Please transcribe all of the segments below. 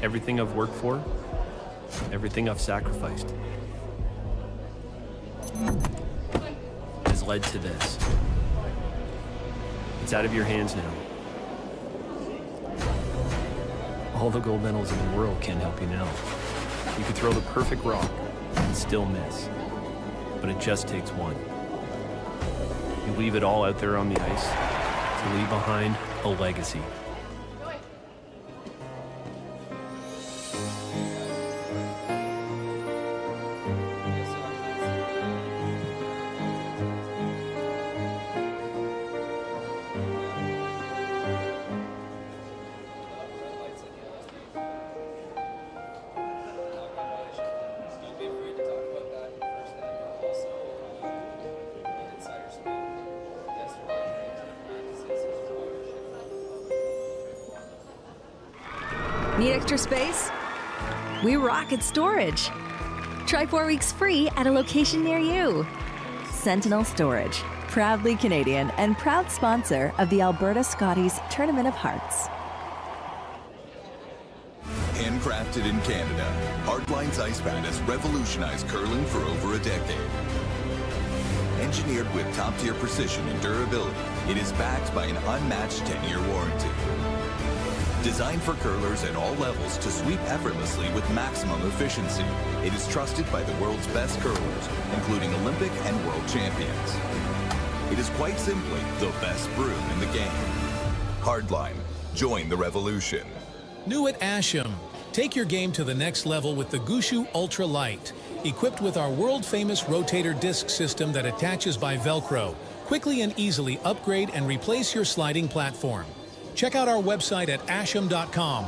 Everything I've worked for, everything I've sacrificed, has led to this. It's out of your hands now. All the gold medals in the world can't help you now. You could throw the perfect rock and still miss, but it just takes one. You leave it all out there on the ice to leave behind a legacy. Need extra space? We rock at storage. Try 4 weeks free at a location near you. Sentinel Storage, proudly Canadian and proud sponsor of the Alberta Scotties Tournament of Hearts. Handcrafted in Canada, Hardline's ice pad has revolutionized curling for over a decade. Engineered with top-tier precision and durability, it is backed by an unmatched 10-year warranty. Designed for curlers at all levels to sweep effortlessly with maximum efficiency, it is trusted by the world's best curlers, including Olympic and world champions. It is quite simply the best broom in the game. Hardline, join the revolution. New at Asham. Take your game to the next level with the Gushu Ultra Light. Equipped with our world-famous rotator disc system that attaches by Velcro, quickly and easily upgrade and replace your sliding platform. Check out our website at asham.com.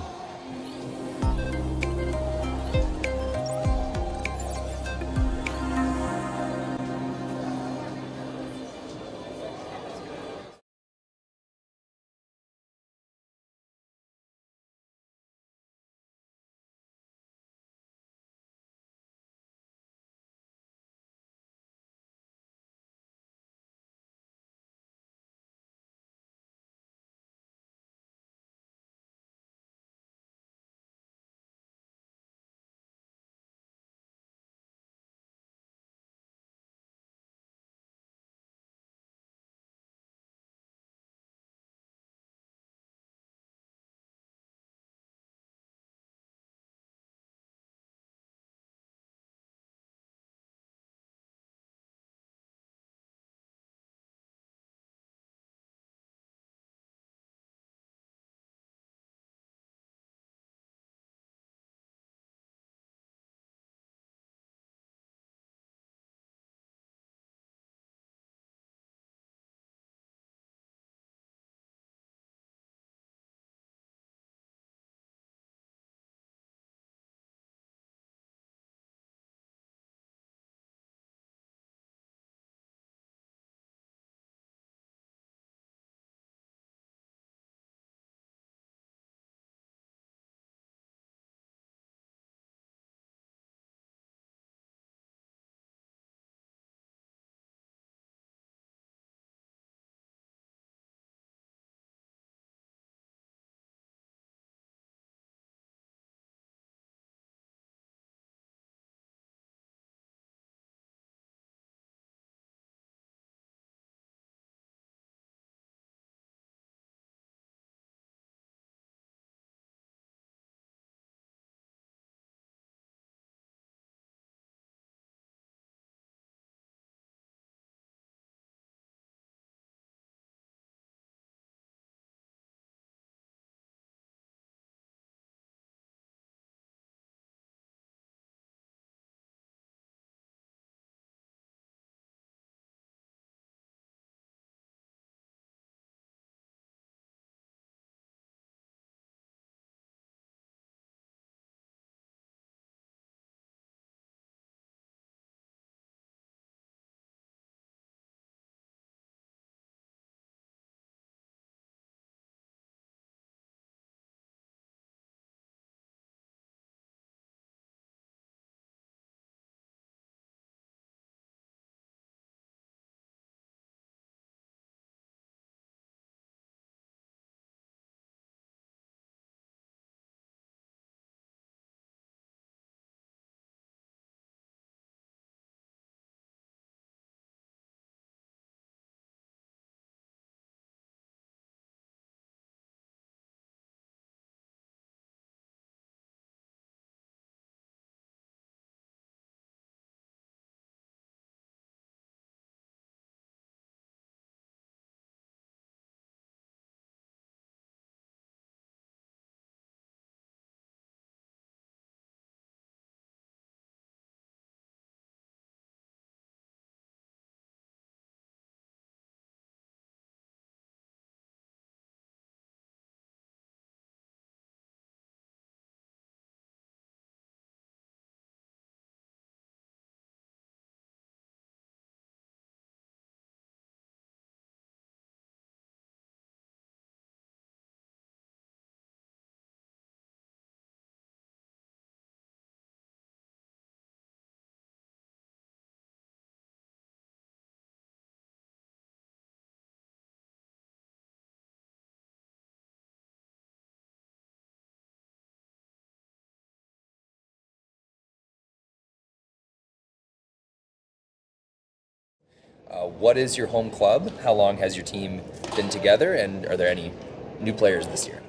What is your home club? How long has your team been together, and are there any new players this year?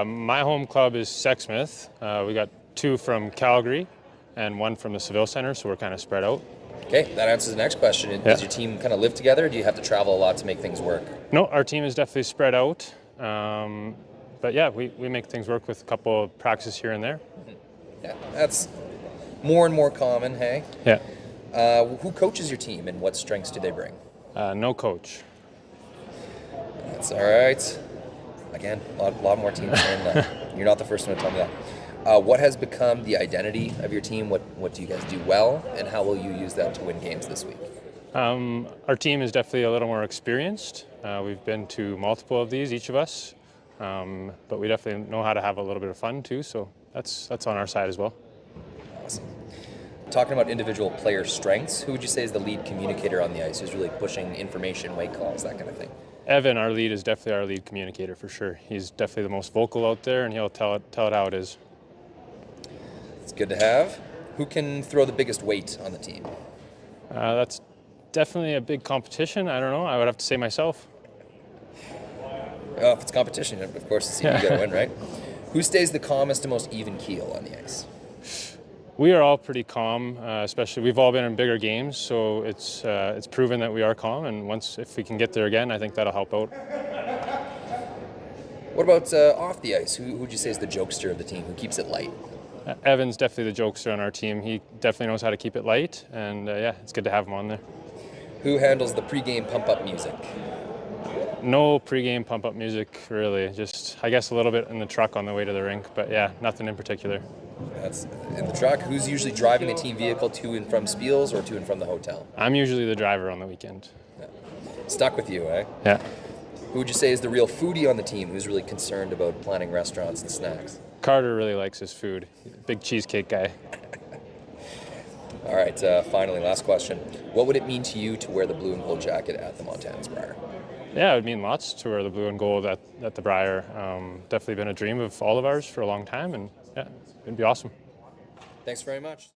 My home club is Sexsmith. We got 2 from Calgary and 1 from the Seville Center, so we're kind of spread out. Okay, that answers the next question. Does your team kind of live together, or do you have to travel a lot to make things work? No, our team is definitely spread out. But yeah, we make things work with a couple of practices here and there. Yeah, that's more and more common, hey? Yeah. Who coaches your team, and what strengths do they bring? No coach. That's all right. Again, a lot more teams saying that. You're not the first one to tell me that. What has become the identity of your team? What do you guys do well, and how will you use that to win games this week? Our team is definitely a little more experienced. We've been to multiple of these, each of us, but we definitely know how to have a little bit of fun too. So that's on our side as well. Awesome. Talking about individual player strengths, who would you say is the lead communicator on the ice? Who's really pushing information, weight calls, that kind of thing? Evan, our lead, is definitely our lead communicator for sure. He's definitely the most vocal out there, and he'll tell it how it is. It's good to have. Who can throw the biggest weight on the team? That's definitely a big competition. I don't know. I would have to say myself. Oh, if it's competition, of course, it's you got to win, right? Who stays the calmest and most even keel on the ice? We are all pretty calm, especially we've all been in bigger games, so it's proven that we are calm. And if we can get there again, I think that'll help out. What about off the ice? Who would you say is the jokester of the team? Who keeps it light? Evan's definitely the jokester on our team. He definitely knows how to keep it light, and yeah, it's good to have him on there. Who handles the pregame pump-up music? No pregame pump-up music, really. Just, I guess, a little bit in the truck on the way to the rink, but yeah, nothing in particular. That's in the truck. Who's usually driving the team vehicle to and from Spiels or to and from the hotel? I'm usually the driver on the weekend. Yeah. Stuck with you, eh? Yeah. Who would you say is the real foodie on the team? Who's really concerned about planning restaurants and snacks? Carter really likes his food. Big cheesecake guy. All right, finally, last question. What would it mean to you to wear the blue and gold jacket at the Montana's Briar? Yeah, it would mean lots to wear the blue and gold at the Briar. Definitely been a dream of all of ours for a long time, and yeah, it'd be awesome. Thanks very much.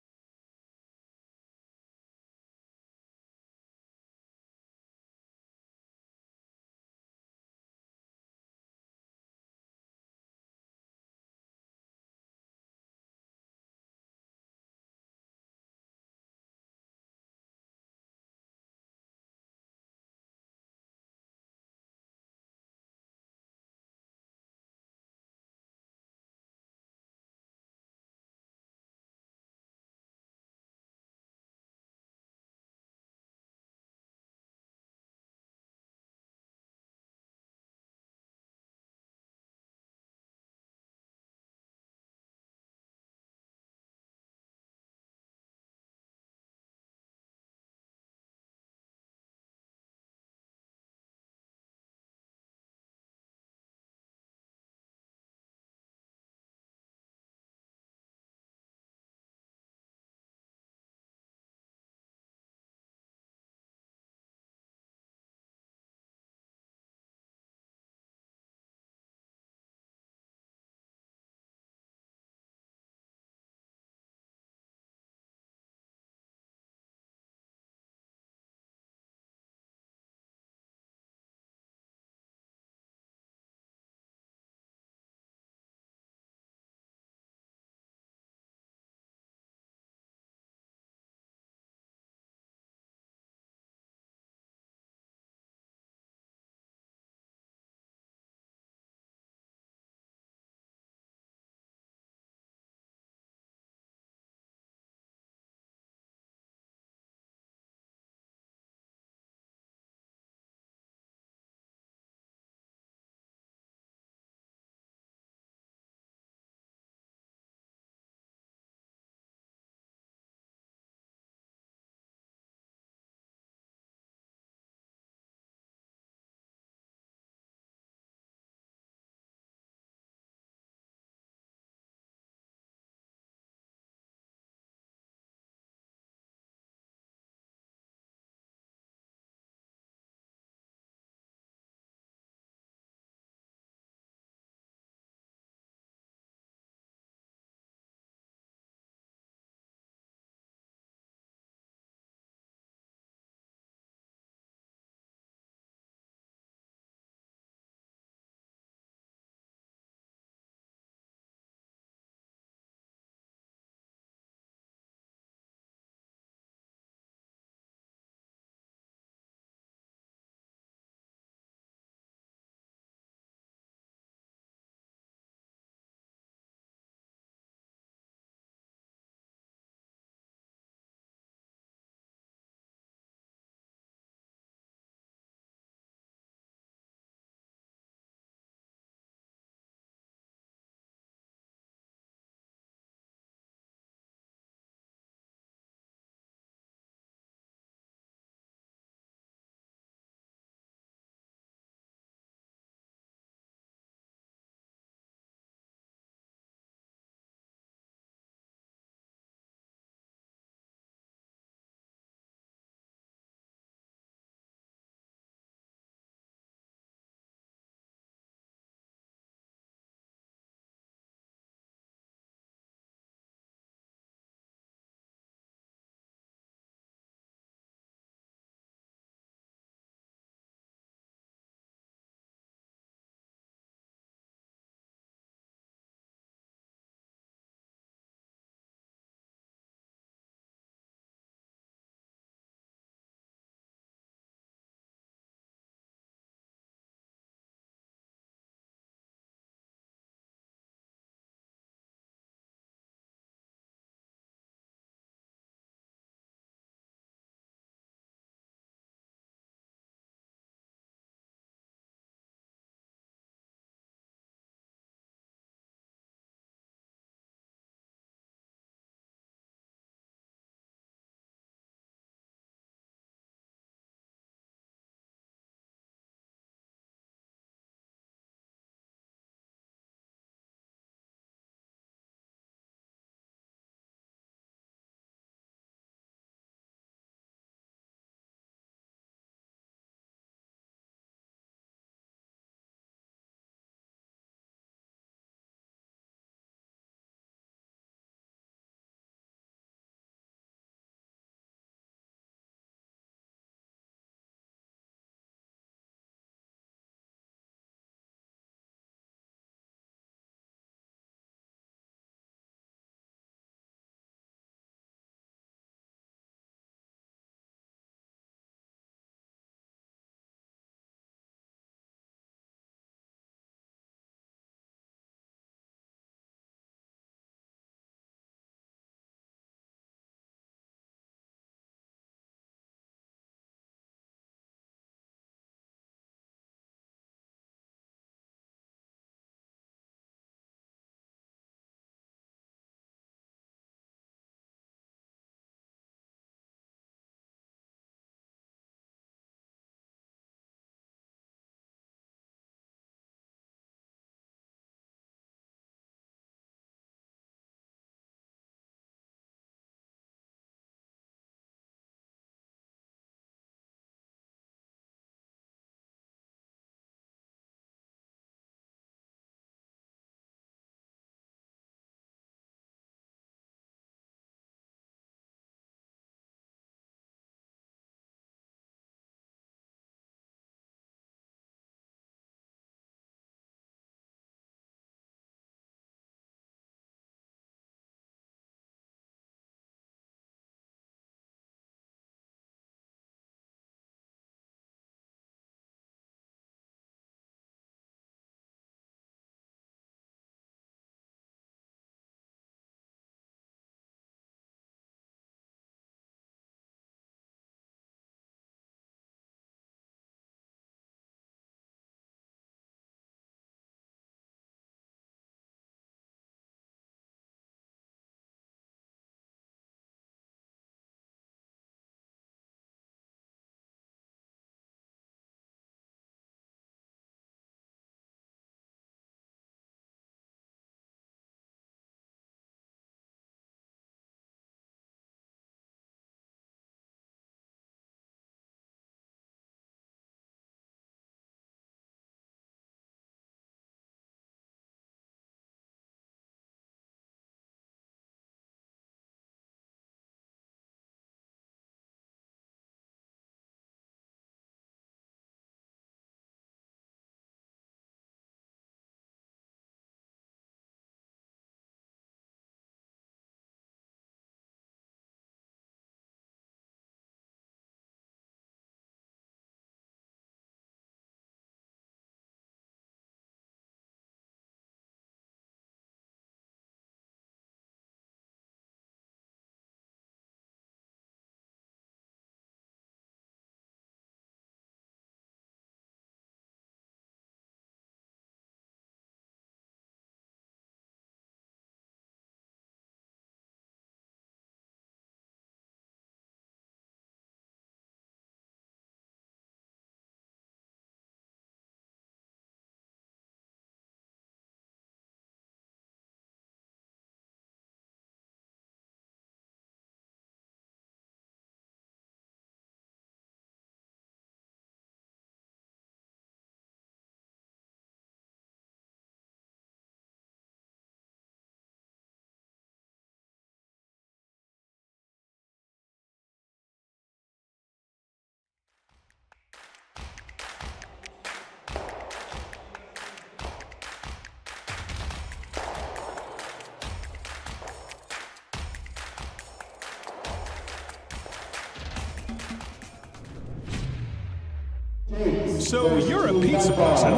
So you're a pizza person,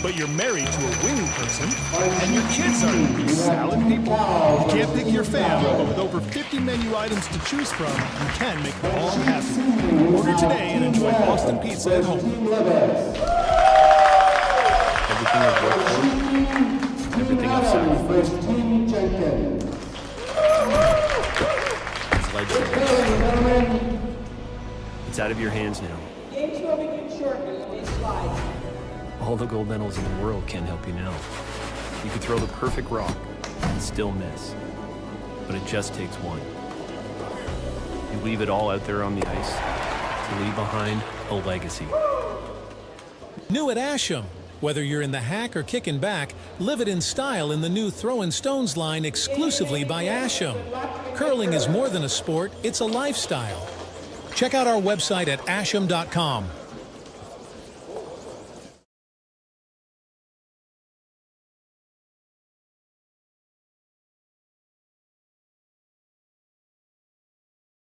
but you're married to a wing person, and your kids are salad people? You can't pick your fam, but with over 50 menu items to choose from, you can make them all happy. Order today and enjoy Boston pizza at home. Everything I've worked for, everything I've sacrificed. It's legendary. It's out of your hands now. Games will begin shortly. Please slide. All the gold medals in the world can't help you now. You could throw the perfect rock and still miss. But it just takes one. You leave it all out there on the ice to leave behind a legacy. New at Asham. Whether you're in the hack or kicking back, live it in style in the new Throwin' Stones line exclusively by Asham. Curling is more than a sport, it's a lifestyle. Check out our website at asham.com.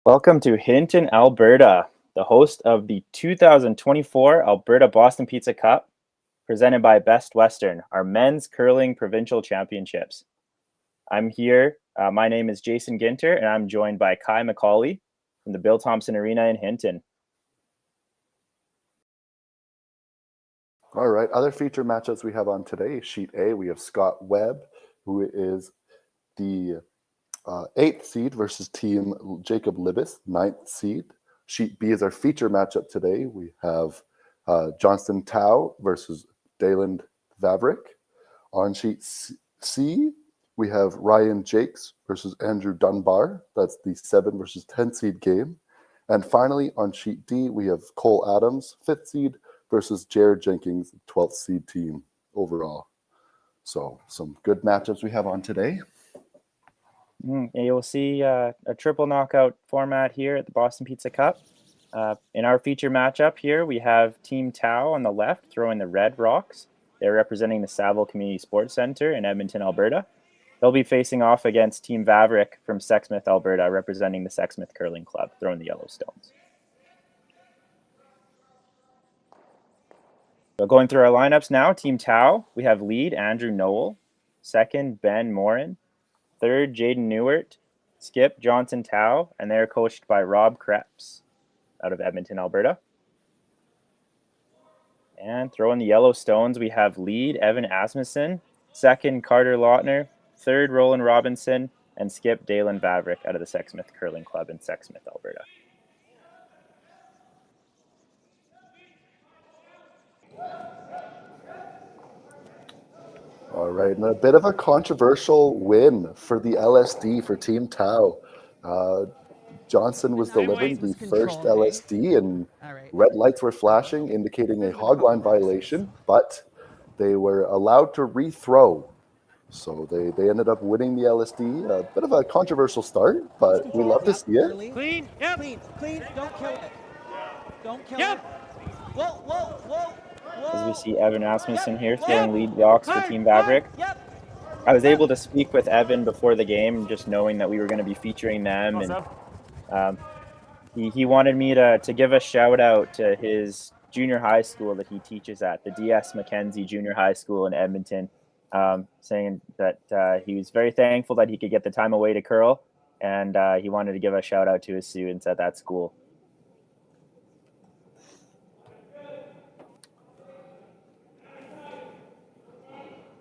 Welcome to Hinton, Alberta, the host of the 2024 Alberta Boston Pizza Cup, presented by Best Western, our men's curling provincial championships. I'm here. My name is Jason Ginter, and I'm joined by Kai McCauley from the Bill Thomson Arena in Hinton. All right, other feature matchups we have on today. Sheet A, we have Scott Webb, who is the 8th seed versus Team Jacob Libis, 9th seed. Sheet B is our feature matchup today. We have Johnston Tao versus Daylan Vavrek. On sheet C, we have Ryan Jakes versus Andrew Dunbar. That's the 7 versus 10 seed game. And finally, on sheet D, we have Cole Adams, 5th seed, versus Jared Jenkins, 12th seed team overall. So some good matchups we have on today. You'll see a triple knockout format here at the Boston Pizza Cup. In our feature matchup here, we have Team Tao on the left throwing the Red Rocks. They're representing the Saville Community Sports Center in Edmonton, Alberta. They'll be facing off against Team Vavrek from Sexsmith, Alberta, representing the Sexsmith Curling Club, throwing the Yellowstones. So going through our lineups now, Team Tao, we have lead Andrew Noel, second Ben Morin, third Jaden Newert, skip Johnson Tao, and they're coached by Rob Krebs out of Edmonton, Alberta. And throwing the Yellowstones, we have lead Evan Asmussen, second Carter Lautner, third Roland Robinson, and skip Daylan Vavrek out of the Sexsmith Curling Club in Sexsmith, Alberta. All right, and a bit of a controversial win for the LSD for Team Tao. Johnson was delivering the first LSD, and red lights were flashing, indicating a hogline violation, but they were allowed to rethrow. So they ended up winning the LSD. A bit of a controversial start, but we love to see it. Clean, yep. Clean, don't kill it. Don't kill it. Whoa. As we see Evan Asmussen here throwing lead rocks for Team Vavrek. I was able to speak with Evan before the game, just knowing that we were going to be featuring them, and he wanted me to give a shout out to his junior high school that he teaches at, the DS Mackenzie Junior High School in Edmonton, saying that he was very thankful that he could get the time away to curl, and he wanted to give a shout out to his students at that school.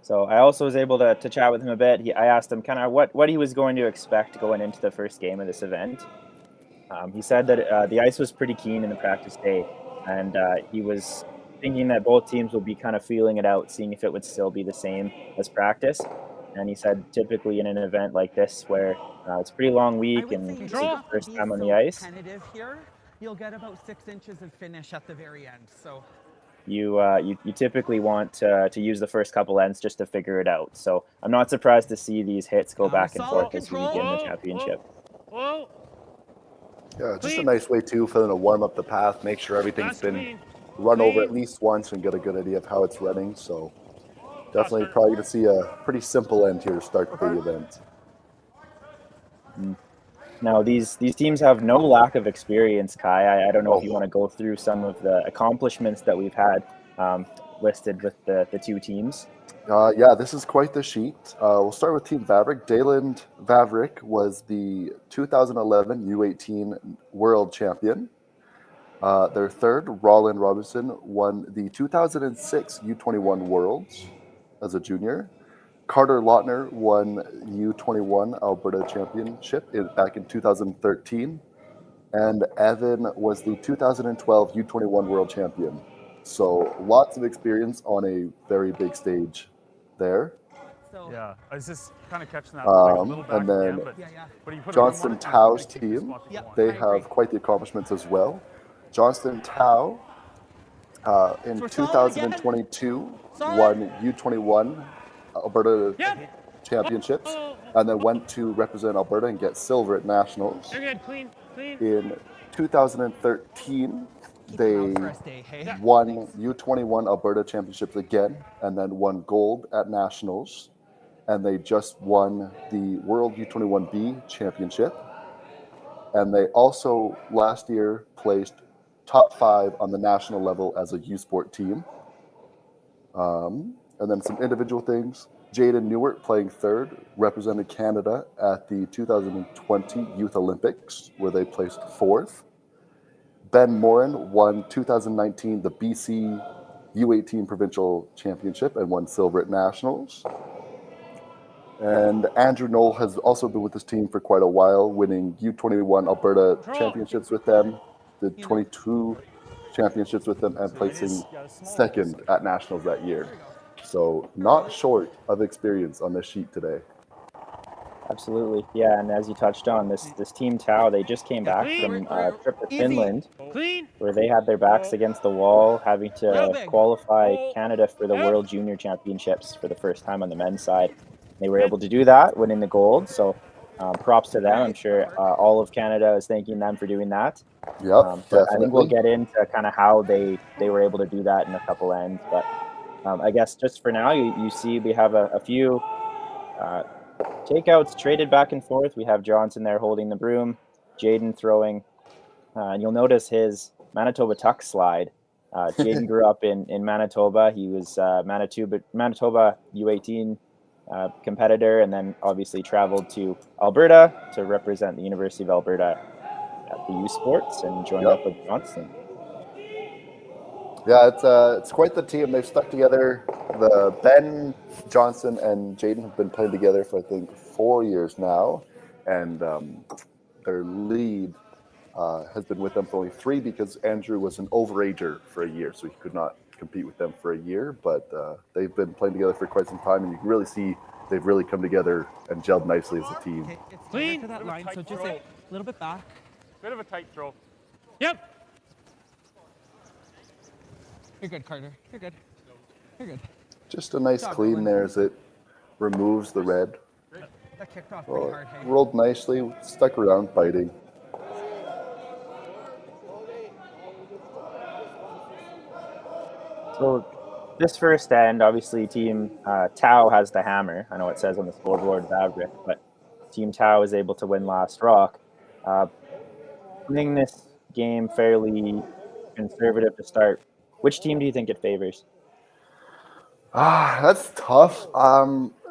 So I also was able to chat with him a bit. I asked him kind of what he was going to expect going into the first game of this event. He said that the ice was pretty keen in the practice day, and he was thinking that both teams would be kind of feeling it out, seeing if it would still be the same as practice. And he said typically in an event like this where it's a pretty long week and it's the first time on the ice, Here, you'll get about 6 inches of finish at the very end. So you typically want to use the first couple ends just to figure it out. So I'm not surprised to see these hits go back and forth as we begin the championship. Yeah, just a nice way too for them to warm up the path, make sure everything's been run over at least once and get a good idea of how it's running. So definitely probably going to see a pretty simple end here to start the event. Now, these teams have no lack of experience, Kai. I don't know if you want to go through some of the accomplishments that we've had listed with the two teams. Yeah, this is quite the sheet. We'll start with Team Vavrek. Daylan Vavrek was the 2011 U18 World Champion. Their third, Roland Robinson, won the 2006 U21 Worlds as a junior. Carter Lautner won U21 Alberta Championship back in 2013. And Evan was the 2012 U21 World Champion. So lots of experience on a very big stage there. Yeah, I was just kind of catching that. Like a little back And then again, but you put Johnston Tao's team, they have quite the accomplishments as well. Johnston Tao in 2022 won U21 Alberta Championships and then went to represent Alberta and get silver at Nationals. In 2013, they won U21 Alberta Championships again and then won gold at Nationals. And they just won the World U21B Championship. And they also last year placed top 5 on the national level as a U Sport team. And then some individual things. Jaden Newart playing third, represented Canada at the 2020 Youth Olympics, where they placed 4th. Ben Morin won 2019 the BC U18 Provincial Championship and won silver at Nationals. And Andrew Knoll has also been with this team for quite a while, winning U21 Alberta Championships with them, the 22 championships with them, and placing second at Nationals that year. So not short of experience on this sheet today. Absolutely, yeah. And as you touched on, this Team Tao, they just came back from a trip to Finland, where they had their backs against the wall, having to qualify Canada for the World Junior Championships for the first time on the men's side. They were able to do that, winning the gold. So props to them. I'm sure all of Canada is thanking them for doing that. Yep, but I think we'll get into kind of how they were able to do that in a couple ends. But I guess just for now, you see we have a few takeouts traded back and forth. We have Johnson there holding the broom, Jaden throwing, and you'll notice his Manitoba tuck slide. Jaden grew up in Manitoba. He was Manitoba U18 competitor, and then obviously traveled to Alberta to represent the University of Alberta at the U Sports and joined up with Johnson. Yeah, it's quite the team. They've stuck together. The Ben, Johnson, and Jaden have been playing together for I think 4 years now, and their lead has been with them for only 3 because Andrew was an overager for a year, so he could not compete with them for a year. But they've been playing together for quite some time, and you can really see they've really come together and gelled nicely as a team. Okay, it's clean to that line, so just a little bit back. Bit of a tight throw. Yep. You're good, Carter. You're good. You're good. Just a nice clean there as it removes the red. That kicked off pretty hard. Hey? Rolled nicely, stuck around fighting. So this first end, obviously Team Tao has the hammer. I know it says on the scoreboard Vavrek, but Team Tao is able to win last rock. Playing this game fairly conservative to start. Which team do you think it favors? That's tough.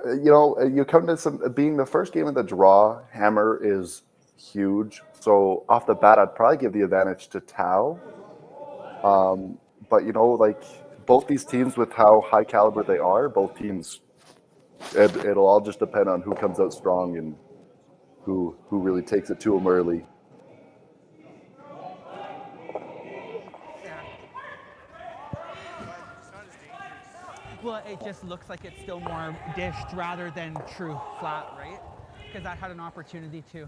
You come to being the first game of the draw, hammer is huge. So off the bat, I'd probably give the advantage to Tao. But both these teams with how high caliber they are, both teams, it'll all just depend on who comes out strong and who really takes it to them early. Well, it just looks like it's still more dished rather than true flat, right? Because I had an opportunity to.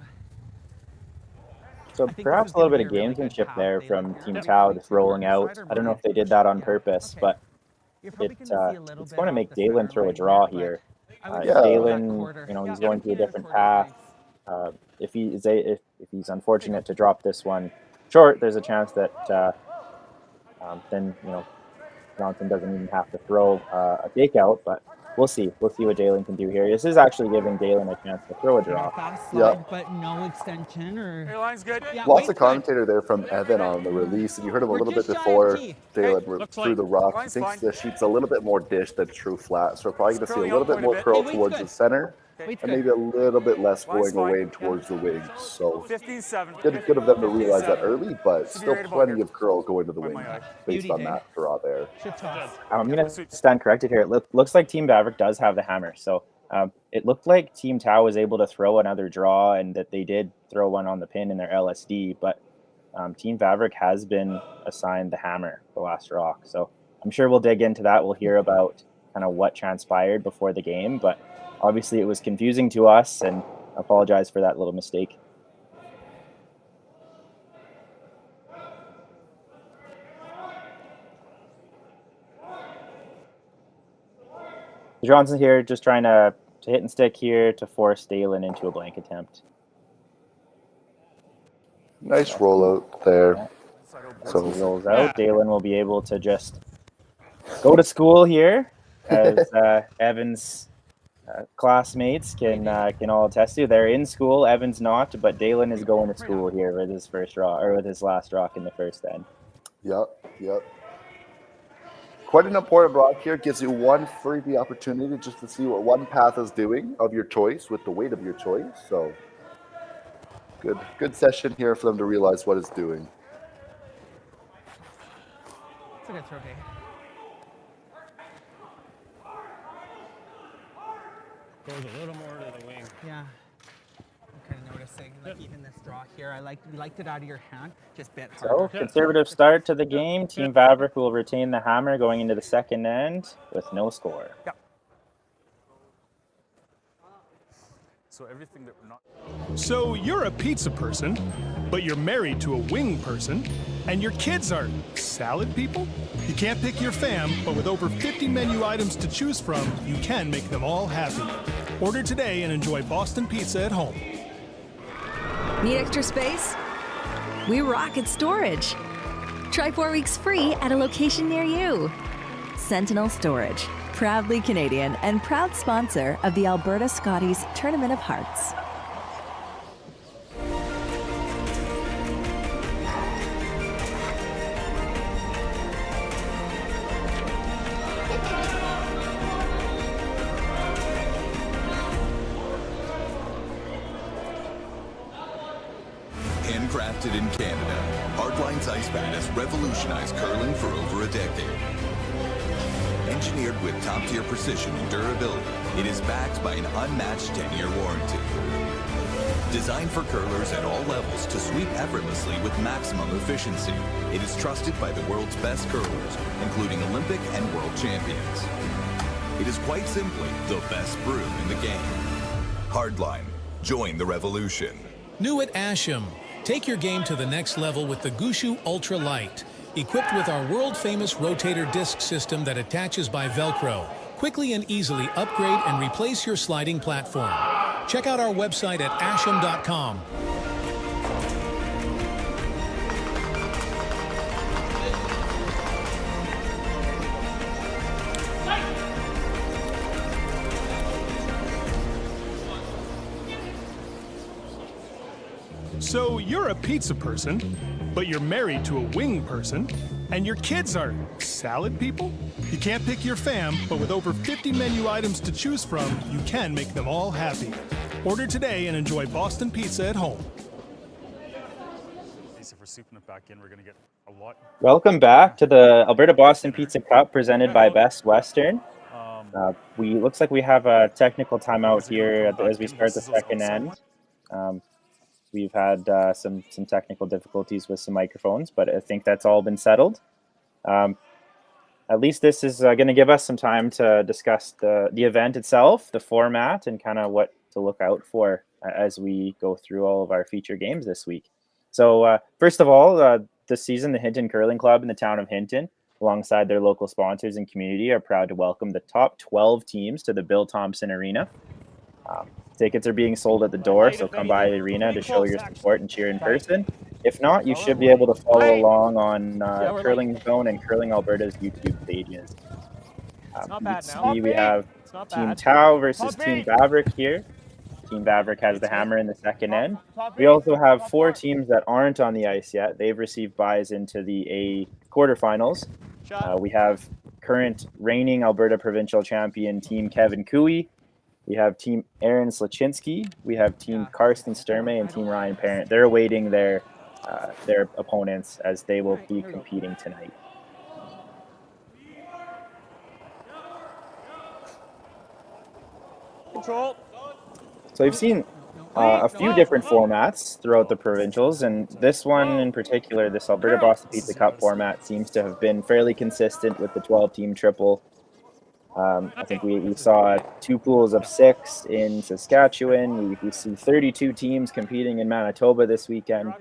So perhaps a little bit of gamesmanship there from Team Tao, just rolling out. I don't know if they did that on purpose, but it's going to make Daylan throw a draw here. Daylan, he's going to a different path. If he's unfortunate to drop this one short, there's a chance that then Johnson doesn't even have to throw a takeout. But we'll see. We'll see what Daylan can do here. This is actually giving Daylan a chance to throw a draw. Fast slide, but no extension or. Hey, line's good. Yeah, Lots wait, of commentator there from Evan on the release, and you heard him a little bit before Daylan threw the rock. He thinks the sheet's a little bit more dish than true flat, so we're probably going to see a little bit more curl towards the center, and maybe a little bit less going away towards the wings. So 15-7. good of them to realize that early, but still plenty of curl going to the wing based on that draw there. I'm going to stand corrected here. It looks like Team Vavrek does have the hammer. So it looked like Team Tau was able to throw another draw and that they did throw one on the pin in their LSD, but Team Vavrek has been assigned the hammer, the last rock. So I'm sure we'll dig into that. We'll hear about kind of what transpired before the game, but obviously it was confusing to us, and I apologize for that little mistake. Johnson here just trying to hit and stick here to force Daylan into a blank attempt. Nice rollout there. So he rolls out. Daylan will be able to just go to school here, as Evan's classmates can all attest to. They're in school. Evan's not, but Daylan is going to school here with his first rock, or with his last rock in the first end. Yep. Quite an important rock here. Gives you one freebie opportunity just to see what one path is doing of your choice with the weight of your choice. So good session here for them to realize what it's doing. It's a good throw, okay. Goes a little more to the wing. Yeah. I'm kind of noticing, like even this draw here, I liked it out of your hand, just bit harder. So conservative start to the game. Team Vavrek will retain the hammer going into the second end with no score. Yeah. So everything that we're not. So you're a pizza person, but you're married to a wing person, and your kids are salad people? You can't pick your fam, but with over 50 menu items to choose from, you can make them all happy. Order today and enjoy Boston Pizza at home. Need extra space? We rock at storage. Try 4 weeks free at a location near you. Sentinel Storage, proudly Canadian and proud sponsor of the Alberta Scotties Tournament of Hearts. Handcrafted in Canada, Hardline's Ice Band has revolutionized curling for over a decade. Engineered with top-tier precision and durability, it is backed by an unmatched 10-year warranty. Designed for curlers at all levels to sweep effortlessly with maximum efficiency, it is trusted by the world's best curlers, including Olympic and world champions. It is quite simply the best brew in the game. Hardline, join the revolution. New at Asham. Take your game to the next level with the Gushu Ultra Light. Equipped with our world-famous rotator disc system that attaches by Velcro, quickly and easily upgrade and replace your sliding platform. Check out our website at asham.com. So you're a pizza person, but you're married to a wing person, and your kids are salad people? You can't pick your fam, but with over 50 menu items to choose from, you can make them all happy. Order today and enjoy Boston Pizza at home. If we're souping it back in, we're going to get a lot. Welcome back to the Alberta Boston Pizza Cup presented by Best Western. Looks like we have a technical timeout here as we start the second end. We've had some technical difficulties with some microphones, but I think that's all been settled. At least this is going to give us some time to discuss the event itself, the format, and kind of what to look out for as we go through all of our feature games this week. So first of all, this season, the Hinton Curling Club in the town of Hinton, alongside their local sponsors and community, are proud to welcome the top 12 teams to the Bill Thomson Arena. Tickets are being sold at the door, so come by the arena to show your support and cheer in person. If not, you should be able to follow along on Curling Zone and Curling Alberta's YouTube pages. We have Team Tau versus Team Vavrek here. Team Vavrek has the hammer in the second end. We also have 4 teams that aren't on the ice yet. They've received buys into the A quarterfinals. We have current reigning Alberta provincial champion Team Kevin Cooey. We have Team Aaron Slaczynski. We have Team Karsten Sturme and Team Ryan Parent. They're awaiting their opponents as they will be competing tonight. Control. So we've seen a few different formats throughout the provincials, and this one in particular, this Alberta Boston Pizza Cup format, seems to have been fairly consistent with the 12-team triple. I think we saw 2 pools of 6 in Saskatchewan. We see 32 teams competing in Manitoba this weekend.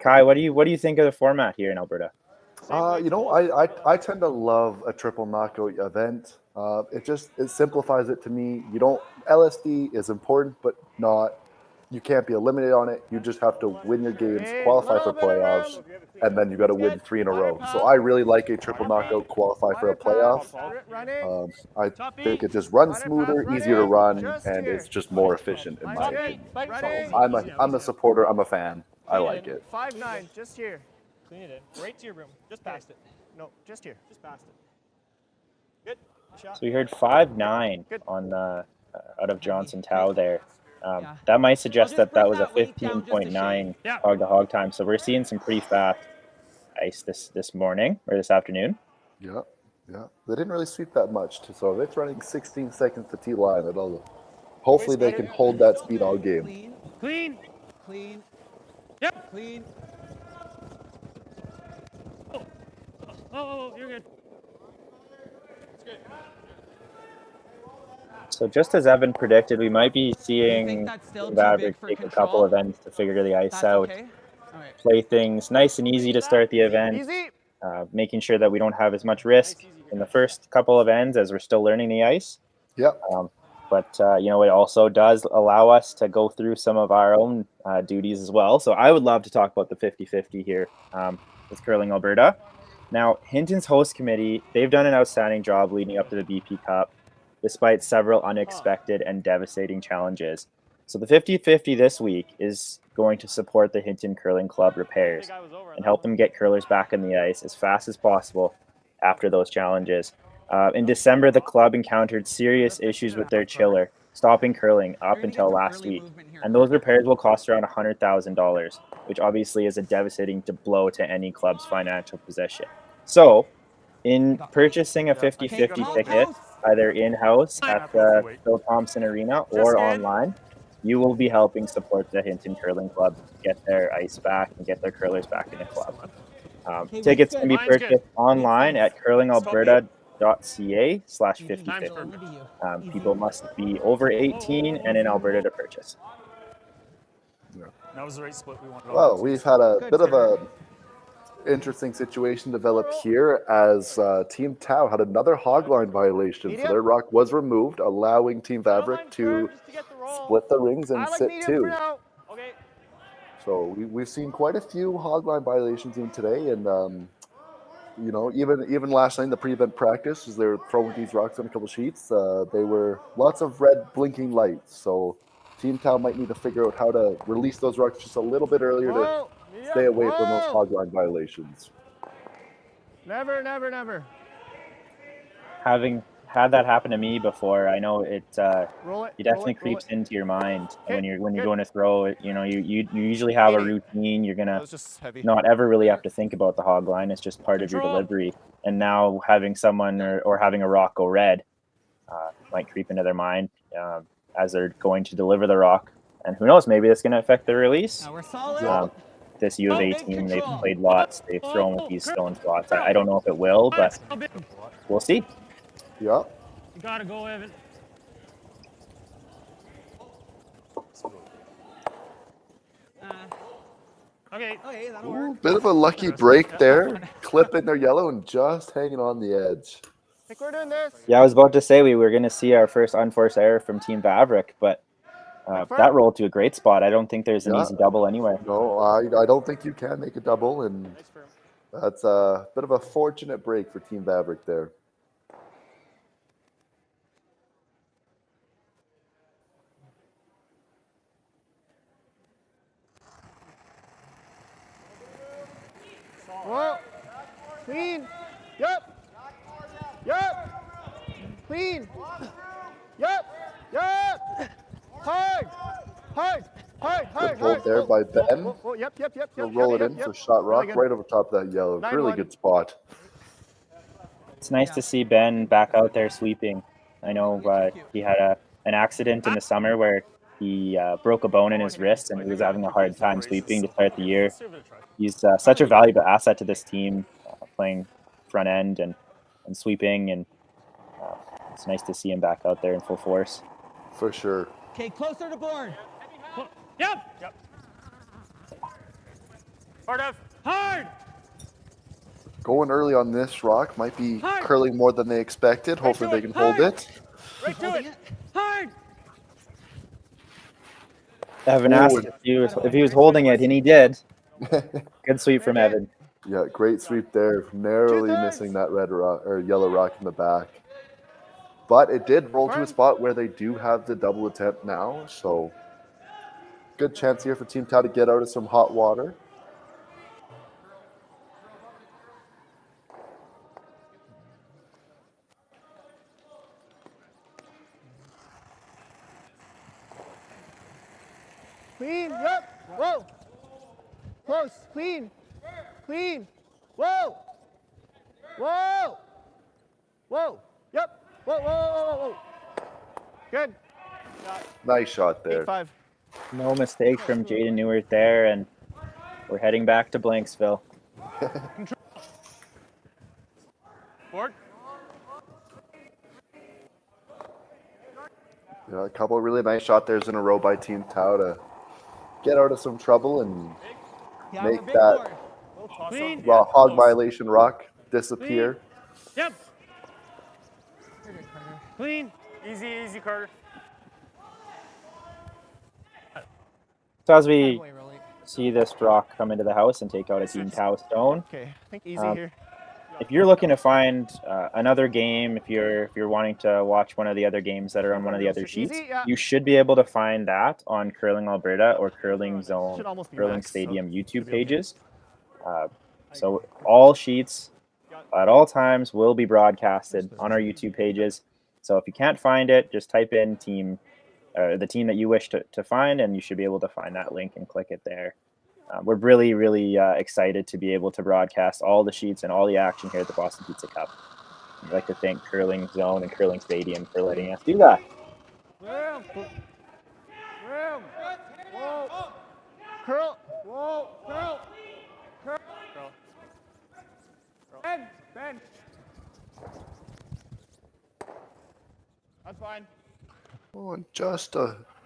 Kai, what do you think of the format here in Alberta? I tend to love a triple knockout event. It simplifies it to me. LSD is important, but you can't be eliminated on it. You just have to win your games, qualify for playoffs, and then you got to win 3 in a row. So I really like a triple knockout, qualify for a playoff. I think it just runs smoother, easier to run, and it's just more efficient in my opinion. So I'm a supporter. I'm a fan. I like it. 5-9, just here. Clean it in. Right to your room. Just past it. No, just here. Just past it. Good. So we heard 5-9 on out of Johnson Tau there. That might suggest that was a 15.9 hog-to-hog time. So we're seeing some pretty fast ice this morning or this afternoon. Yeah. They didn't really sweep that much, so it's running 16 seconds to T-line at all. Hopefully they can hold that speed all game. Clean. Yep. Clean. Oh, you're good. It's good. So just as Evan predicted, we might be seeing Vavrek take a couple of ends to figure the ice out. Play things nice and easy to start the event, making sure that we don't have as much risk in the first couple of ends as we're still learning the ice. Yep. But it also does allow us to go through some of our own duties as well. So I would love to talk about the 50-50 here with Curling Alberta. Now, Hinton's host committee, they've done an outstanding job leading up to the BP Cup, despite several unexpected and devastating challenges. So the 50-50 this week is going to support the Hinton Curling Club repairs and help them get curlers back on the ice as fast as possible after those challenges. In December, the club encountered serious issues with their chiller, stopping curling up until last week. And those repairs will cost around $100,000, which obviously is a devastating blow to any club's financial position. So, in purchasing a 50-50 ticket, either in-house at the Thomson Arena or online, you will be helping support the Hinton Curling Club get their ice back and get their curlers back in the club. Tickets can be purchased online at curlingalberta.ca/50-50. People must be over 18 and in Alberta to purchase. That was the right split we wanted. Well, we've had a bit of a interesting situation develop here as Team Tau had another hogline violation. So their rock was removed, allowing Team Vavrek to split the rings and sit 2. So we've seen quite a few hogline violations in today, and even last night in the pre-event practice, as they were throwing these rocks on a couple sheets, they were lots of red blinking lights. So Team Tau might need to figure out how to release those rocks just a little bit earlier to stay away from those hogline violations. Never. Having had that happen to me before, it definitely creeps into your mind when you're going to throw it. You usually have a routine. You're gonna not ever really have to think about the hog line. It's just part of your delivery. And now having someone or having a rock go red might creep into their mind as they're going to deliver the rock. And who knows, maybe that's going to affect the release. This U of A team, they've played lots. They've thrown with these stone slots. I don't know if it will, but we'll see. Yeah. You gotta go, Evan. Okay. That'll work. Bit of a lucky break there. Clip in their yellow and just hanging on the edge. I think we're doing this. Yeah, I was about to say we were going to see our first unforced error from Team Vavrek, but that rolled to a great spot. I don't think there's an easy double anyway. No, I don't think you can make a double, and that's a bit of a fortunate break for Team Vavrek there. Whoa. Clean. Yep. Yep. Clean. Yep. Yep. Hard. Hard. Hard. Hard. Good hold there by Ben. Whoa. Yep. Yep. Yep. He'll roll it in for shot rock right over top of that yellow. Really good spot. It's nice to see Ben back out there sweeping. I know he had an accident in the summer where he broke a bone in his wrist and he was having a hard time sweeping to start the year. He's such a valuable asset to this team, playing front end and sweeping, and it's nice to see him back out there in full force. For sure. Okay, closer to board. Yep. Yep. Hard up. Hard. Going early on this rock might be curling more than they expected. Hopefully they can hold it. Right to it. Hard. Evan asked if he was holding it, and he did. Good sweep from Evan. Yeah, great sweep there. Narrowly missing that red rock or yellow rock in the back. But it did roll to a spot where they do have the double attempt now. So good chance here for Team Tau to get out of some hot water. Clean. Yep. Whoa. Close. Clean. Clean. Whoa. Whoa. Whoa. Yep. Whoa. Whoa. Whoa. Whoa. Good. Nice shot there. 8-5. No mistake from Jaden Newert there, and we're heading back to Blanksville. Board. Yeah, a couple of really nice shot there's in a row by Team Tau to get out of some trouble and make that hog violation rock disappear. Yep. Clean. Easy, easy, Carter. So as we see this rock come into the house and take out a Team Tau stone, Okay, I think easy here. if you're looking to find another game, if you're wanting to watch one of the other games that are on one of the other sheets, you should be able to find that on Curling Alberta or Curling Zone, Curling Stadium YouTube pages. So all sheets at all times will be broadcasted on our YouTube pages. So if you can't find it, just type in the team that you wish to find, and you should be able to find that link and click it there. We're really, really excited to be able to broadcast all the sheets and all the action here at the Boston Pizza Cup. I'd like to thank Curling Zone and Curling Stadium for letting us do that. Room. Room. Whoa. Curl. Whoa. Curl. Curl. Curl. Ben. Ben. That's fine. Oh, and just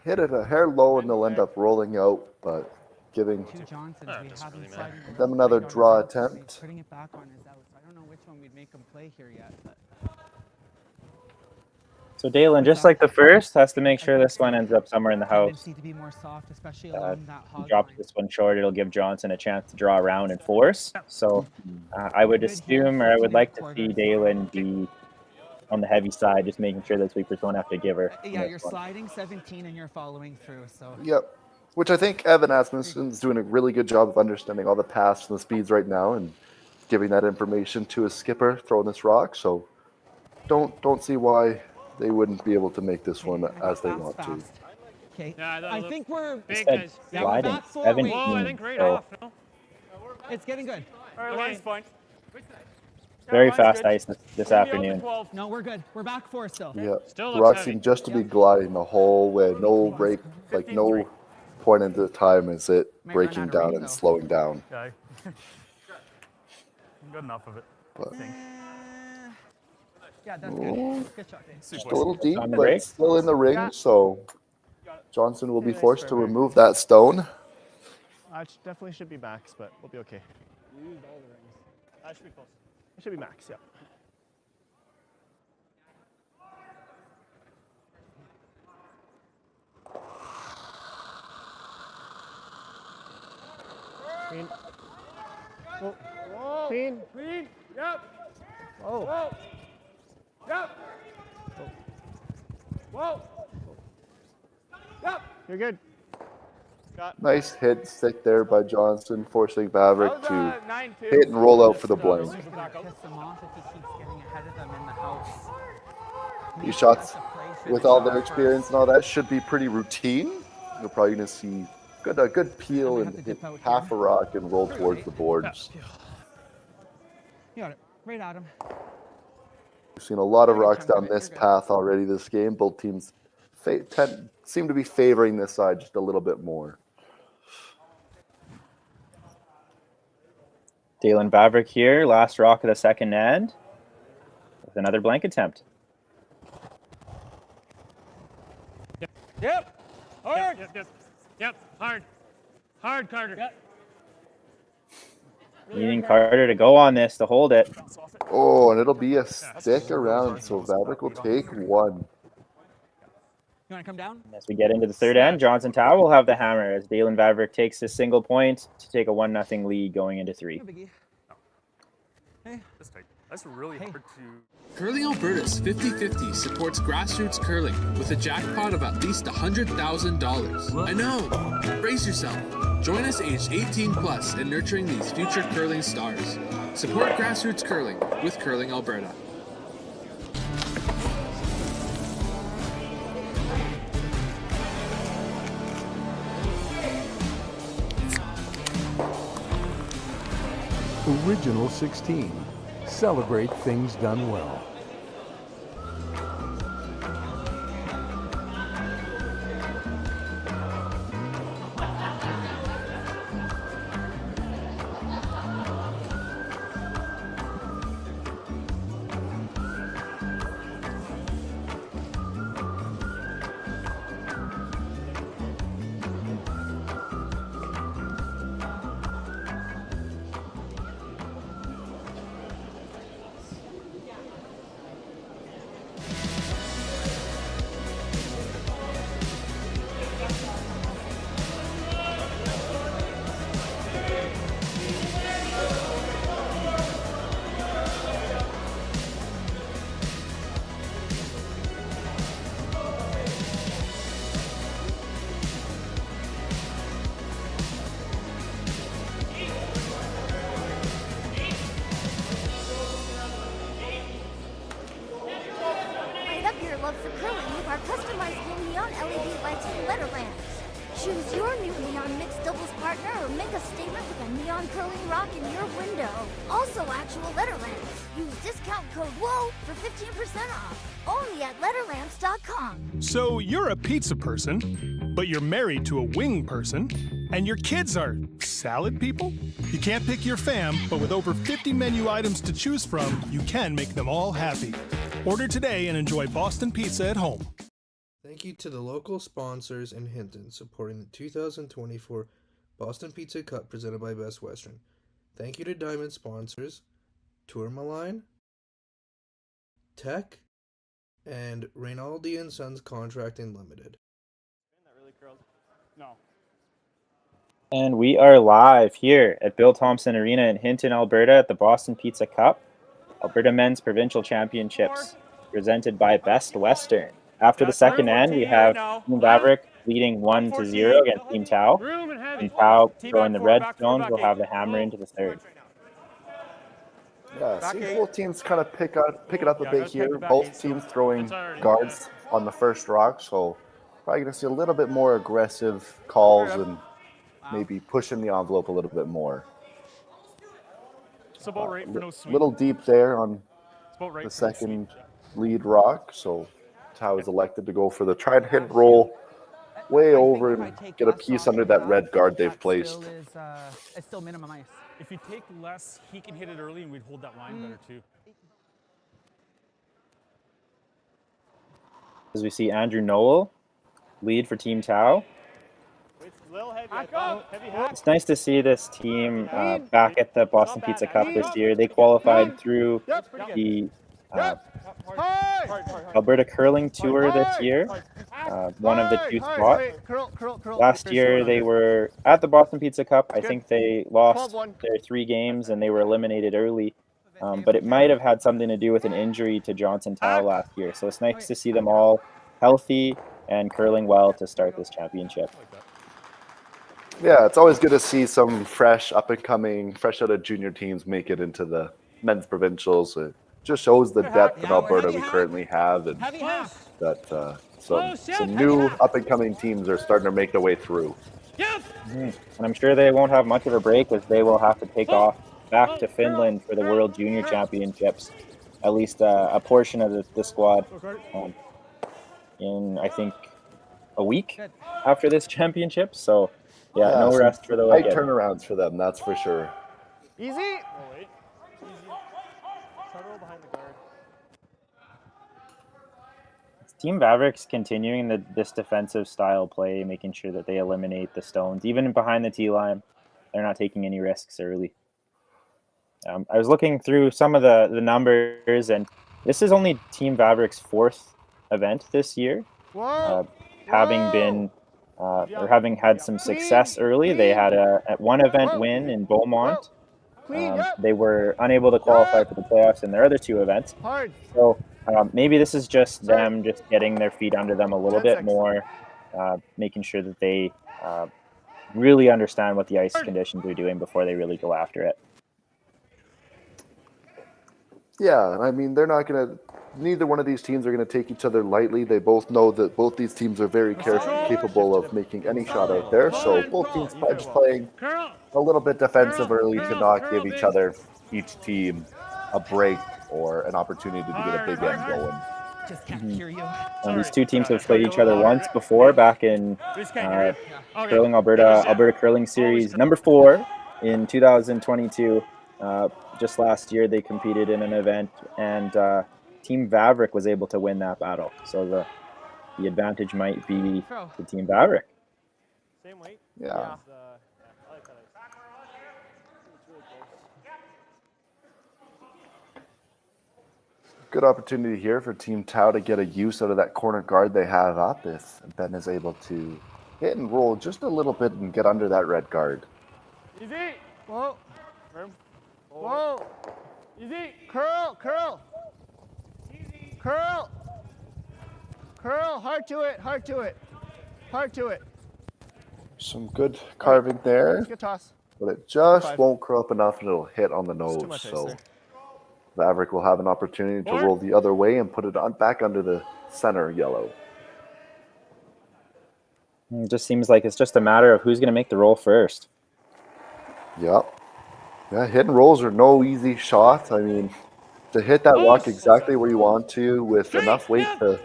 hit it a hair low and they'll end up rolling out, but giving them another draw attempt. Putting it back on his out. I don't know which one we'd make him play here yet. But. So Daylan, just like the first, has to make sure this one ends up somewhere in the house. Need to be more soft, especially along that hog Drops this one short, it'll give Johnson a chance to draw around and force. So I would assume, or I would like to see Daylan be on the heavy side, just making sure that sweepers don't have to give her. Yeah, you're sliding 17 and you're following through. So. Yep. Which I think Evan Asmussen's doing a really good job of understanding all the paths and the speeds right now and giving that information to his skipper throwing this rock. So don't see why they wouldn't be able to make this one as they want to. Okay. I think we're big guys. We're back 17. I think right off. No? It's getting good. All right, line's fine. Very fast ice this afternoon. No, we're good. We're back 4 still. Yeah. The rock seemed just to be gliding the whole way. No break, like no point in the time is it breaking down and slowing down. Okay. Good enough of it. But, yeah, that's good. Good shot. just a little deep, but still in the ring. So Johnson will be forced to remove that stone. Definitely should be max, but we'll be okay. We used all the rings. That should be close. It should be max, yeah. Clean. Whoa. Clean. Clean. Yep. Whoa. Whoa. Yep. Whoa. Yep. You're good. Nice hit stick there by Johnson, forcing Vavrek to hit and roll out for the blank. Piss him off if he keeps getting ahead of them in the house. These shots, with all their experience and all that, should be pretty routine. You're probably going to see a good peel and hit half a rock and roll towards the boards. You got it. Right at him. We've seen a lot of rocks down this path already this game. Both teams seem to be favoring this side just a little bit more. Daylan Vavrek here, last rock of the second end, with another blank attempt. Yep. Hard. Yep. Hard. Hard, Carter. Yep. Needing Carter to go on this to hold it. Oh, and it'll be a stick around, so Vavrek will take one. You want to come down? As we get into the third end, Johnson Tower will have the hammer as Daylan Vavrek takes his single point to take a 1-0 lead going into 3. Hey. That's really hard to... Curling Alberta's 50-50 supports grassroots curling with a jackpot of at least $100,000. I know! Brace yourself. Join us aged 18 plus in nurturing these future curling stars. Support grassroots curling with Curling Alberta. Original 16. Celebrate things done well. love for curling with our customized new neon LED lights from Letterlands. Choose your new neon mixed doubles partner or make a statement with a neon curling rock in your window. Also actual Letterlands. Use discount code WHOA for 15% off. Only at Letterlands.com. So you're a pizza person, but you're married to a wing person, and your kids are salad people? You can't pick your fam, but with over 50 menu items to choose from, you can make them all happy. Order today and enjoy Boston Pizza at home. Thank you to the local sponsors in Hinton supporting the 2024 Boston Pizza Cup presented by Best Western. Thank you to Diamond sponsors Tourmaline, Tech, and Reynaldi & Sons Contracting Limited. No. And we are live here at Bill Thomson Arena in Hinton, Alberta at the Boston Pizza Cup, Alberta Men's Provincial Championships, presented by Best Western. After the second end, we have Team Vavrek leading 1-0 against Team Tau. And Tau throwing the red stones will have the hammer into the third. Yeah, seems both teams kind of pick it up a bit here. Both teams throwing guards on the first rock, so probably going to see a little bit more aggressive calls and maybe pushing the envelope a little bit more. Little deep there on the second lead rock, so Tau is elected to go for the try and hit and roll way over and get a piece under that red guard they've placed. It's still minimum ice. If you take less, he can hit it early and we'd hold that line better too. As we see Andrew Noel lead for Team Tau. It's nice to see this team back at the Boston Pizza Cup this year. They qualified through the Alberta Curling Tour this year, one of the two spots. Last year they were at the Boston Pizza Cup. I think they lost their 3 games and they were eliminated early, but it might have had something to do with an injury to Johnson Tau last year. So it's nice to see them all healthy and curling well to start this championship. Yeah, it's always good to see some fresh, up-and-coming, fresh out of junior teams make it into the men's provincials. It just shows the depth in Alberta we currently have, and that some new up-and-coming teams are starting to make their way through. And I'm sure they won't have much of a break, as they will have to take off back to Finland for the World Junior Championships. At least a portion of the squad in, I think, a week after this championship. So, yeah, no rest for the tight wicked. turnarounds for them, that's for sure. Easy. Oh, wait. Easy. Try to roll behind the guard. Team Vavrek's continuing this defensive style play, making sure that they eliminate the stones. Even behind the tee line, they're not taking any risks early. I was looking through some of the numbers, and this is only Team Vavrek's 4th event this year. Having been or having had some success early. They had a one event win in Beaumont. They were unable to qualify for the playoffs in their other 2 events. So maybe this is just them just getting their feet under them a little bit more, making sure that they really understand what the ice conditions are doing before they really go after it. Yeah, I mean, they're not going to – neither one of these teams are going to take each other lightly. They both know that both these teams are very capable of making any shot out there. So both teams are just playing a little bit defensive early to not give each team a break or an opportunity to get a big end going. Just can't hear you. And these 2 teams have played each other once before, back in Curling Alberta Curling Series number 4 in 2022. Just last year, they competed in an event, and Team Vavrek was able to win that battle. So the advantage might be to Team Vavrek. Same weight. Yeah. I like that. Good opportunity here for Team Tau to get a use out of that corner guard they have up if Ben is able to hit and roll just a little bit and get under that red guard. Easy. Whoa. Whoa. Easy. Curl. Easy. Curl. Hard to it. Some good carving there, Good toss. but it just won't curl up enough and it'll hit on the nose. So Vavrek will have an opportunity to roll the other way and put it back under the center yellow. It just seems like it's just a matter of who's going to make the roll first. Yep. Yeah, hit and rolls are no easy shot. I mean, to hit that rock exactly where you want to with enough weight to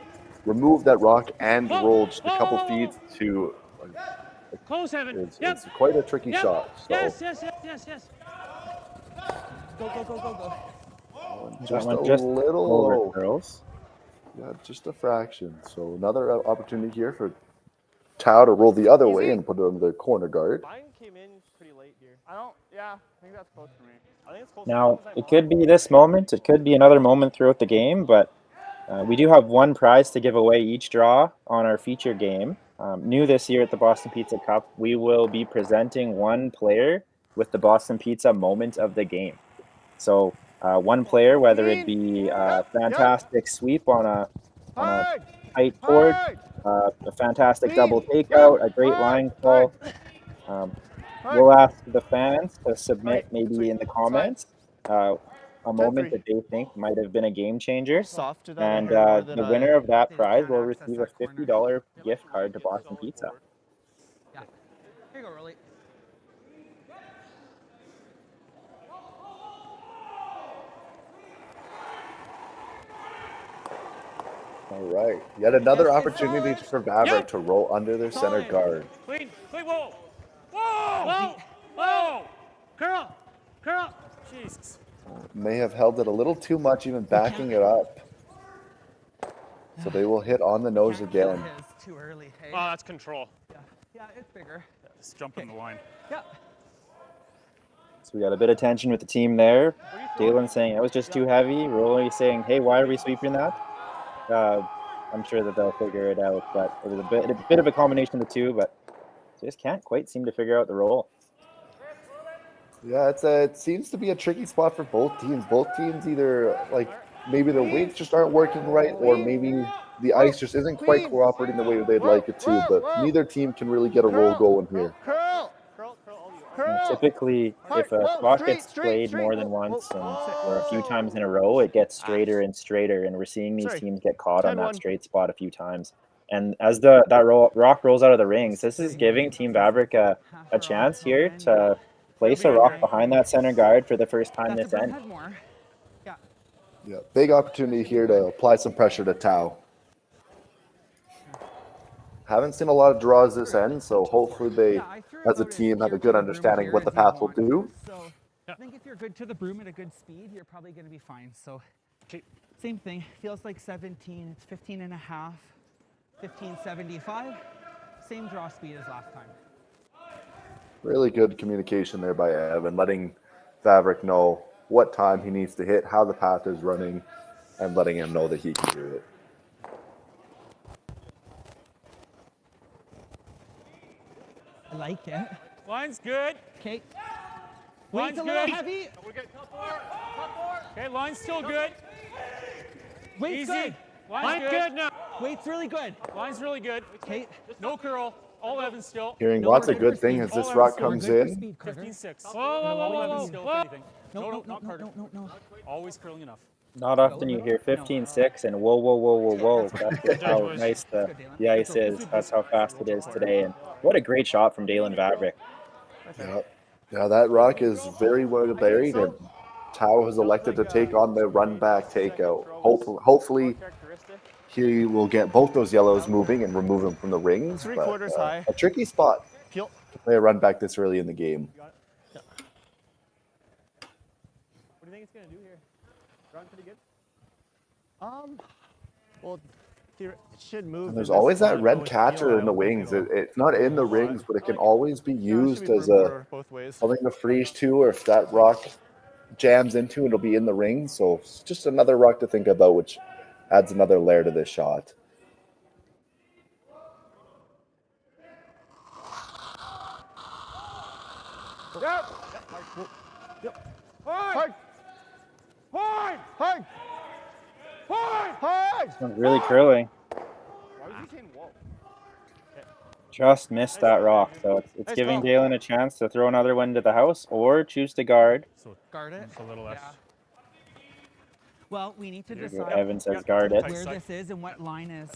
remove that rock and roll just a couple feet to it's quite a tricky shot. So. Yes. Go. Just a over little, girls. Yeah, just a fraction. So another opportunity here for Tau to roll the other way and put it under the corner guard. Mine came in pretty late here. I think that's close for me. I think it's close. Now, it could be this moment. It could be another moment throughout the game, but we do have one prize to give away each draw on our feature game. New this year at the Boston Pizza Cup, we will be presenting one player with the Boston Pizza moment of the game. So one player, whether it be a fantastic sweep on a tight board, a fantastic double takeout, a great line call. We'll ask the fans to submit maybe in the comments a moment that they think might have been a game changer. And the winner of that prize will receive a $50 gift card to Boston Pizza. Yeah. Here you go, Rolly. All right. Yet another opportunity for Vavrek to roll under their center guard. Clean, whoa! Curl! Jesus. May have held it a little too much, even backing it up. So they will hit on the nose again. Too early, hey? Oh, that's control. Yeah, it's bigger. Just jump in the line. Yeah. So we got a bit of tension with the team there. Daylan saying it was just too heavy. Rolly saying, hey, why are we sweeping that? I'm sure that they'll figure it out, but it was a bit of a combination of the two, but just can't quite seem to figure out the roll. Yeah, it seems to be a tricky spot for both teams. Both teams either, like, maybe their weights just aren't working right, or maybe the ice just isn't quite cooperating the way they'd like it to, but neither team can really get a roll going here. Curl! Typically, if a spot gets played more than once or a few times in a row, it gets straighter and straighter, and we're seeing these teams get caught on that straight spot a few times. And as that rock rolls out of the rings, this is giving Team Vavrek a chance here to place a rock behind that center guard for the first time this end. Yeah, big opportunity here to apply some pressure to Tao. Haven't seen a lot of draws this end, so hopefully they, as a team, have a good understanding of what the path will do. So I think if you're good to the broom at a good speed, you're probably going to be fine. So same thing, feels like 17, it's 15 and a half, 1575, same draw speed as last time. Really good communication there by Evan, letting Vavrek know what time he needs to hit, how the path is running, and letting him know that he can do it. I like it. Line's good. Okay. Line's Weight's a little good. heavy. We're good. Top four. Okay, line's still good. Weight's Easy. good. Line's good now. Weight's really good. Line's really good. Okay. No curl. All Evan still. Hearing lots of good things as this rock comes in. 15-6. Whoa, Evan still, if anything. No, No. Always curling enough. Not often you hear 15-6 and whoa, whoa, whoa, whoa, whoa. That's just how nice the ice is. That's how fast it is today. And what a great shot from Daylan Vavrek. Yeah, that rock is very well buried, and Tao has elected to take on the run back takeout. Hopefully, he will get both those yellows moving and remove them from the rings. 3/4 high. A tricky spot Peel. to play a run back this early in the game. What do you think it's going to do here? Run pretty good? Well, it should move. And there's always that red catcher in the wings. It's not in the rings, but it can always be used as something to freeze to, or if that rock jams into, it'll be in the rings. So it's just another rock to think about, which adds another layer to this shot. Yep. Hard. This one's really curling. Just missed that rock, so it's giving Daylan a chance to throw another one to the house or choose to guard. So guard it. It's a little less. Well, we need to decide Evan says guard it. where this is and what line is.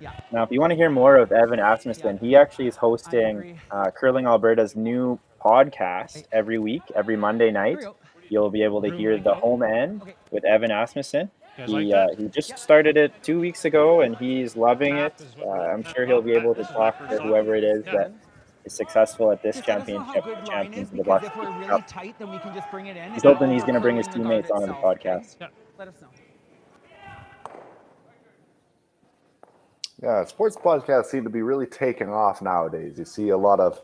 Yeah. Now, if you want to hear more of Evan Asmussen, he actually is hosting Curling Alberta's new podcast every week, every Monday night. You'll be able to hear the home end with Evan Asmussen. He just started it 2 weeks ago, and he's loving it. I'm sure he'll be able to talk to whoever it is that is successful at this championship, champions of the Black If we're really Cup. tight, then we can just bring it in. He's hoping he's going to bring his teammates onto the podcast. Let us know. Yeah, sports podcasts seem to be really taking off nowadays. You see a lot of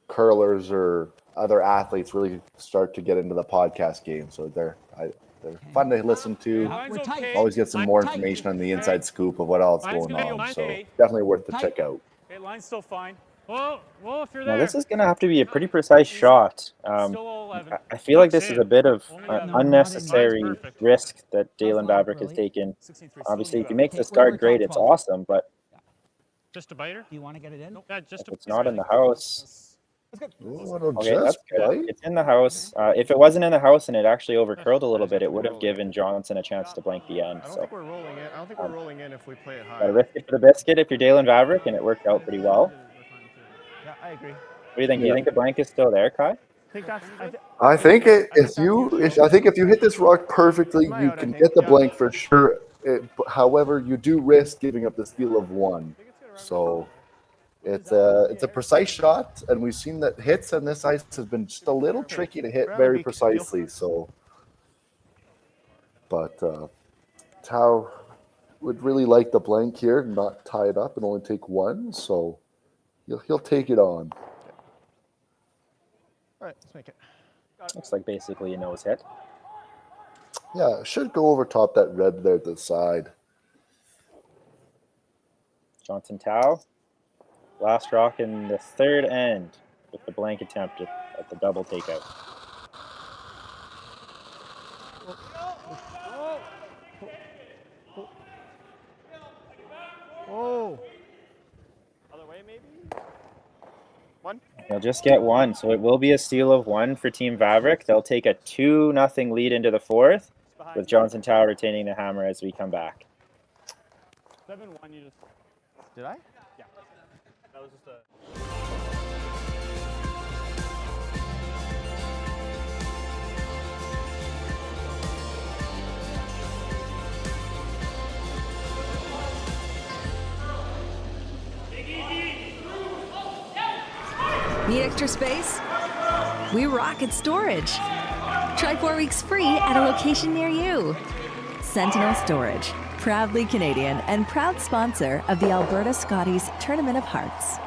curlers or other athletes really start to get into the podcast game. So they're fun to listen to. Always get some more information on the inside scoop of what else going on. So definitely worth the check out. Okay, line's still fine. Whoa, if you're Now, there. this is going to have to be a pretty precise shot. I feel like this is a bit of unnecessary risk that Daylan Vavrek has taken. Obviously, if he makes this guard great, it's awesome, but Just a biter? Do you want to get it in? Yeah, just if it's not in the house. Okay, that's good. right? It's in the house. If it wasn't in the house and it actually overcurled a little bit, it would have given Johnson a chance to blank the end. I don't So think we're rolling in. I don't think we're rolling in if we play it high. gotta risk it for the biscuit if you're Daylan Vavrek, and it worked out pretty well. Yeah, I agree. What do you think? Do you think the blank is still there, Kai? I think that's. I think if you hit this rock perfectly, you can get the blank for sure. However, you do risk giving up the steal of one. So it's a precise shot, and we've seen that hits on this ice has been just a little tricky to hit very precisely. So, but Tao would really like the blank here, not tie it up and only take one. So he'll take it on. All right, let's make it. Looks like basically a nose hit. Yeah, it should go over top that red there to the side. Johnson Tao. Last rock in the third end with the blank attempt at the double takeout. Oh. Other way, maybe? They'll just get one, so it will be a steal of one for Team Vavrek. They'll take a 2-0 lead into the fourth, with Johnson Tower retaining the hammer as we come back. 7-1, you just... Did I? Yeah. That was just a... Need extra space? We rock at Storage. Try 4 weeks free at a location near you. Sentinel Storage, proudly Canadian and proud sponsor of the Alberta Scotties Tournament of Hearts.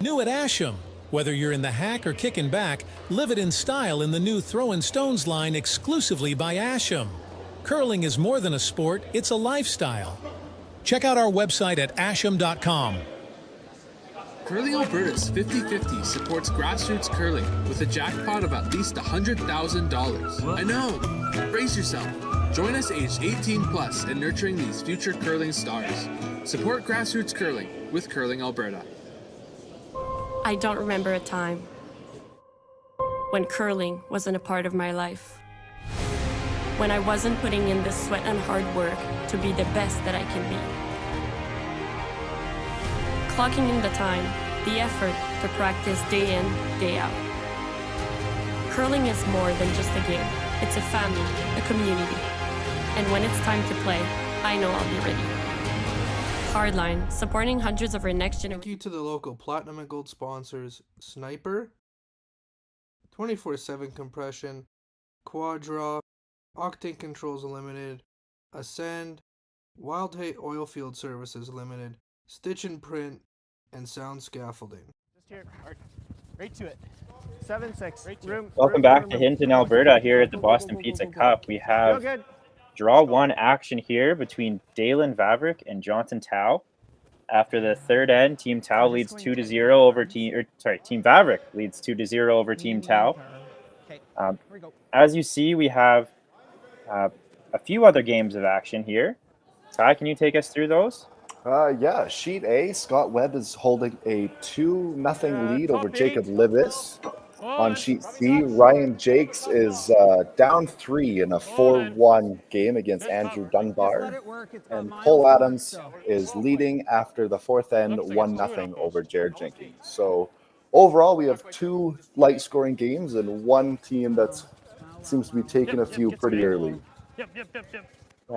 New at Asham. Whether you're in the hack or kicking back, live it in style in the new Throwin' Stones line exclusively by Asham. Curling is more than a sport, it's a lifestyle. Check out our website at asham.com. Curling Alberta's 50-50 supports grassroots curling with a jackpot of at least $100,000. I know! Brace yourself. Join us aged 18 plus in nurturing these future curling stars. Support grassroots curling with Curling Alberta. I don't remember a time when curling wasn't a part of my life. When I wasn't putting in the sweat and hard work to be the best that I can be. Clocking in the time, the effort to practice day in, day out. Curling is more than just a game. It's a family, a community. And when it's time to play, I know I'll be ready. Hardline, supporting hundreds of our next generation. Thank you to the local Platinum and Gold sponsors, Sniper, 24/7 Compression, Quadra, Octane Controls Limited, Ascend, Wild Hate Oilfield Services Limited, Stitch and Print, and Sound Scaffolding. Just here, Art. Right to it. 7-6. Right Welcome back to Hinton, Alberta, here at the Boston Pizza Cup. We have draw one action here between Daylan Vavrek and Johnson Tao. After the third end, Team Tao leads 2-0 over Team Vavrek leads 2-0 over Team Tao. As you see, we have a few other games of action here. Ty, can you take us through those? Yeah, Sheet A, Scott Webb is holding a 2-0 lead over Jacob Libis. On Sheet C, Ryan Jakes is down 3 in a 4-1 game against Andrew Dunbar. And Cole Adams is leading after the fourth end 1-0 over Jared Jenkins. So overall, we have 2 light scoring games and one team that seems to be taking a few pretty early. Yeah,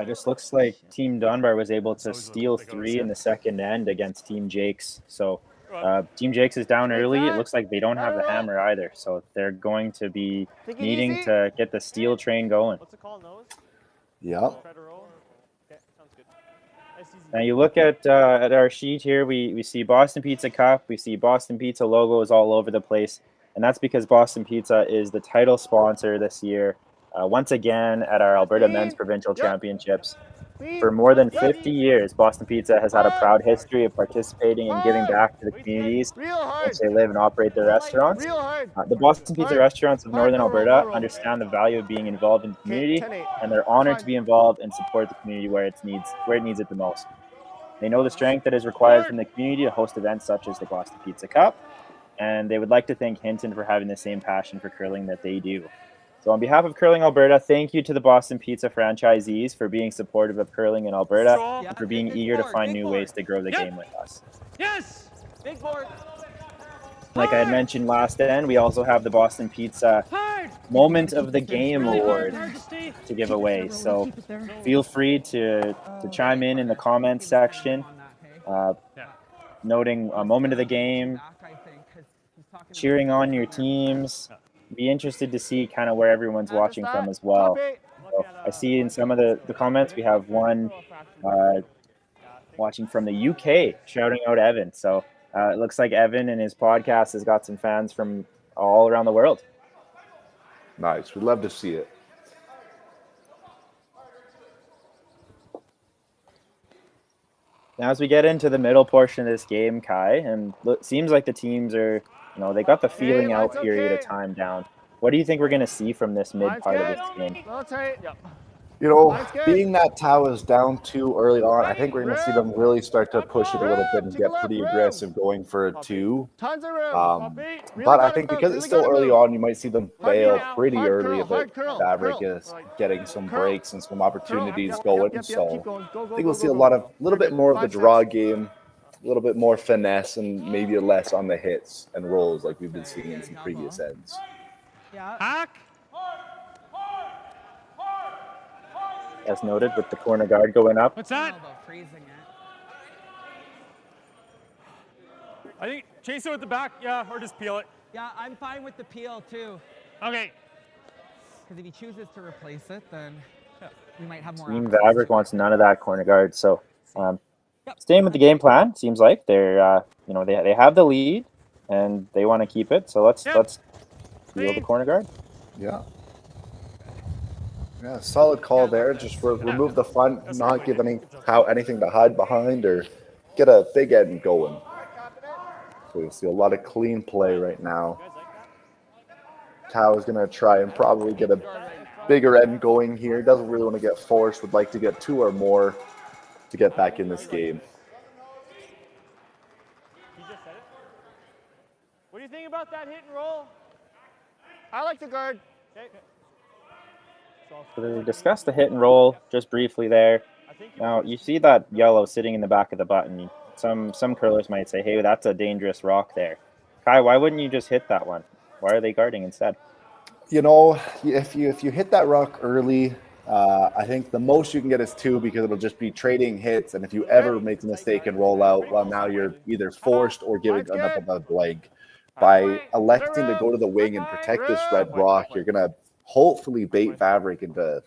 it just looks like Team Dunbar was able to steal 3 in the second end against Team Jakes. So Team Jakes is down early. It looks like they don't have the hammer either. So they're going to be needing to get the steal train going. Yeah. Now you look at our sheet here, we see Boston Pizza Cup, we see Boston Pizza logos all over the place. And that's because Boston Pizza is the title sponsor this year, once again at our Alberta Men's Provincial Championships. For more than 50 years, Boston Pizza has had a proud history of participating and giving back to the communities in which they live and operate their restaurants. The Boston Pizza restaurants of Northern Alberta understand the value of being involved in the community, and they're honored to be involved and support the community where it needs it the most. They know the strength that is required from the community to host events such as the Boston Pizza Cup, and they would like to thank Hinton for having the same passion for curling that they do. So on behalf of Curling Alberta, thank you to the Boston Pizza franchisees for being supportive of curling in Alberta and for being eager to find new ways to grow the game with us. Yes! Big board! Like I had mentioned last end, we also have the Boston Pizza Moment of the Game Award to give away. So feel free to chime in the comments section, noting a moment of the game, cheering on your teams. Be interested to see kind of where everyone's watching from as well. So I see in some of the comments we have one watching from the UK shouting out Evan. So It looks like Evan and his podcast has got some fans from all around the world. Nice. We'd love to see it. Now, as we get into the middle portion of this game, Kai, and it seems like the teams are, they got the feeling out period of time down. What do you think we're going to see from this mid part of this game? Being that Tau is down 2 early on, I think we're going to see them really start to push it a little bit and get pretty aggressive going for a 2. But I think because it's still early on, you might see them bail pretty early, but Vavrek is getting some breaks and some opportunities going. So I think we'll see a little bit more of the draw game, a little bit more finesse, and maybe less on the hits and rolls like we've been seeing in some previous ends. As noted, with the corner guard going up. What's that? I think chase it with the back, yeah, or just peel it. Yeah, I'm fine with the peel too. Okay. Because if he chooses to replace it, then we might have more. Team Vavrek wants none of that corner guard. So staying with the game plan, seems like they're they have the lead and they want to keep it. So let's peel the corner guard. Yeah. Yeah, solid call there. Just remove the front, not give anything to hide behind, or get a big end going. So you'll see a lot of clean play right now. Tau is going to try and probably get a bigger end going here. Doesn't really want to get forced. Would like to get 2 or more to get back in this game. What do you think about that hit and roll? I like the guard. Okay. So we discussed the hit and roll just briefly there. Now you see that yellow sitting in the back of the button. Some curlers might say, hey, that's a dangerous rock there. Kai, why wouldn't you just hit that one? Why are they guarding instead? If you hit that rock early, I think the most you can get is 2 because it'll just be trading hits. And if you ever make a mistake and roll out, well, now you're either forced or giving another blank. By electing to go to the wing and protect this red rock, you're going to hopefully bait Vavrek into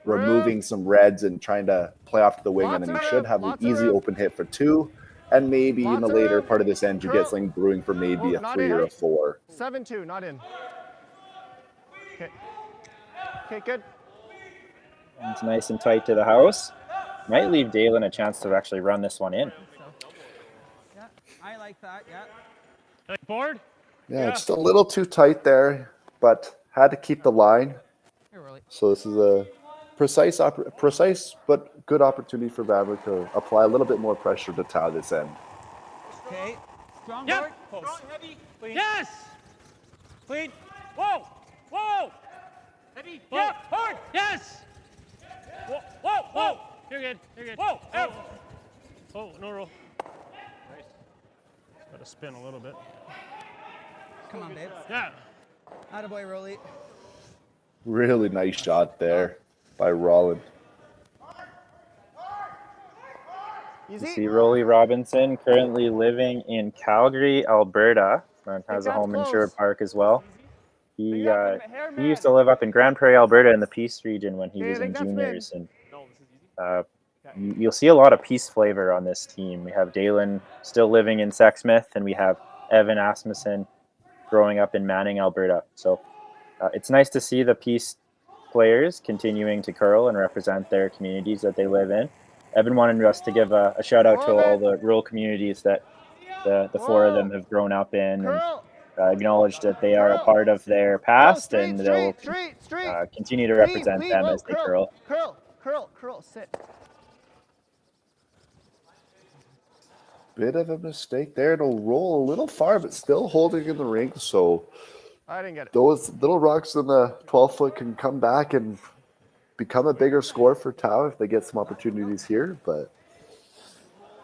removing some reds and trying to play off to the wing, and then you should have an easy open hit for 2, and maybe in the later part of this end you get something brewing for maybe a 3 or a 4. 7-2, not in. Okay, good. It's nice and tight to the house. Might leave Daylan a chance to actually run this one in. Yeah, I like that, Board? Yeah, it's still a little too tight there, but had to keep the line. So this is a precise but good opportunity for Vavrek to apply a little bit more pressure to Tau this end. Okay. Strong guard. Strong, heavy. Clean. Yes! Clean. Whoa! Whoa! Heavy. Yeah, hard. Yes! Whoa! Whoa! Whoa! You're good. You're good. Whoa! Out. Oh, no roll. Nice. Got to spin a little bit. Come on, babe. Yeah. Attaboy, Rolly. Really nice shot there by Rollin. You see Rolly Robinson, currently living in Calgary, Alberta, and has a home in Sherwood Park as well. He used to live up in Grand Prairie, Alberta, in the Peace region when he was in juniors, and you'll see a lot of Peace flavor on this team. We have Daylan still living in Sexsmith, and we have Evan Asmussen growing up in Manning, Alberta. So it's nice to see the Peace players continuing to curl and represent their communities that they live in. Evan wanted us to give a shout out to all the rural communities that the 4 of them have grown up in, and acknowledge that they are a part of their past, and they'll continue to represent them as they curl. Curl, sit. Bit of a mistake there. It'll roll a little far, but still holding in the ring. So I didn't get it. Those little rocks in the 12-foot can come back and become a bigger score for Tau if they get some opportunities here. But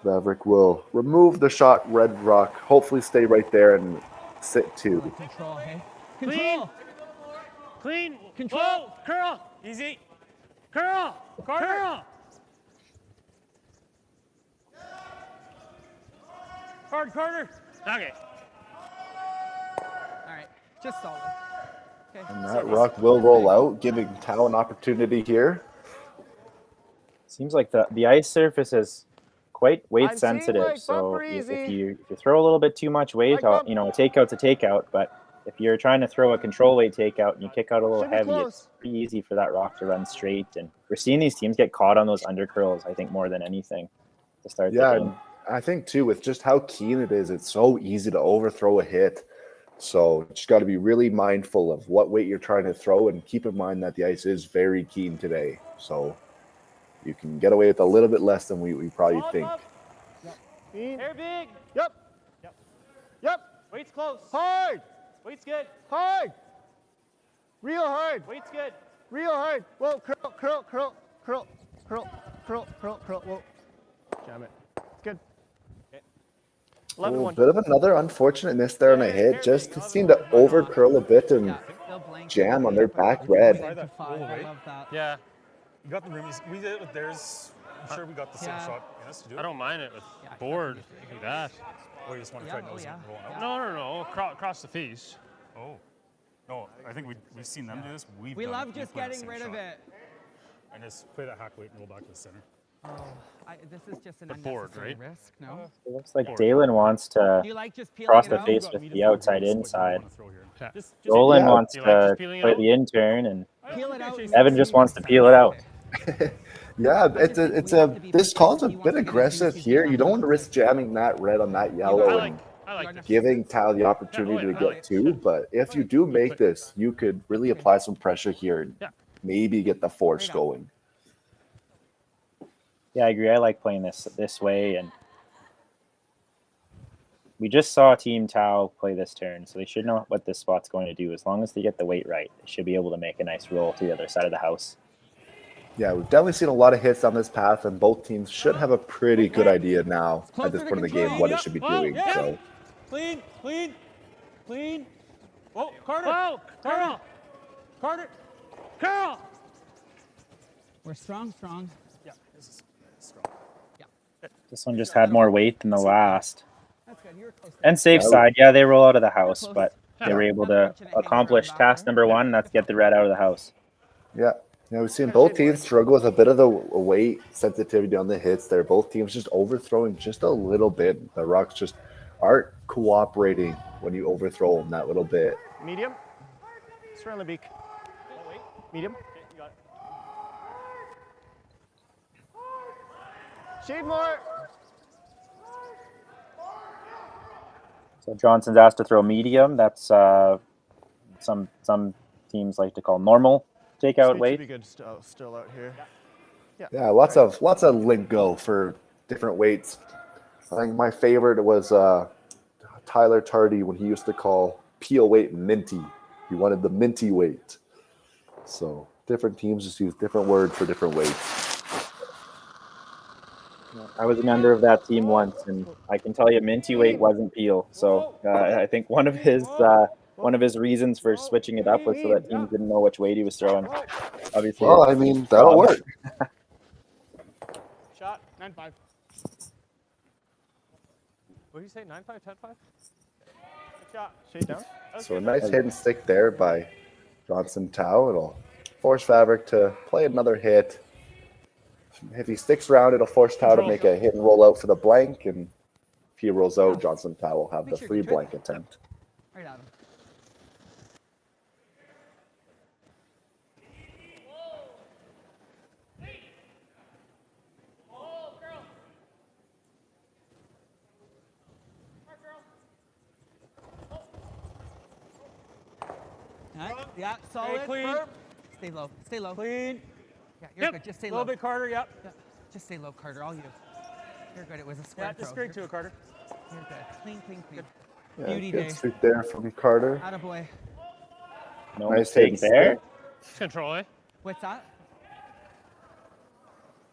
Vavrek will remove the shot red rock, hopefully stay right there and sit 2. Control, hey? Control. Clean. Control. Whoa. Curl. Easy. Curl. Curl. Hard Carter. Okay. All right. Just solid. Okay. And that rock will roll out, giving Tau an opportunity here. Seems like the ice surface has quite weight I'm sensitive. teamwork, So bumper if easy. you throw a little bit too much weight, you know, a takeout's a takeout. But if you're trying to throw a control weight takeout and you kick out a little Should be heavy, close. it's pretty easy for that rock to run straight. And we're seeing these teams get caught on those undercurls, I think, more than anything to start the Yeah, game. and I think too, with just how keen it is, it's so easy to overthrow a hit. So you just got to be really mindful of what weight you're trying to throw, and keep in mind that the ice is very keen today. So you can get away with a little bit less than we probably think. Air big. Yep. Yep. Yep. Weight's close. Hard. Weight's good. Hard. Real hard. Weight's good. Real hard. Whoa, curl, curl, curl, curl, curl, curl, curl, curl. Whoa. Jam it. Good. Okay. A bit of another unfortunate miss there on a hit. Just seemed to over curl a bit and jam on their back red. Yeah. You got the room. We did it with theirs. I'm sure we got the same shot. Yes, to do it. I don't mind it with board like that. Or you just want to try nosing and rolling out? No. Across the face. Oh. No, I think we've seen them do this. We love just getting rid of it. And just play that hack weight and roll back to the center. Oh, this is just an The board, unnecessary right? risk, no? It looks like Daylan wants to Do you like just peeling cross it the out? face with the outside inside. Just Roland wants you like to just peeling it play out? the intern, and Peel it out. Evan just wants to peel it out. Yeah, this call's a bit aggressive here. You don't want to risk jamming that red on that yellow and giving Tal the opportunity to get two. But if you do make this, you could really apply some pressure here and maybe get the force going. Yeah, I agree. I like playing this way, and we just saw Team Tau play this turn, so they should know what this spot's going to do. As long as they get the weight right, they should be able to make a nice roll to the other side of the house. Yeah, we've definitely seen a lot of hits on this path, and both teams should have a pretty good idea now at this point in the game what it should be doing. So, Clean. Whoa, Carter. Carter. We're strong. Yeah, this is strong. Yeah. This one just had more weight than the last. That's good. You were close. And safe side, yeah, they roll out of the house, but they were able to accomplish task number one, and that's get the red out of the house. yeah. We've seen both teams struggle with a bit of the weight sensitivity on the hits there. Both teams just overthrowing just a little bit. The rocks just aren't cooperating when you overthrow them that little bit. Medium. Surround the beak. Medium. Okay, you got it. Shade more. So Johnson's asked to throw medium. That's some teams like to call normal takeout Speed weight. should be good still out here. Yeah, lots of lingo for different weights. I think my favorite was Tyler Tardy when he used to call peel weight minty. He wanted the minty weight. So different teams just use different words for different weights. I was a member of that team once, and I can tell you minty weight wasn't peel. So I think one of his reasons for switching it up was so that teams didn't know which weight he was throwing. Obviously. Well, I mean, that'll work. Shot 9-5. What did you say? 9-5, 10-5? Good shot. Shade down. So a nice hit and stick there by Johnson Tau. It'll force Vavrek to play another hit. If he sticks around, it'll force Tau to make a hit and roll out for the blank. And if he rolls out, Johnson Tau will have the free blank attempt. Right at him. Yeah, solid. Stay clean. Firm. Stay low. Stay low. Clean. Yeah, you're good. Just stay A low. little bit, Carter. Yep. Yeah, just stay low, Carter. All you. You're good. It was a Yeah, square just throw. straight to it, Carter. You're good. Clean. Yeah, Beauty good day. streak there from Carter. Attaboy. No Nice mistake hit there. Control, eh? What's that?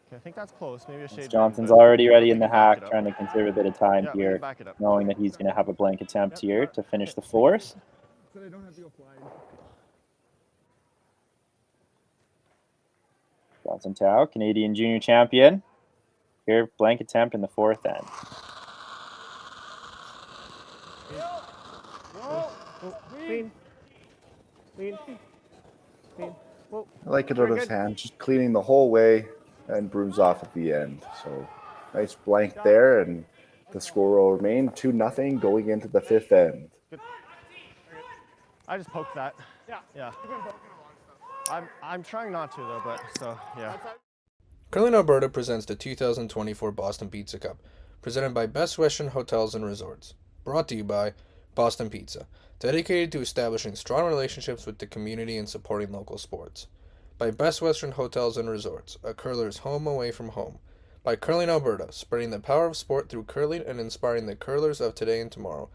Okay, I think that's close. Maybe a shade. Johnson's down, but already ready in the we can back hack, it up. trying to conserve a bit of time Yeah, we here, can back it up. knowing that he's going to have a blank attempt here to finish the fourth. So they don't have to go flying. Johnson Tau, Canadian junior champion. Here, blank attempt in the fourth end. Clean. Clean. Whoa. I like it out of his hand, just cleaning the whole way and brooms off at the end. So Nice blank there, and the score will remain 2-0 going into the fifth end. Good. I just poked that. Yeah. I'm trying not to though, but so yeah. Curling Alberta presents the 2024 Boston Pizza Cup, presented by Best Western Hotels and Resorts. Brought to you by Boston Pizza, dedicated to establishing strong relationships with the community and supporting local sports. By Best Western Hotels and Resorts, a curler's home away from home. By Curling Alberta, spreading the power of sport through curling and inspiring the curlers of today and tomorrow.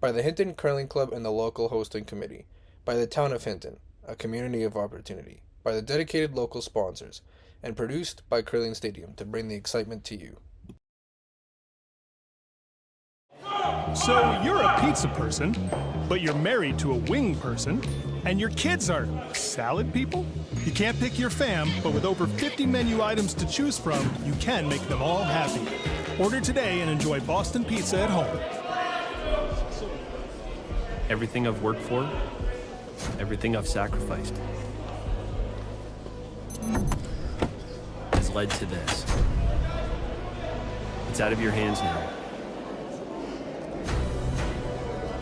By the Hinton Curling Club and the local hosting committee. By the town of Hinton, a community of opportunity. By the dedicated local sponsors. And produced by Curling Stadium to bring the excitement to you. So you're a pizza person, but you're married to a wing person, and your kids are salad people? You can't pick your fam, but with over 50 menu items to choose from, you can make them all happy. Order today and enjoy Boston Pizza at home. Everything I've worked for, everything I've sacrificed, has led to this. It's out of your hands now.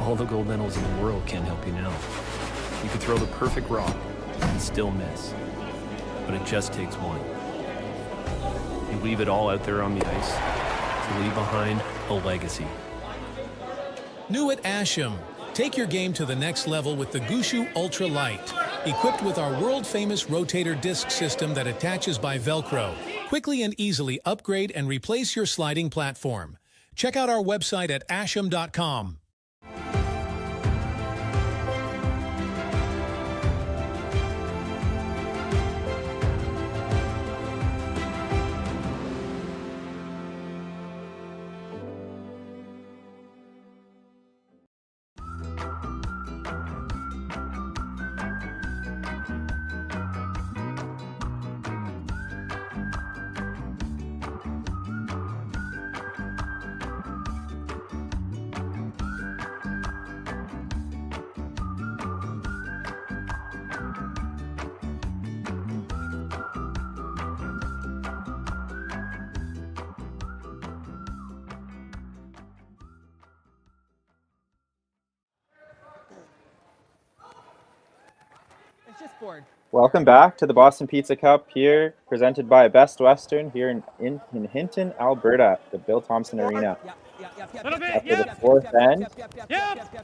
All the gold medals in the world can't help you now. You could throw the perfect rock and still miss, but it just takes one. You leave it all out there on the ice to leave behind a legacy. New at Asham. Take your game to the next level with the Gushu Ultra Light. Equipped with our world-famous rotator disc system that attaches by Velcro. Quickly and easily upgrade and replace your sliding platform. Check out our website at asham.com. It's just bored. Welcome back to the Boston Pizza Cup here, presented by Best Western here in Hinton, Alberta, the Bill Thomson Arena. After the fourth end,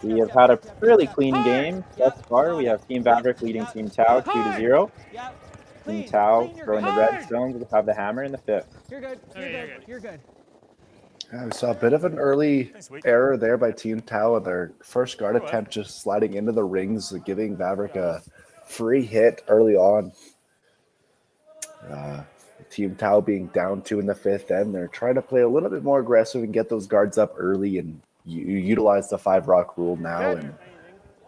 we have had a fairly clean game thus far. We have Team Vavrek leading Team Tau 2-0. Team Tau throwing the red stones will have the hammer in the fifth. You're good. You're good. Yeah, we saw a bit of an early error there by Team Tau in their first guard attempt, just sliding into the rings, giving Vavrek a free hit early on. Team Tau being down 2 in the fifth end, they're trying to play a little bit more aggressive and get those guards up early and utilize the 5-rock rule now. And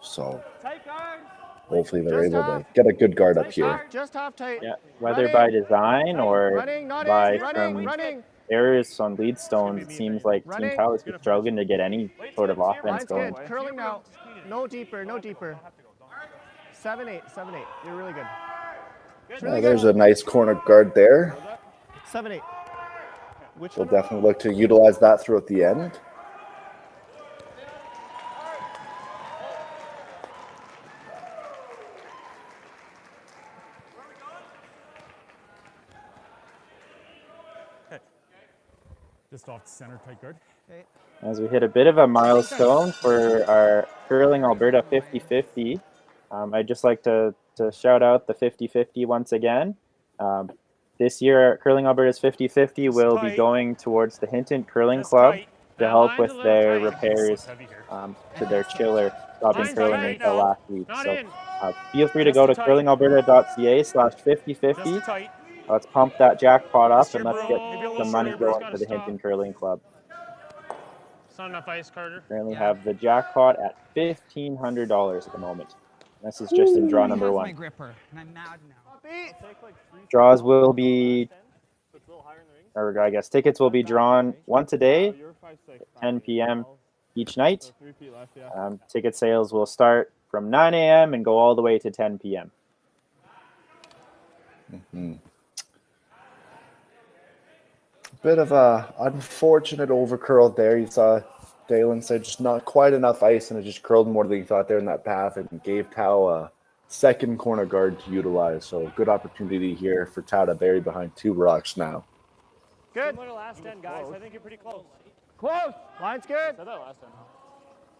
so hopefully they're able to get a good guard up here. Just half tight. Yeah, whether by design or by some errors on lead stones, it seems like Team Tau is struggling to get any sort of offense going. Curling now. No deeper. 7-8. You're really good. There's a nice corner guard there. 7-8. We'll definitely look to utilize that throughout the end. Just off the center, tight guard. As we hit a bit of a milestone for our Curling Alberta 50-50, I'd just like to shout out the 50-50 once again. This year, Curling Alberta's 50-50 will be going towards the Hinton Curling Club to help with their repairs to their chiller stopping curling until last week. So feel free to go to curlingalberta.ca/50-50. Let's pump that jackpot up and let's get some money going for the Hinton Curling Club. It's not enough ice, Carter. Currently have the jackpot at $1,500 at the moment. This is just in draw number 1. Draws will be, or I guess tickets will be drawn once a day, 10 p.m. each night. Ticket sales will start from 9 a.m. and go all the way to 10 p.m. Bit of a unfortunate overcurl there. You saw Daylan said just not quite enough ice, and it just curled more than he thought there in that path, and gave Tao a second corner guard to utilize. So good opportunity here for Tao to bury behind 2 rocks now. Good. Similar to last 10, guys. I think you're pretty close. Close. Line's good. Said that last time.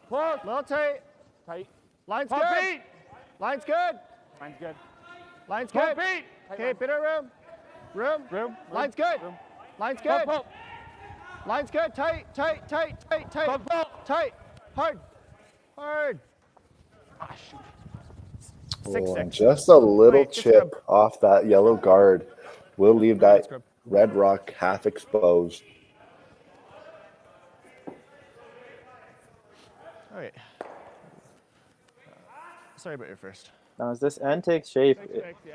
Close. Little tight. Tight. Line's Pump good. Pete. Line's good. Line's good. Line's Pump good. Pete. Okay, bit of room. Room. Line's good. Room. Line's good. Pump. Line's good. Tight. Pump. Tight. Hard. Ah, shoot. Oh, and just a little Wait, chip off that yellow guard will leave that red rock half exposed. All right. Sorry about your first. Now, as this end takes shape,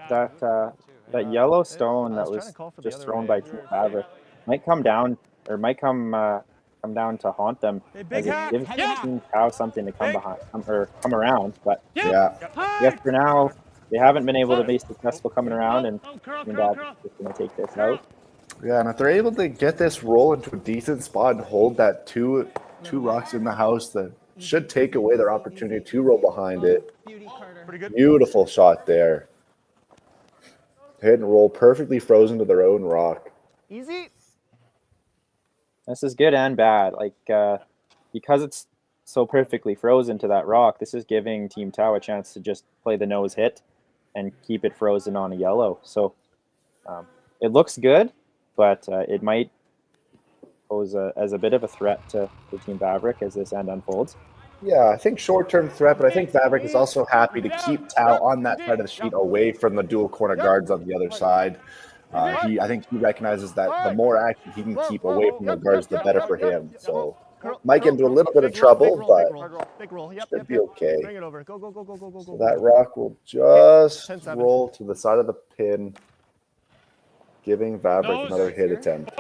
that yellow stone that was just thrown by Team Vavrek might come down, or might come down to haunt them, as it gives Team Tao something to come behind, come around. But yeah, I guess for now they haven't been able to be successful coming around, and Team Vavrek is going to take this out. Yeah, and if they're able to get this roll into a decent spot and hold that two rocks in the house, that should take away their opportunity to roll behind it. Pretty good. Beautiful shot there. Hit and roll, perfectly frozen to their own rock. Easy. This is good and bad. Like, because it's so perfectly frozen to that rock, this is giving Team Tao a chance to just play the nose hit and keep it frozen on a yellow. So it looks good, but it might pose as a bit of a threat to Team Vavrek as this end unfolds. Yeah, I think short-term threat, but I think Vavrek is also happy to keep Tao on that side of the sheet away from the dual corner guards on the other side. I think he recognizes that the more action he can keep away from the guards, the better for him. So might get into a little bit of trouble, but should be okay. Bring it over. Go. So that rock will just roll to the side of the pin, giving Vavrek another hit attempt.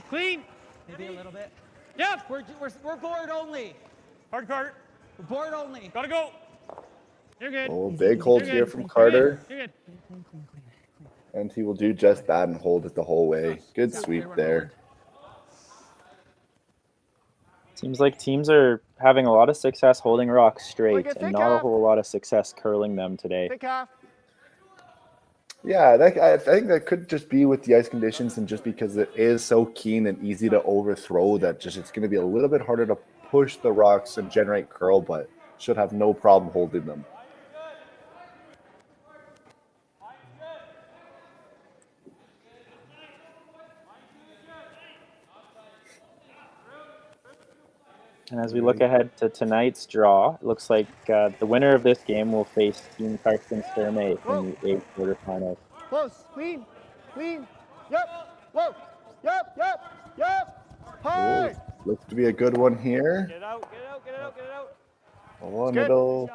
Clean. Maybe a little bit. Yep. We're board only. Hard cart. We're board only. Gotta go. You're good. Oh, big hold here from Carter. And he will do just that and hold it the whole way. Good sweep there. Seems like teams are having a lot of success holding rocks straight and not a whole lot of success curling them today. Yeah, I think that could just be with the ice conditions, and just because it is so keen and easy to overthrow, that just it's going to be a little bit harder to push the rocks and generate curl, but should have no problem holding them. And as we look ahead to tonight's draw, it looks like the winner of this game will face Team Karsten Sturmay in the 8th quarterfinals. Close. Clean. Yep. Whoa. Yep. Hard. Looks to be a good one here. Get it out. One little,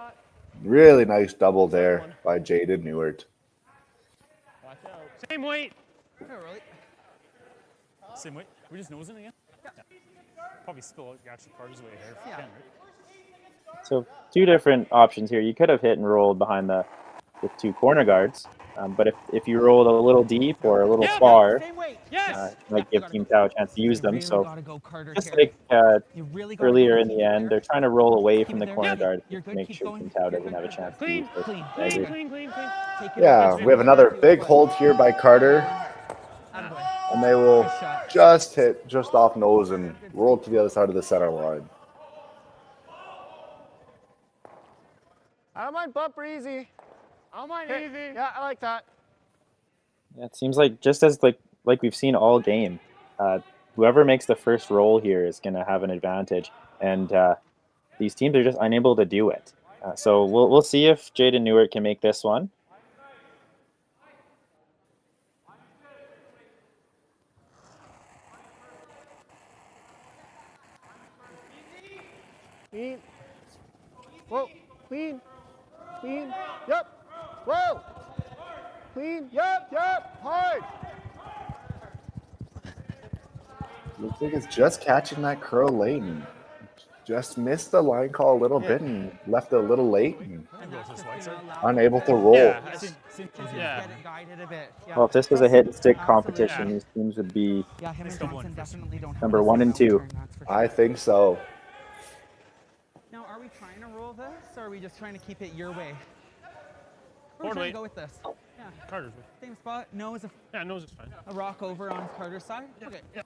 really nice double there by Jaden Newert. Same weight. Same weight. We're just nosing again? Yeah. Probably spill out the actual cards away here. If you can, right? So 2 different options here. You could have hit and rolled behind the 2 corner guards, but if you rolled a little deep or a little far, it might give Team Tao a chance to use them. So just like earlier in the end, they're trying to roll away from the corner guard to make sure Team Tao doesn't have a chance to use it. Yeah, we have another big hold here by Carter. And they will just hit just off nose and roll to the other side of the center line. I don't mind bumper easy. I don't mind easy. Yeah, I like that. Yeah, it seems like just as like we've seen all game, whoever makes the first roll here is going to have an advantage, and these teams are just unable to do it. So we'll see if Jaden Newert can make this one. Clean. Whoa. Clean. Yep. Whoa. Clean. Yep. Hard. Looks like it's just catching that curl lane. just missed the line call a little bit and left it a little late and And that's just, you know, allow unable to roll. yeah. Get it guided a bit. Yeah. Well, if this was a hit and stick Absolutely. competition, these teams would be Yeah, him and Johnson definitely don't have number a 1 and 2. turn, that's for sure. I think so. Now, are we trying to roll this, or are we just trying to keep it your way? Where are we Forward trying weight. to go with this? Yeah. Carter's way. Same spot. Nose. Yeah, nose is fine. A rock over on Carter's side. Okay. Yeah.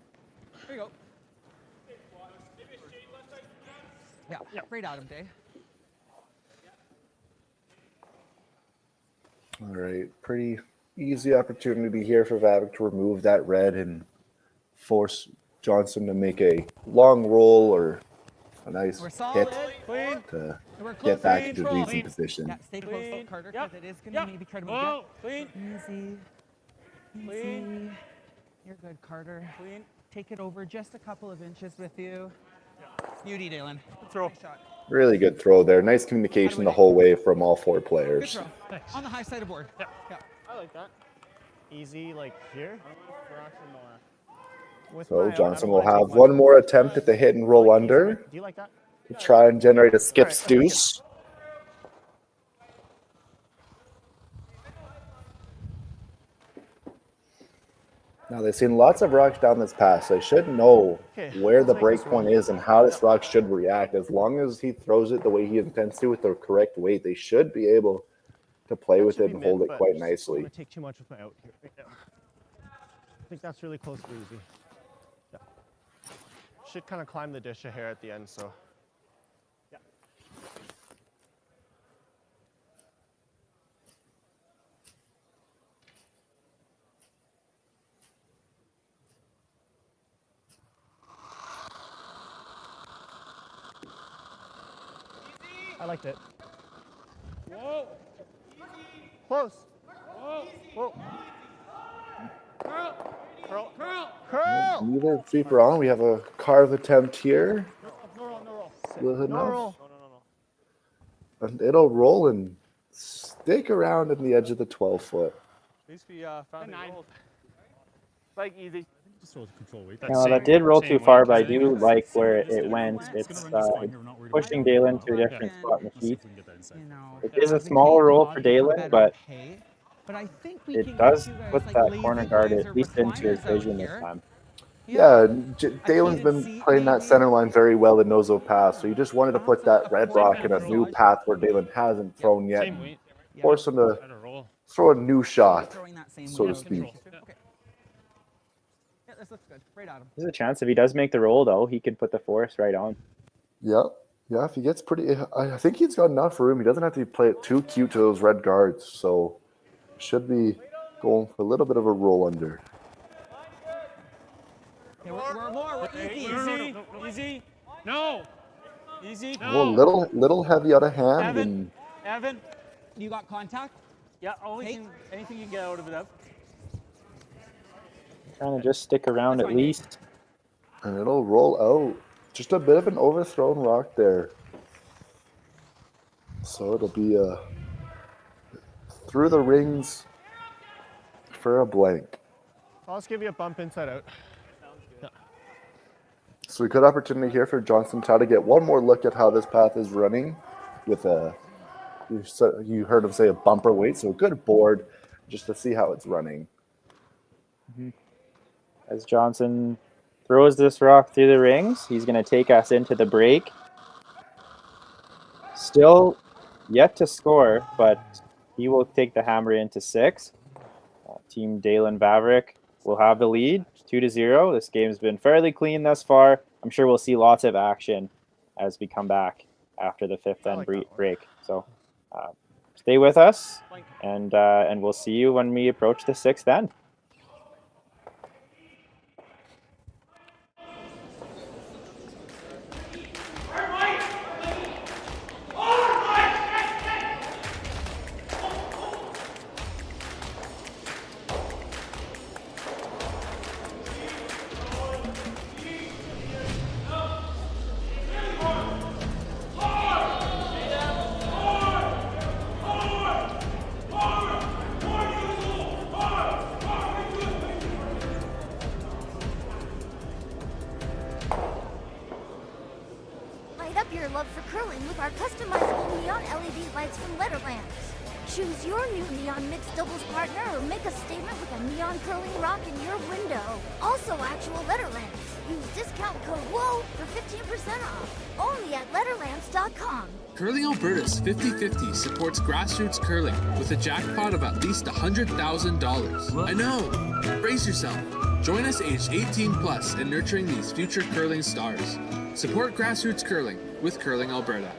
There you go. Yeah. Right at him, Day. All right, pretty easy opportunity here for Vavrek to remove that red and force Johnson to make a long roll or a nice We're hit solid. Clean. to We're close. get back Clean. into Clean. decent position. Yeah, stay close, though, Carter, Yep. because it is going to Yep. maybe try to move. Oh, Clean. clean. Easy. Clean. You're good, Carter. Clean. Take it over just a couple of inches with you. Beauty, Daylan. Good throw. Nice shot. Really good throw there. Nice communication the whole way from all 4 Good players. throw. On the high side of board. Yeah. Yeah. I like that. Easy, like here. With So my- Johnson I will don't wanna have take one much. more attempt at the hit and roll under Do you like that? to try and generate a skips deuce. Now they've seen lots of rocks down this pass. They should know Okay, where let's the make break this point roll. is and how this rock should react. As long as he throws it the way he intends to with the correct weight, they should be able to play with Should it be and mid, hold it but quite just don't nicely. wanna take too much with my out here. Right now. I think that's really close to easy. Yeah. Should kind of climb the dish a hair at the end, so. Yeah. I liked it. Whoa. Close. Whoa. Whoa. Curl. Curl. Curl. Curl. Neither sweeper on. We have a carve attempt here. No roll, no roll. Good No enough. roll. And it'll roll and stick around in the edge of the 12-foot. At least we found Nine. it rolled. Like easy. Just roll the control weight. No, that did roll too far, but I do like where it went. It's pushing Daylan to a different spot in the sheet. It is a smaller roll for Daylan, but it does put that corner guard at least into his vision this time. Yeah, Daylan's been playing that center line very well in Nozo Pass, so you just wanted to put that red rock in a new path where Daylan hasn't thrown yet. Force him to throw a new shot, so to speak. Yeah, this looks good. Right at him. There's a chance if he does make the roll, though, he could put the force right on. Yep. Yeah, if he gets pretty, I think he's got enough room. He doesn't have to play it too cute to those red guards, so should be going for a little bit of a roll under. Okay, we're more. We're easy. Easy. Easy. No. Easy. Well, little heavy out of hand, Evan. and Evan, you got contact? Yeah. Anything you can get out of it up. Trying to just stick around at least. and it'll roll out. Just a bit of an overthrown rock there. So it'll be through the rings for a blank. I'll just give you a bump inside out. So a good opportunity here for Johnson Tao to get one more look at how this path is running with you heard him say a bumper weight, so a good board just to see how it's running. As Johnson throws this rock through the rings, he's going to take us into the break. Still yet to score, but he will take the hammer into 6. Team Daylan Vavrek will have the lead, 2-0. This game's been fairly clean thus far. I'm sure we'll see lots of action as we come back after the 5th end break. So stay with us, and we'll see you when we approach the 6th end. our customizable neon LED lights from Letterlands. Choose your new neon mixed doubles partner or make a statement with a neon curling rock in your window. Also actual Letterlands. Use discount code WHOA for 15% off. Only at Letterlands.com. Curling Alberta's 50-50 supports grassroots curling with a jackpot of at least $100,000. I know! Brace yourself. Join us aged 18 plus in nurturing these future curling stars. Support grassroots curling with Curling Alberta.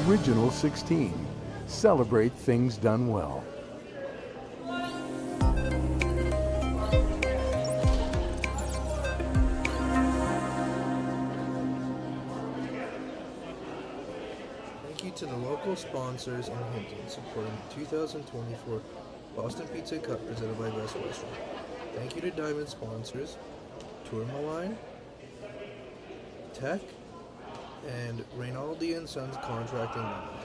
Original 16. Celebrate things done well. Thank you to the local sponsors in Hinton supporting the 2024 Boston Pizza Cup presented by Best Western. Thank you to Diamond sponsors, Tourmaline, Tech, and Reynaldi & Sons Contracting Limited.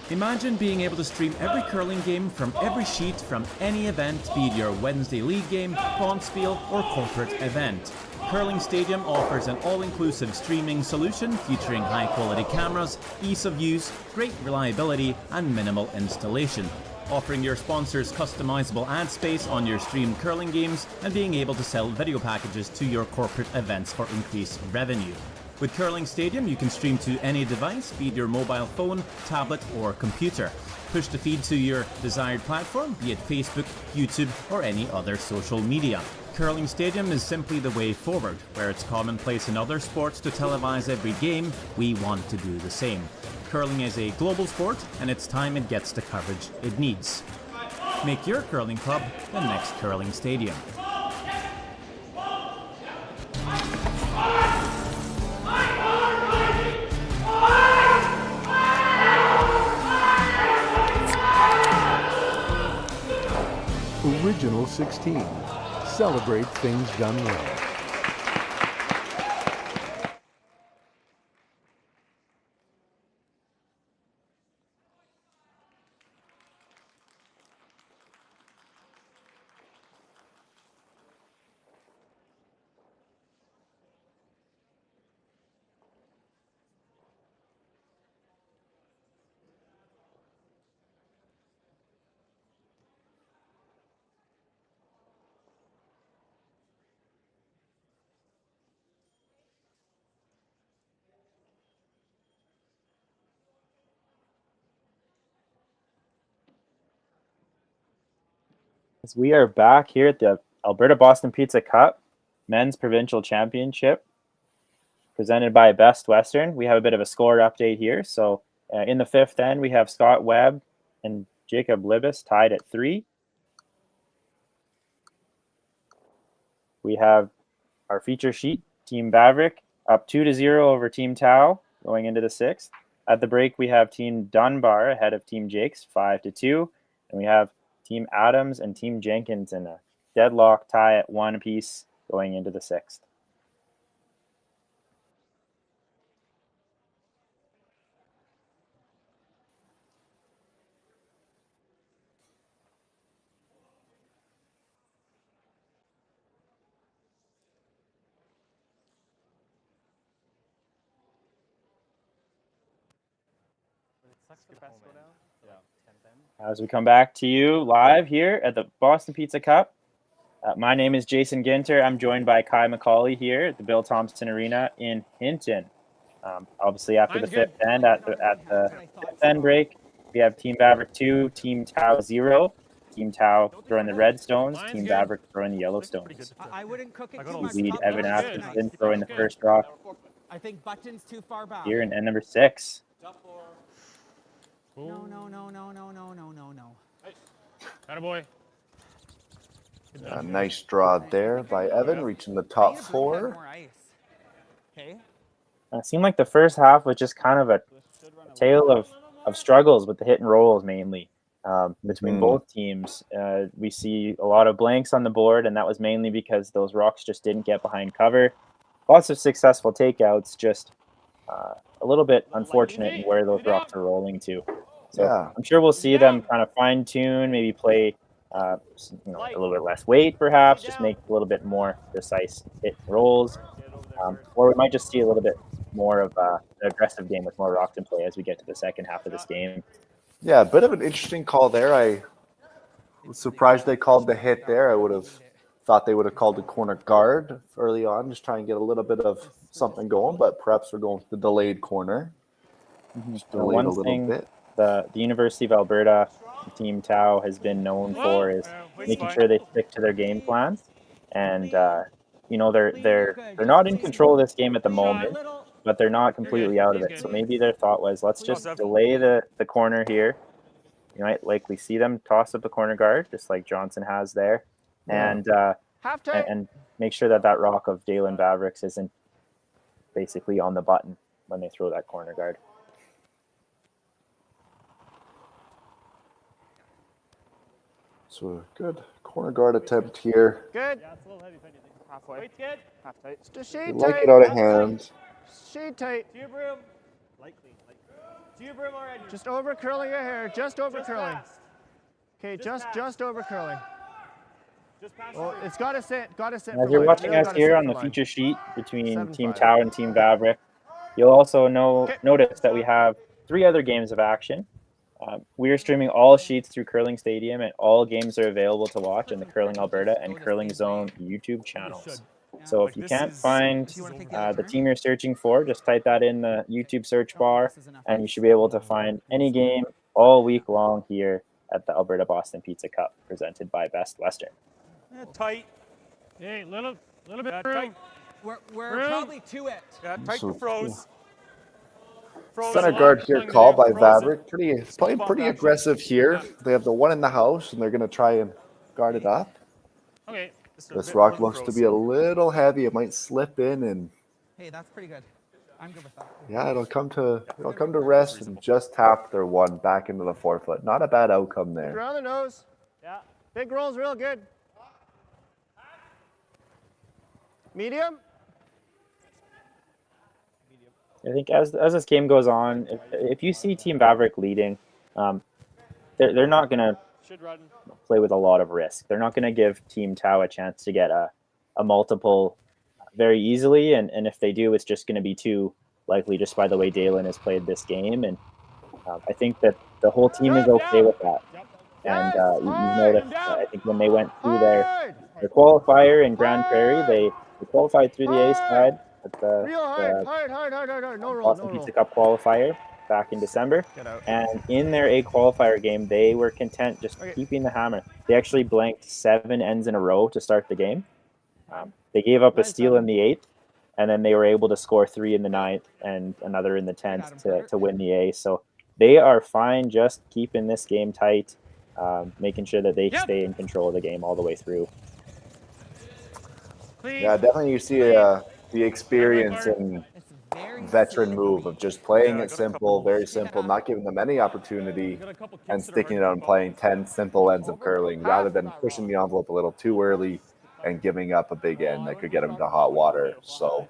Imagine being able to stream every curling game from every sheet from any event, be it your Wednesday league game, bonspiel, or corporate event. Curling Stadium offers an all-inclusive streaming solution featuring high-quality cameras, ease of use, great reliability, and minimal installation. Offering your sponsors customizable ad space on your streamed curling games and being able to sell video packages to your corporate events for increased revenue. With Curling Stadium, you can stream to any device, be it your mobile phone, tablet, or computer. Push the feed to your desired platform, be it Facebook, YouTube, or any other social media. Curling Stadium is simply the way forward. Where it's commonplace in other sports to televise every game, we want to do the same. Curling is a global sport, and it's time it gets the coverage it needs. Make your curling club the next Curling Stadium. Original 16. Celebrate things done well. We are back here at the Alberta Boston Pizza Cup Men's Provincial Championship presented by Best Western. We have a bit of a score update here. So in the fifth end, we have Scott Webb and Jacob Libis tied at 3. We have our feature sheet, Team Vavrek up 2-0 over Team Tao going into the 6th. At the break, we have Team Dunbar ahead of Team Jakes 5-2. And we have Team Adams and Team Jenkins in a deadlock tie at 1 apiece going into the 6th. Skip pass go down. As we come back to you live here at the Boston Pizza Cup, my name is Jason Ginter. I'm joined by Kai McCauley here at the Bill Thomson Arena in Hinton. Obviously, after the fifth end, at the fifth end break, we have Team Vavrek 2, Team Tau 0. Team Tau throwing the red stones, Team Vavrek throwing the yellow stones. I wouldn't cook it too We much. lead Top Evan rock's nice. Asmussen throwing the first rock I think button's too far back. here in end number 6. No, no, no, no, no, no, no, no, no. Attaboy. A nice draw there by Evan, reaching the top 4. Okay. It seemed like the first half was just kind of a tale of struggles with the hit and rolls mainly between both teams. We see a lot of blanks on the board, and that was mainly because those rocks just didn't get behind cover. Lots of successful takeouts, just a little bit unfortunate in where those rocks are rolling to. So Yeah. I'm sure we'll see them kind of fine tune, maybe play a little bit less weight, perhaps, just make a little bit more precise hit and rolls. Or we might just see a little bit more of an aggressive game with more rocks in play as we get to the second half of this game. Yeah, a bit of an interesting call there. I was surprised they called the hit there. I would have thought they would have called the corner guard early on, just try and get a little bit of something going, but perhaps we're going with the delayed corner. Just delayed One a little thing bit. the University of Alberta, Team Tau, has been known for is making sure they stick to their game plan. And they're not in control of this game at the moment, but they're not completely out of it. So maybe their thought was, let's just delay the corner here. You might likely see them toss up a corner guard, just like Johnson has there, and make sure that rock of Daylan Vavrek isn't basically on the button when they throw that corner guard. So a good corner guard attempt here. Good. Yeah, it's a little heavy if anything. Halfway. Weight's good. Half tight. Just They shade like tight. it out of hand. Shade tight. To your broom. Light clean. To your broom already. Just over curling your hair. Just over Just curling. fast. Okay, Just just over curling. Just past Oh, it's got to sit. Got to sit. As for you're line. watching Really us gotta here sit on for the line. feature sheet between 7-5. Team Tau and Team Vavrek, you'll also notice that we have 3 other games of action. We are streaming all sheets through Curling Stadium, and all games are available to watch in the Curling Alberta and Curling Zone YouTube channels. So if you can't find the team you're searching for, just type that in the YouTube search bar, and you should be able to find any game all week long here at the Alberta Boston Pizza Cup, presented by Best Western. Tight. Hey, little bit Tight. We're probably to it. Yeah, tight So, to froze. Center guard here called by Vavrek. Playing pretty aggressive here. They have the one in the house, and they're going to try and guard it up. Okay. This rock looks to be a little heavy. It might slip in, and Hey, that's pretty good. I'm good with that. yeah, it'll come to rest and just tap their one back into the 4-foot. Not a bad outcome there. Around the nose. Yeah. Big rolls, real good. Medium. I think as this game goes on, if you see Team Vavrek leading, they're not going to play with a lot of risk. They're not going to give Team Tau a chance to get a multiple very easily, and if they do, it's just going to be too likely just by the way Daylan has played this game. And I think that the whole team is okay with that. And you noticed, I think when they went through their qualifier in Grand Prairie, they qualified through the A side at the Hard. No roll. Boston Pizza Cup qualifier back in December. And in their A qualifier game, they were content just keeping the hammer. They actually blanked 7 ends in a row to start the game. They gave up a steal in the 8th, and then they were able to score 3 in the 9th and another in the 10th to win the A. So they are fine just keeping this game tight, making sure that they stay in control of the game all the way through. Yeah, definitely you see the experience and veteran move of just playing it simple, very simple, not giving them any opportunity and sticking it on playing 10 simple ends of curling rather than pushing the envelope a little too early and giving up a big end that could get them to hot water. So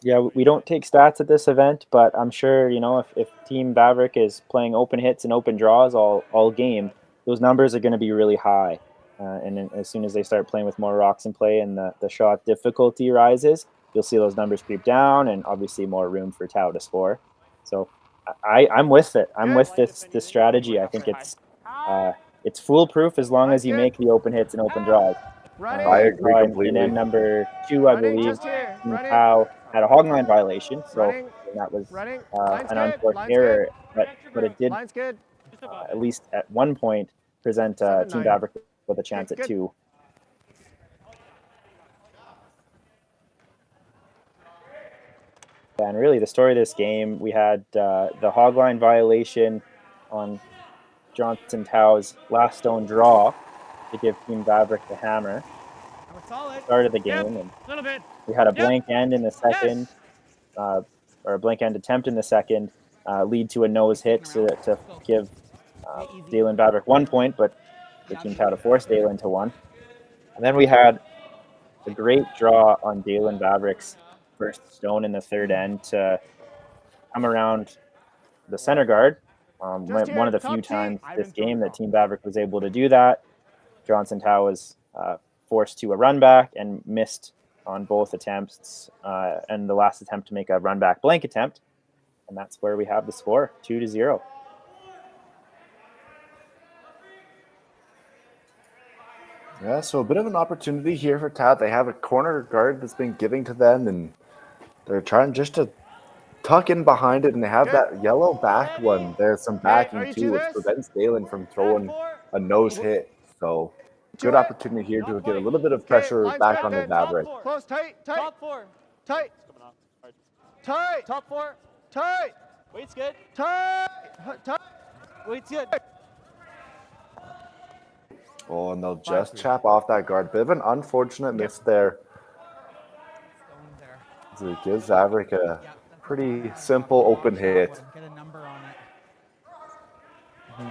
yeah, we don't take stats at this event, but I'm sure, if Team Vavrek is playing open hits and open draws all game, those numbers are going to be really high. And then as soon as they start playing with more rocks in play and the shot difficulty rises, you'll see those numbers creep down and obviously more room for Tau to score. So I'm with it. I'm with this strategy. I think it's foolproof as long as you make the open hits and open draws. I agree completely. In end number 2, I believe, Howe had a hog line violation, so that was an unforced error, but it did at least at one point present Team Vavrek with a chance at 2. And really, the story of this game, we had the hog line violation on Johnson Tao's last stone draw to give Team Vavrek the hammer. Start of the game, and we had a blank end in the second, or a blank end attempt in the second, lead to a nose hit to give Daylan Vavrek 1 point, but the Team Tao to force Daylan to 1. And then we had a great draw on Daylan Vavrek's first stone in the third end to come around the center guard. One of the few times this game that Team Vavrek was able to do that. Johnson Tao was forced to a run back and missed on both attempts, and the last attempt to make a run back blank attempt. And that's where we have the score, 2-0. Yeah, so a bit of an opportunity here for Tao. They have a corner guard that's been giving to them, and they're trying just to tuck in behind it, and they have that yellow back one. There's some backing too, which prevents Daylan from throwing a nose hit. So good opportunity here to get a little bit of pressure back on the Vavrek. Close, tight. Top 4. Tight. Tight. Top 4. Tight. Weight's good. Tight. Weight's good. Oh, and they'll just chap off that guard. Bit of an unfortunate miss there. So it gives Vavrek a pretty simple open hit.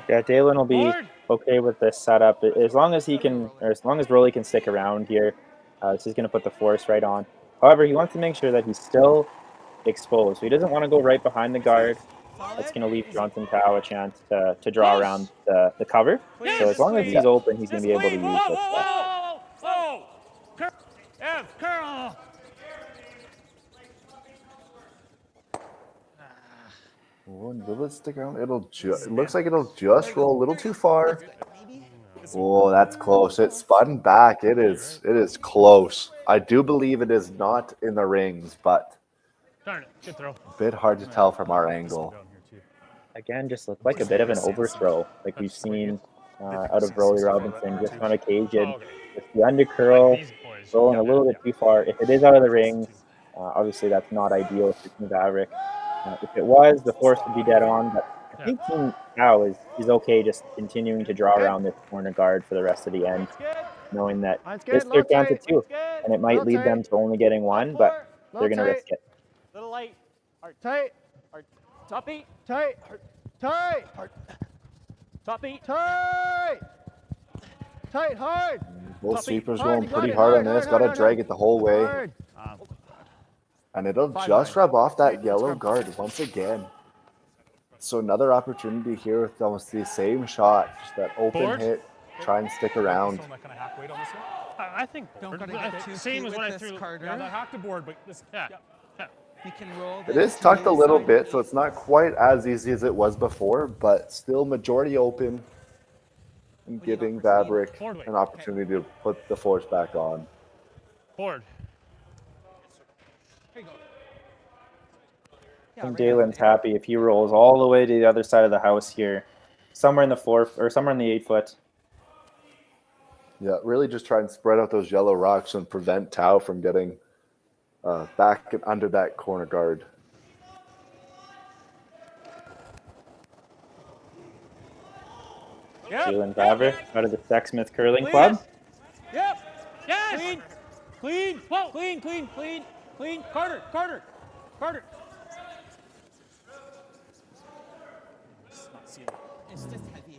Yeah, Daylan will be okay with this setup as long as he can, or as long as Rolly can stick around here. This is going to put the force right on. However, he wants to make sure that he's still exposed. So he doesn't want to go right behind the guard. That's going to leave Johnson Tao a chance to draw around the cover. So as long as he's open, he's going to be able to use this. Curl! Oh, and will it stick around? It looks like it'll just roll a little too far. Oh, that's close. It spun back. It is close. I do believe it is not in the rings, but Darn it, good throw. A bit hard to tell from our angle. Again, just looked like a bit of an overthrow, like we've seen out of Rolly Robinson just on occasion. With the undercurl rolling a little bit too far. If it is out of the ring, obviously that's not ideal for Team Vavrek. If it was, the force would be dead on, but I think Team Tao is okay just continuing to draw around this corner guard for the rest of the end, knowing that this is their chance at 2, and it might lead them to only getting 1, but they're going to risk it. Little light. Hard. Tight. Hard. Top 8. Tight. Hard. Tight. Hard. Top 8. Tight. Tight. Hard. Both sweepers going pretty hard on this. Got to drag it the whole way. And it'll just rub off that yellow guard once again. So another opportunity here with almost the same shot. Just that open hit. Try and stick around. I think same as when I threw. Yeah, I have to board, but this, You can roll. It is tucked a little bit, so it's not quite as easy as it was before, but still majority open and giving Vavrek an opportunity to put the force back on. Board. And Daylan's happy if he rolls all the way to the other side of the house here, somewhere in the 4 or somewhere in the 8 foot. Yeah, really just try and spread out those yellow rocks and prevent Tao from getting back and under that corner guard. Daylan Vavrek out of the Sexsmith Curling Club. Yep. Yes. Clean. Clean. Whoa. Clean. Clean. Clean. Clean. Carter. Carter. Carter. It's just heavy.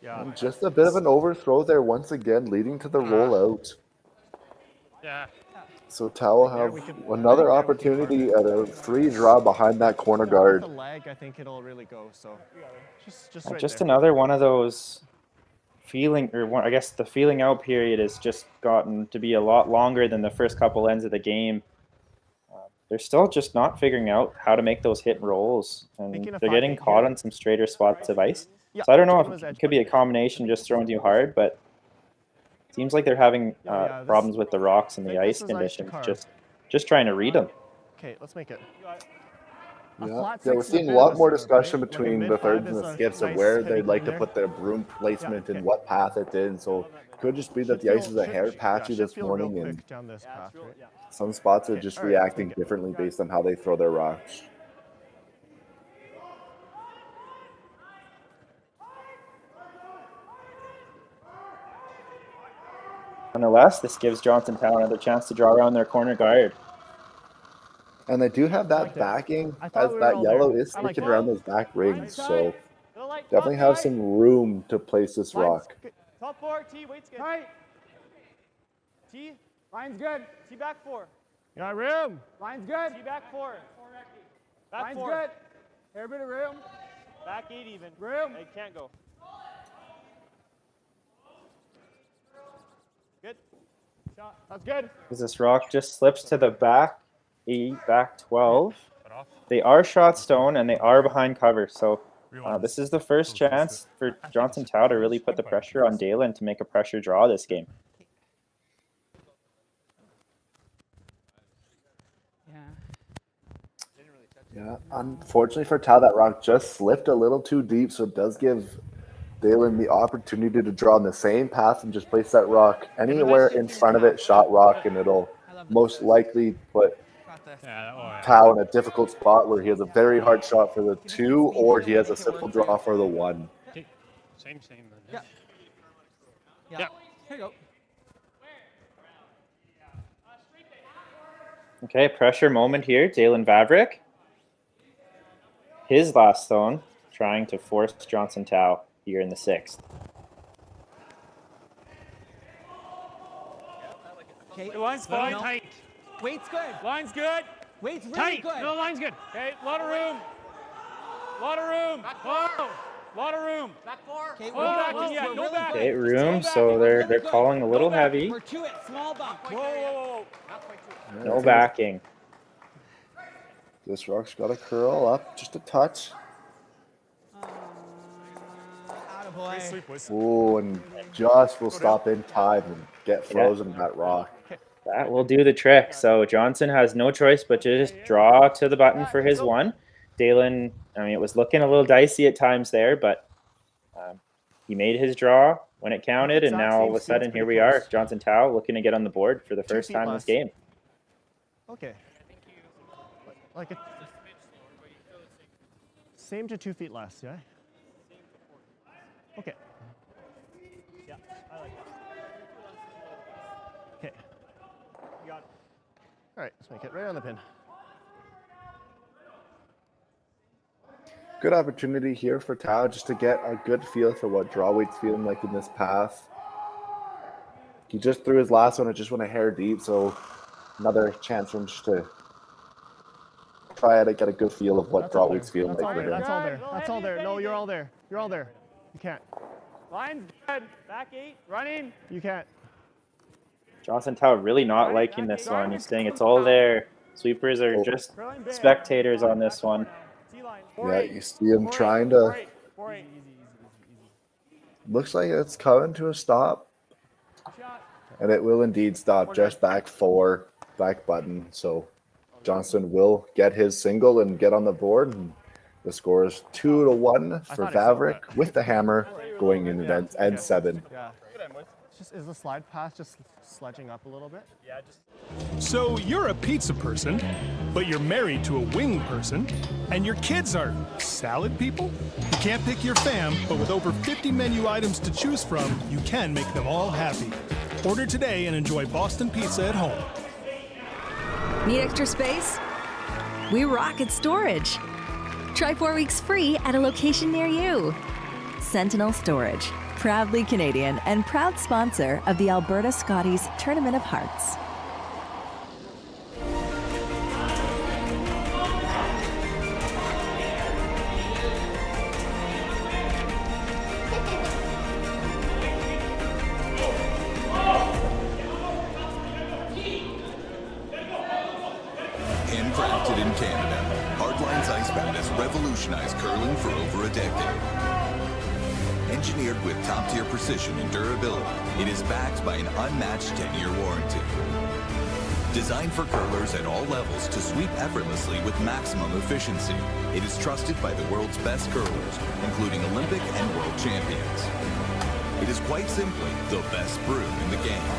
Yeah. And just a bit of an overthrow there once again, leading to the rollout. Yeah. So Tao will have another opportunity at a free draw behind that corner guard. The leg, I think it'll really go. So Just another one of those I guess the feeling out period has just gotten to be a lot longer than the first couple ends of the game. they're still just not figuring out how to make those hit and rolls, and Making a they're getting 5-8 caught here. on some straighter spots of ice. Yeah, So I don't know Thomas if edge it could be a combination just thrown too hard, but it seems like they're having this- problems with the rocks and the I think ice this is ice to conditions. carve. Just trying to read them. Okay, let's make it. Yeah, we're seeing a lot more discussion between the thirds and the skips of where they'd like to put their broom placement and what path it's in. So it could just be that the ice is a hair patchy this morning, and Down this path, right? some spots are just all right, let's reacting make it. differently based on how they throw their rocks. Nonetheless, this gives Johnstown another chance to draw around their corner guard. And they do have that backing, as that yellow is sticking around those back rings. So definitely have some room to place this rock. Top 4, T, weight's good. Tight. T, line's good. T back 4. You got room. Line's good. T back 4. Back line's 4. Good. Hair bit of room. Back 8 even. Room. They can't go. Good. Shot. That's good. As this rock just slips to the back 8, back 12. They are shot stone and they are behind cover. So this is the first chance for Johnstown to really put the pressure on Daylan to make a pressure draw this game. Yeah, unfortunately for Tao, that rock just slipped a little too deep, so it does give Daylan the opportunity to draw on the same path and just place that rock anywhere in front of it, shot rock, and it'll most likely put Tao in a difficult spot where he has a very hard shot for the 2, or he has a simple draw for the 1. Same. Yeah. Here you go. Okay, pressure moment here. Daylan Vavrek. His last zone, trying to force Johnstown here in the 6th. Okay. The line's fine. Tight. Weight's good. Line's good. Weight's really Tight. good. No, line's good. Okay, lot of room. Lot of room. Back Oh, lot of room. Back 4. Okay, No back. Okay, room, so they're calling a little heavy. We're to it. Small bump. Whoa. No backing. This rock's got to curl up just a touch. Oh, and just will stop in time and get frozen that rock. That will do the trick. So Johnson has no choice but to just draw to the button for his 1. Daylan, I mean, it was looking a little dicey at times there, but he made his draw when it counted, and now all of a sudden here we are. Johnstown looking to get on the board for the first time in this game. Okay. Like a same to 2 feet less, yeah? Okay. Yeah, I like that. Okay. You got it. All right, let's make it right on the pin. Good opportunity here for Tao just to get a good feel for what draw weight's feeling like in this path. He just threw his last one, it just went a hair deep, so another chance for him just to try to get a good feel of what draw weight's feeling like for him. That's all there. That's all there. No, you're all there. You're all there. You can't. Line's good. Back 8. Running. You can't. Johnstown really not liking this one. He's saying it's all there. Sweepers are just spectators on this one. Yeah, you see him trying to. Looks like it's coming to a stop. And it will indeed stop just back 4, back button. So Johnson will get his single and get on the board. And the score is 2-1 for Vavrek with the hammer going in at end 7. Yeah. Is the slide pass just sledging up a little bit? Yeah, just. So you're a pizza person, but you're married to a wing person, and your kids are salad people? You can't pick your fam, but with over 50 menu items to choose from, you can make them all happy. Order today and enjoy Boston Pizza at home. Need extra space? We rock at storage. Try 4 weeks free at a location near you. Sentinel Storage, proudly Canadian and proud sponsor of the Alberta Scotties Tournament of Hearts. Crafted in Canada, Hardline's ice pad has revolutionized curling for over a decade. Engineered with top-tier precision and durability, it is backed by an unmatched 10-year warranty. Designed for curlers at all levels to sweep effortlessly with maximum efficiency, it is trusted by the world's best curlers, including Olympic and world champions. It is quite simply the best brew in the game.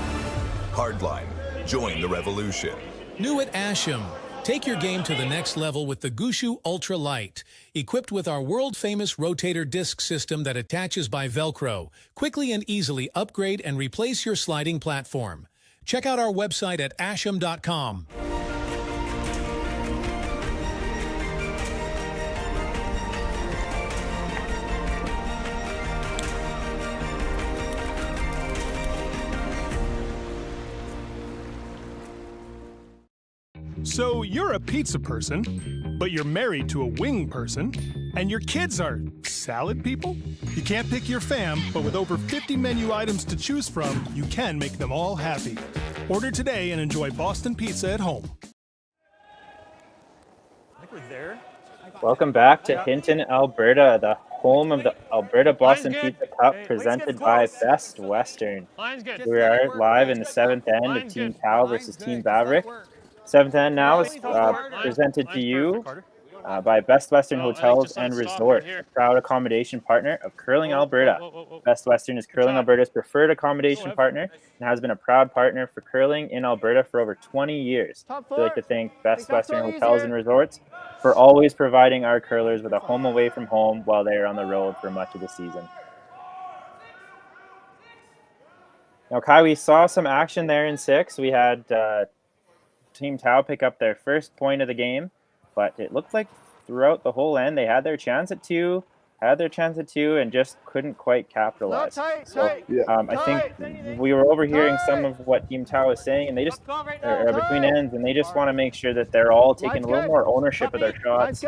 Hardline. Join the revolution. New at Asham. Take your game to the next level with the Gushu Ultra Light. Equipped with our world-famous rotator disc system that attaches by Velcro, quickly and easily upgrade and replace your sliding platform. Check out our website at asham.com. So you're a pizza person, but you're married to a wing person, and your kids are salad people? You can't pick your fam, but with over 50 menu items to choose from, you can make them all happy. Order today and enjoy Boston Pizza at home. I think we're there. Welcome back to Hinton, Alberta, the home of the Alberta Boston Pizza Cup presented by Best Western. We are live in the 7th end of Team Cal versus Team Vavrek. 7th end now is presented to you by Best Western Hotels and Resort, proud accommodation partner of Curling Alberta. Best Western is Curling Alberta's preferred accommodation partner and has been a proud partner for curling in Alberta for over 20 years. I'd like to thank Best Western Hotels and Resorts for always providing our curlers with a home away from home while they are on the road for much of the season. Now, Kai, we saw some action there in 6. We had Team Tau pick up their first point of the game, but it looked like throughout the whole end they had their chance at 2, and just couldn't quite capitalize. I think we were overhearing some of what Team Tau was saying, and they just between ends, and they just want to make sure that they're all taking a little more ownership of their shots,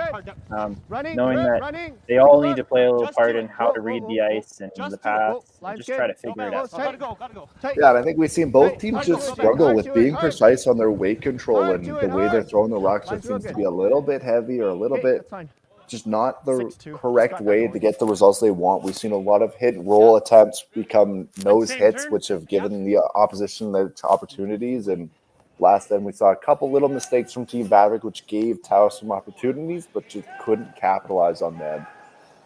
knowing that they all need to play a little part in how to read the ice and the paths, and just try to figure it out. Yeah, and I think we've seen both teams just struggle with being precise on their weight control, and the way they're throwing the rocks just seems to be a little bit heavy or a little bit just not the correct way to get the results they want. We've seen a lot of hit roll attempts become nose hits, which have given the opposition the opportunities. And last then we saw a couple little mistakes from Team Vavrek, which gave Tau some opportunities, but just couldn't capitalize on them.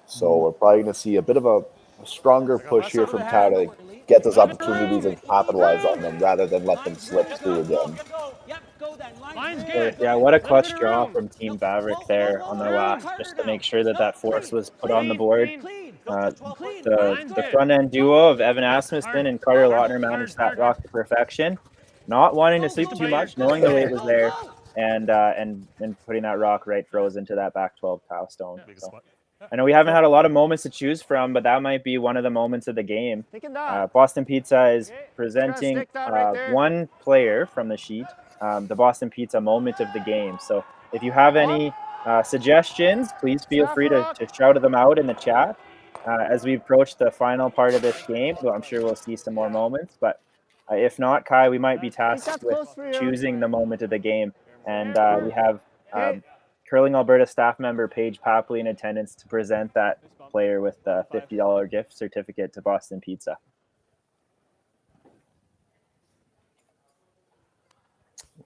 So we're probably going to see a bit of a stronger push here from Tau to get those opportunities and capitalize on them rather than let them slip through again. Yeah, what a clutch draw from Team Vavrek there on their last, just to make sure that force was put on the board. The front end duo of Evan Asmussen and Carter Lautner managed that rock to perfection, not wanting to sleep too much, knowing the weight was there, and putting that rock right froze into that back 12 Tau stone. So, I know we haven't had a lot of moments to choose from, but that might be one of the moments of the game. Boston Pizza is presenting one player from the sheet, the Boston Pizza moment of the game. So if you have any suggestions, please feel free to shout them out in the chat as we approach the final part of this game. So I'm sure we'll see some more moments, but if not, Kai, we might be tasked with choosing the moment of the game. And we have Curling Alberta staff member Paige Papley in attendance to present that player with the $50 gift certificate to Boston Pizza.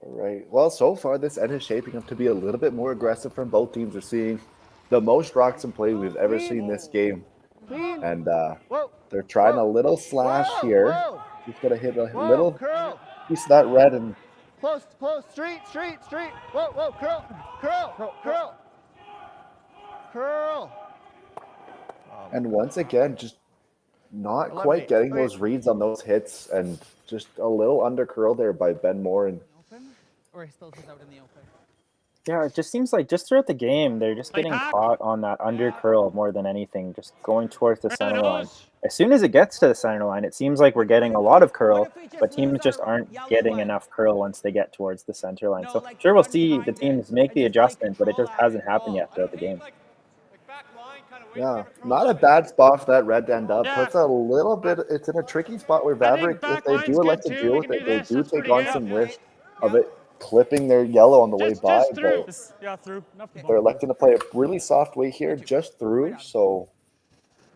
All right. Well, so far this end is shaping up to be a little bit more aggressive from both teams. We're seeing the most rocks in play we've ever seen this game. And they're trying a little slash here. He's going to hit a little piece of that red and Close, street. Whoa, curl. And once again, just not quite getting those reads on those hits, and just a little under curl there by Ben Moore. And or still just out in the open? Yeah, it just seems like just throughout the game, they're just getting caught on that under curl more than anything, just going towards the center line. As soon as it gets to the center line, it seems like we're getting a lot of curl, but teams just aren't getting enough curl once they get towards the center line. So sure, we'll see the teams make the adjustment, but it just hasn't happened yet throughout the game. Yeah, not a bad spot for that red to end up. Puts a little bit, it's in a tricky spot where Vavrek, if they do elect to deal with it, they do take on some risk of it clipping their yellow on the way by, Just through. but Yeah, through. Enough to they're electing to play a really soft way here, just through, so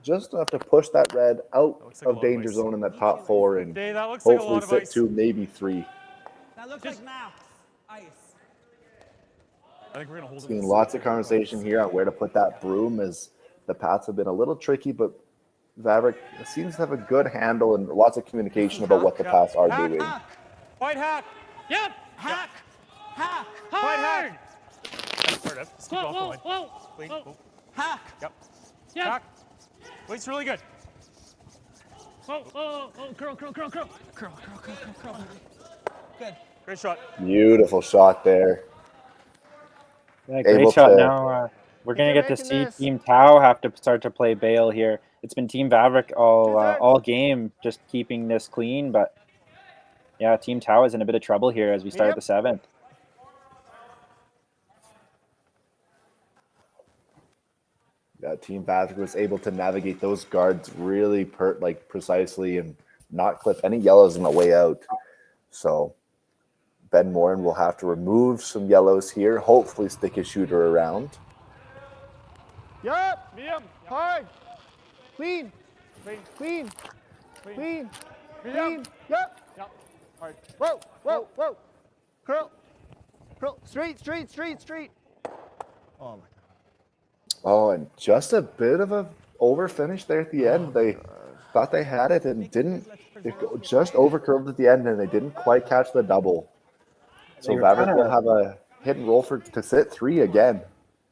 just enough to push that red out of danger zone in that top 4 and Dave, that looks like a hopefully lot of sit ice. 2, maybe 3. That looks like max ice. I think we're gonna hold it. Seeing lots of conversation here on where to put that broom, as the paths have been a little tricky, but Vavrek seems to have a good handle and lots of communication about what the paths are doing. White hack. Yep. Hack. Hack. White hack. Start up. Scoop off the line. Whoa. Clean. Whoa. Boom. Hack. Yep. Yep. Hack. Wait's really good. Oh, curl. Curl. Good. Great shot. Beautiful shot there. Yeah, Able great shot. to- Now we're going to get to see Team Tau have to start to play bail here. It's been Team Vavrek all game, just keeping this clean. But, yeah, Team Tau is in a bit of trouble here as we start the 7th. Yeah, Team Vavrek was able to navigate those guards really precisely and not clip any yellows on the way out. So Ben Morin will have to remove some yellows here, hopefully stick his shooter around. Yep. Medium. Hard. Clean. Clean. Clean. Yep. Yep. Hard. Whoa. Curl. Straight. Oh, my God. Oh, and just a bit of a over finish there at the end. They thought they had it and didn't. It just over curved at the end, and they didn't quite catch the double. So Vavrek will have a hit and roll to sit 3 again.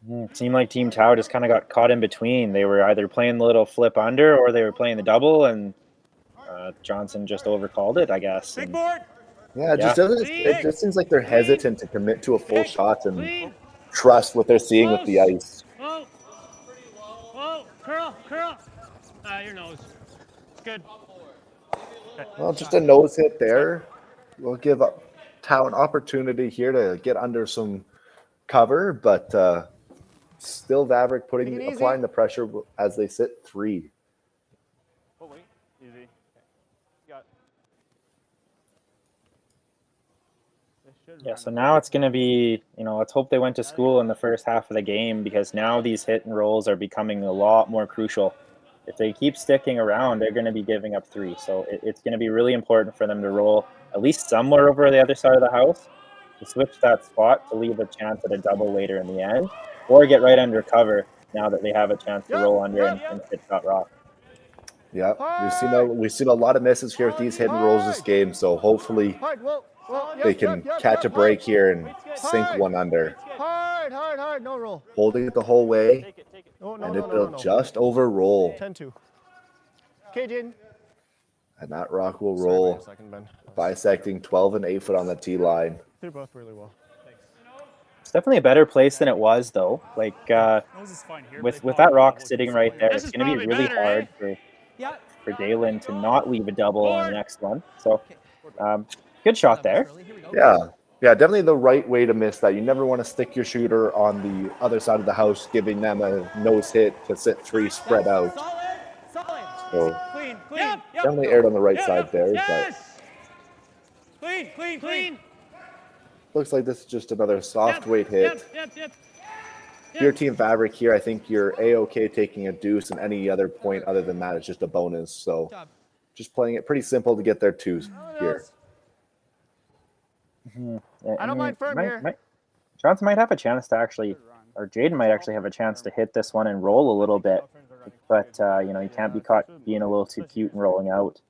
It seemed like Team Tau just kind of got caught in between. They were either playing the little flip under or they were playing the double, and Johnson just overcalled it, I guess. Big board. Yeah, it just seems like they're hesitant to commit to a full shot and trust what they're seeing with the ice. Whoa, curl. Your nose. Good. Well, just a nose hit there. We'll give Tau an opportunity here to get under some cover, but still Vavrek applying the pressure as they sit 3. Oh, wait. Easy. Got. Yeah, so now it's going to be, let's hope they went to school in the first half of the game, because now these hit and rolls are becoming a lot more crucial. If they keep sticking around, they're going to be giving up 3. So it's going to be really important for them to roll at least somewhere over the other side of the house, to switch that spot to leave a chance at a double later in the end, or get right under cover now that they have a chance to roll under and hit shot rock. Yeah, we've seen a lot of misses here with these hit and rolls this game, so hopefully they can catch a break here and sink one under. Hard, no roll. Holding it the whole way, No, and it'll just over roll. 10-2. Okay, Jaden. And that rock will roll, bisecting 12 and 8 foot on the tee line. They're both really well. It's definitely a better place than it was, though. Like, with that rock sitting right there, it's going to be really hard for Daylan to not leave a double on the next one. So, good shot there. Yeah, definitely the right way to miss that. You never want to stick your shooter on the other side of the house, giving them a nose hit to sit 3 spread out. So definitely aired on the right side there. But Clean. looks like this is just another soft weight hit. If you're Team Vavrek here, I think you're A-OK taking a deuce, and any other point other than that is just a bonus. So just playing it pretty simple to get their 2s here. I don't mind firm here. Johnson might have a chance to actually, or Jaden might actually have a chance to hit this one and roll a little bit. But, he can't be caught being a little too cute and rolling out.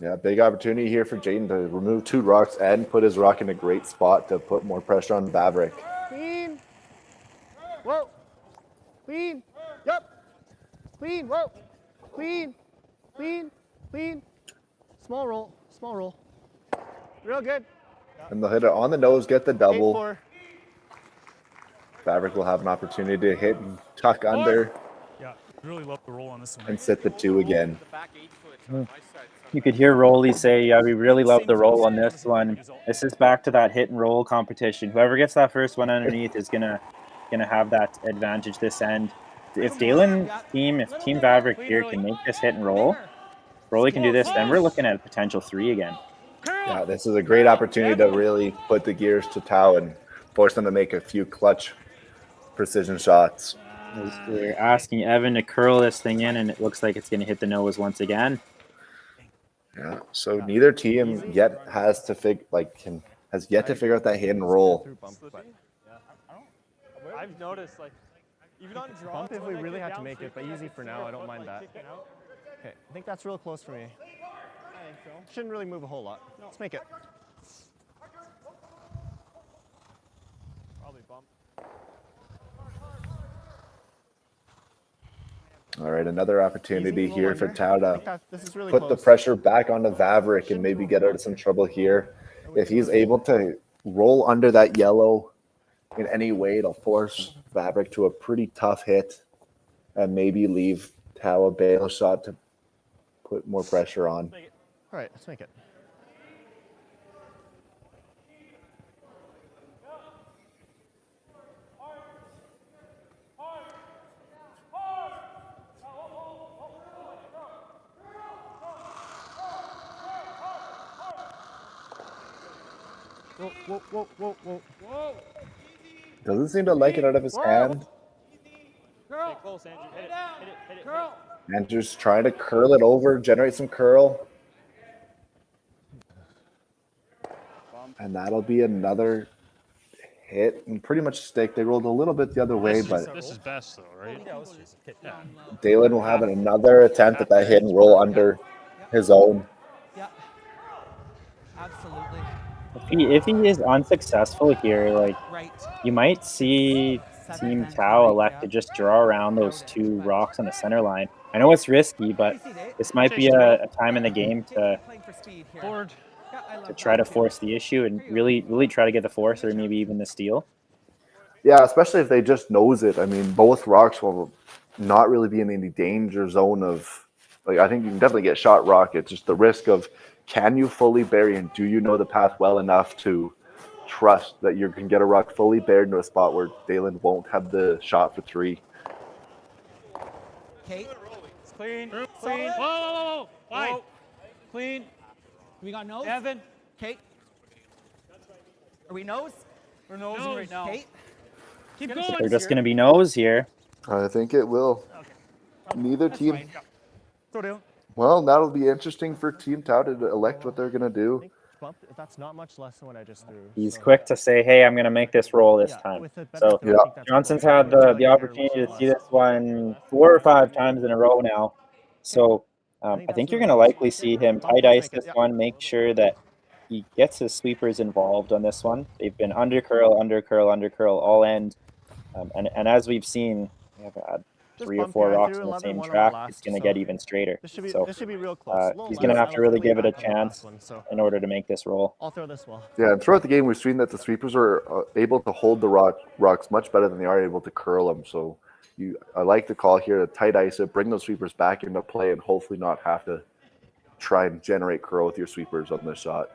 Yeah, big opportunity here for Jaden to remove 2 rocks and put his rock in a great spot to put more pressure on Vavrek. Clean. Whoa. Clean. Yep. Clean. Whoa. Clean. Small roll. Real good. And they'll hit it on the nose, get the double. Vavrek will have an opportunity to hit and tuck under. Yeah, really love the roll on this one. And sit the 2 again. You could hear Rolly say, yeah, we really love the roll on this one. This is back to that hit and roll competition. Whoever gets that first one underneath is gonna have that advantage this end. if Daylan team, if Team Vavrek here can make this hit and roll, Broly can do this, then we're looking at a potential 3 again. Yeah, this is a great opportunity to really put the gears to Tau and force them to make a few clutch precision shots. We're asking Evan to curl this thing in, and it looks like it's going to hit the nose once again. Yeah, so neither team yet has yet to figure out that hit and roll. I've noticed, like, even on draw, bump if we really have to make it, but easy for now. I don't mind that. Okay, I think that's real close for me. I think so. Shouldn't really move a whole lot. Let's make it. Probably bump. All right, another opportunity here for Tau to really put the pressure back onto Vavrek and maybe get out of some trouble here. If he's able to roll under that yellow in any way, it'll force Vavrek to a pretty tough hit and maybe leave Tau a bail shot to put more pressure on. All right, let's make it. Whoa, whoa, whoa, whoa, whoa. Doesn't seem to like it out of his hand. Stay close, Andrew. Hit it, hit it, hit it. Curl. Andrew's trying to curl it over, generate some curl. And that'll be another hit and pretty much stick. They rolled a little bit the other way, but This is best, though, right? Yeah. Daylan will have another attempt at that hit and roll under his own. Absolutely. If he is unsuccessful here, like, you might see Team Tau elect to just draw around those 2 rocks on the center line. I know it's risky, but this might be a time in the game to try to force the issue and really try to get the force or maybe even the steal. Yeah, especially if they just nose it. I mean, both rocks will not really be in any danger zone of, like, I think you can definitely get shot rock. It's just the risk of, can you fully bury and do you know the path well enough to trust that you can get a rock fully buried into a spot where Daylan won't have the shot for 3. Kate. It's clean. Clean. Whoa, whoa, whoa. Wide. Clean. We got nose? Evan. Kate. Are we nose? We're nosing right now. Kate. Keep going. They're just going to be nose here. I think it will. Neither team. Throw down. Well, that'll be interesting for Team Tau to elect what they're going to do. Bump, that's not much less than what I just threw. He's quick to say, hey, I'm going to make this roll this time. So Johnson's had the opportunity to see this one 4 or 5 times in a row now. So I think you're going to likely see him tight ice this one, make sure that he gets his sweepers involved on this one. They've been under curl, under curl, under curl, all end. And as we've seen, we have had 3 or 4 rocks on the same track, it's going to get even straighter. This should be real So close. he's going to have to really give it a chance in order to make this roll. I'll throw this well. Yeah, and throughout the game, we've seen that the sweepers are able to hold the rocks much better than they are able to curl them. So I like the call here to tight ice it, bring those sweepers back into play, and hopefully not have to try and generate curl with your sweepers on this shot.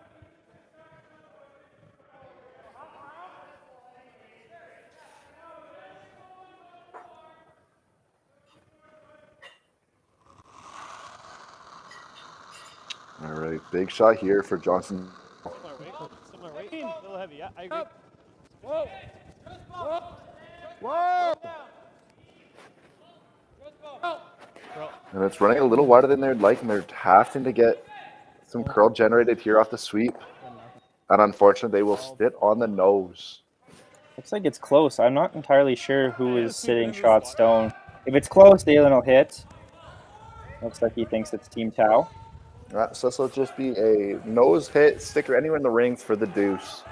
All right, big shot here for Johnson. Similar weight. A little heavy, yeah, I agree. Whoa. Whoa. Whoa. And it's running a little wider than they'd like, and they're having to get some curl generated here off the sweep. And unfortunately, they will sit on the nose. Looks like it's close. I'm not entirely sure who is sitting shot stone. If it's close, Daylan will hit. Looks like he thinks it's Team Tau. So this will just be a nose hit, sticker anywhere in the rings for the deuce.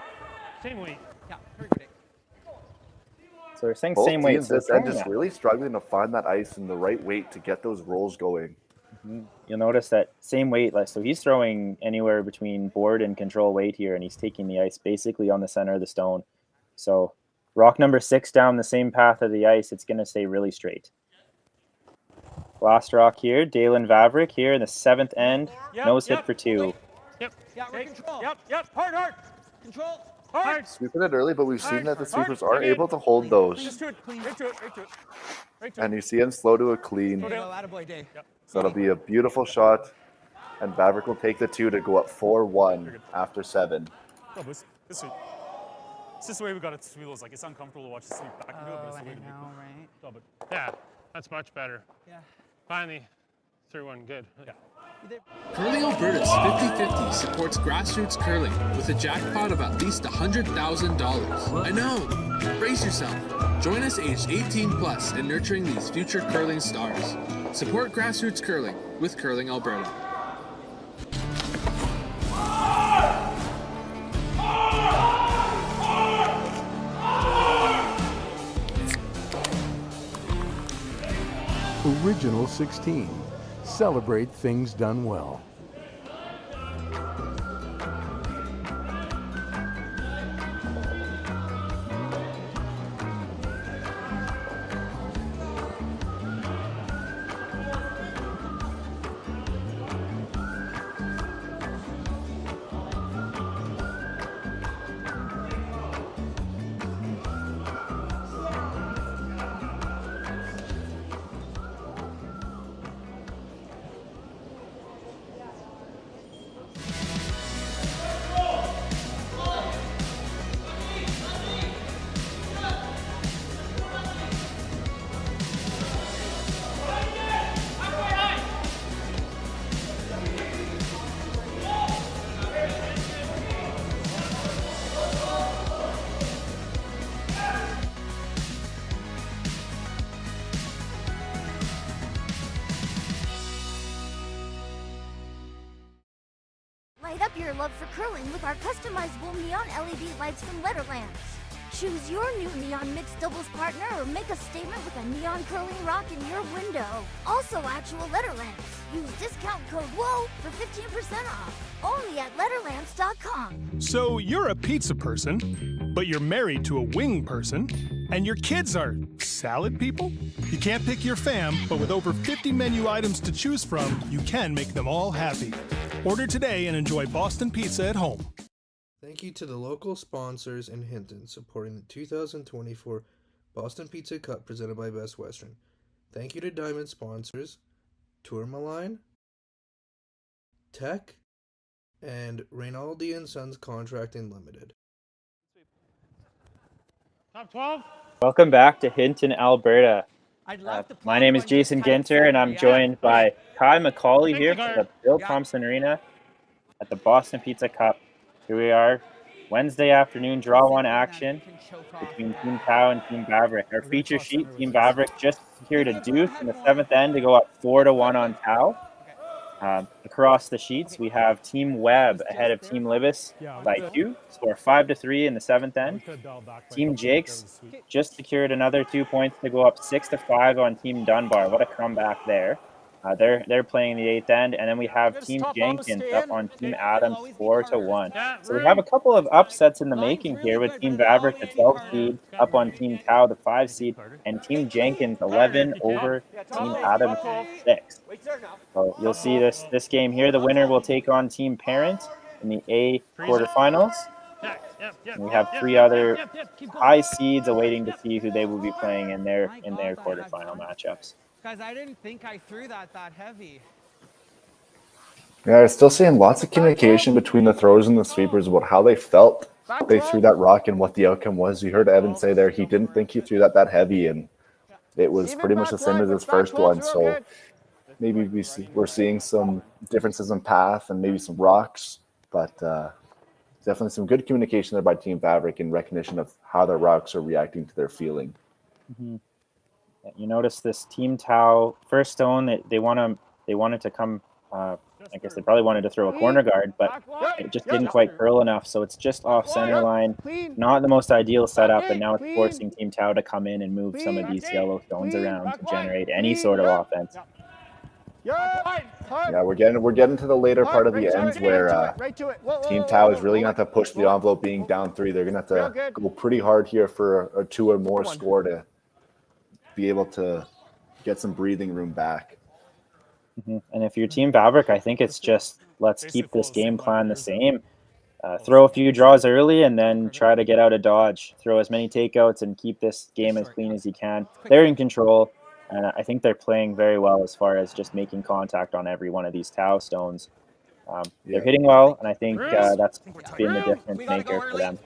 Same weight. Yeah, very good. So they're saying Both same weight. teams this end just really struggling to find that ice and the right weight to get those rolls going. You'll notice that same weight. So he's throwing anywhere between board and control weight here, and he's taking the ice basically on the center of the stone. So rock number 6 down the same path of the ice, it's going to stay really straight. Last rock here, Daylan Vavrek here in the 7th end. Nose hit for 2. Yep. Yeah, we're control. Yep. Hard. Control. sweeping it early, but we've seen that the sweepers are able to hold those. Just to it, clean. Right to it, right to it. Right to it. And you see him slow to a clean. Go down. Attaboy, Day. Yep. So it'll be a beautiful shot. And Vavrek will take the 2 to go up 4-1 after 7. Go, Boost. This sweep. It's just the way we got it to sweep. Like, it's uncomfortable to watch the sweep back and do it, but it's the way to do it. Right? Go, but Yeah, that's much better. Yeah. Finally, threw one good. Yeah. Curling Alberta's 50-50 supports grassroots curling with a jackpot of at least $100,000. I know! Brace yourself. Join us aged 18 plus in nurturing these future curling stars. Support grassroots curling with Curling Alberta. Original 16. Celebrate things done well. Light up your love for curling with our customizable neon LED lights from Letterlands. Choose your new neon mixed doubles partner or make a statement with a neon curling rock in your window. Also actual Letterlands. Use discount code WHOA for 15% off. Only at Letterlands.com. So you're a pizza person, but you're married to a wing person, and your kids are salad people? You can't pick your fam, but with over 50 menu items to choose from, you can make them all happy. Order today and enjoy Boston pizza at home. Thank you to the local sponsors in Hinton supporting the 2024 Boston Pizza Cup presented by Best Western. Thank you to Diamond sponsors Tourmaline, Tech, and Reynaldi & Sons Contracting Limited. Top 12. Welcome back to Hinton, Alberta. My name is Jason Ginter, and I'm joined by Kai McCauley here from the Bill Thomson Arena at the Boston Pizza Cup. Here we are, Wednesday afternoon draw one action between Team Tau and Team Vavrek. Our feature sheet, Team Vavrek just secured a deuce in the 7th end to go up 4-1 on Tau. Across the sheets, we have Team Webb ahead of Team Libis by 2, score 5-3 in the 7th end. Team Jakes just secured another 2 points to go up 6-5 on Team Dunbar. What a comeback there. They're playing the 8th end, and then we have Team Jenkins up on Team Adams 4-1. So we have a couple of upsets in the making here with Team Vavrek, the 12 seed, up on Team Tau, the 5 seed, and Team Jenkins 11 over Team Adams 6. So you'll see this game here. The winner will take on Team Parent in the A quarterfinals. And we have 3 other high seeds awaiting to see who they will be playing in their quarterfinal matchups. Guys, I didn't think I threw that heavy. Yeah, I'm still seeing lots of communication between the throwers and the sweepers about how they felt they threw that rock and what the outcome was. You heard Evan say there he didn't think he threw that heavy, and it was pretty much the same as his first one. So maybe we're seeing some differences in path and maybe some rocks, but definitely some good communication there by Team Vavrek in recognition of how the rocks are reacting to their feeling. Mm-hmm. You notice this Team Tau first stone, they wanted to come. I guess they probably wanted to throw a corner guard, but it just didn't quite curl enough. So it's just off center line. Not the most ideal setup, and now it's forcing Team Tau to come in and move some of these yellow stones around to generate any sort of offense. Yeah, we're getting to the later part of the ends where Team Tau is really going to have to push the envelope being down 3. They're going to have to go pretty hard here for a 2 or more score to be able to get some breathing room back. Mm-hmm. And if you're Team Vavrek, I think it's just let's keep this game plan the same. throw a few draws early and then try to get out of dodge. Throw as many takeouts and keep this game as clean as you can. They're in control, and I think they're playing very well as far as just making contact on every one of these Tau stones. They're hitting well, and I think that's been the difference maker for them.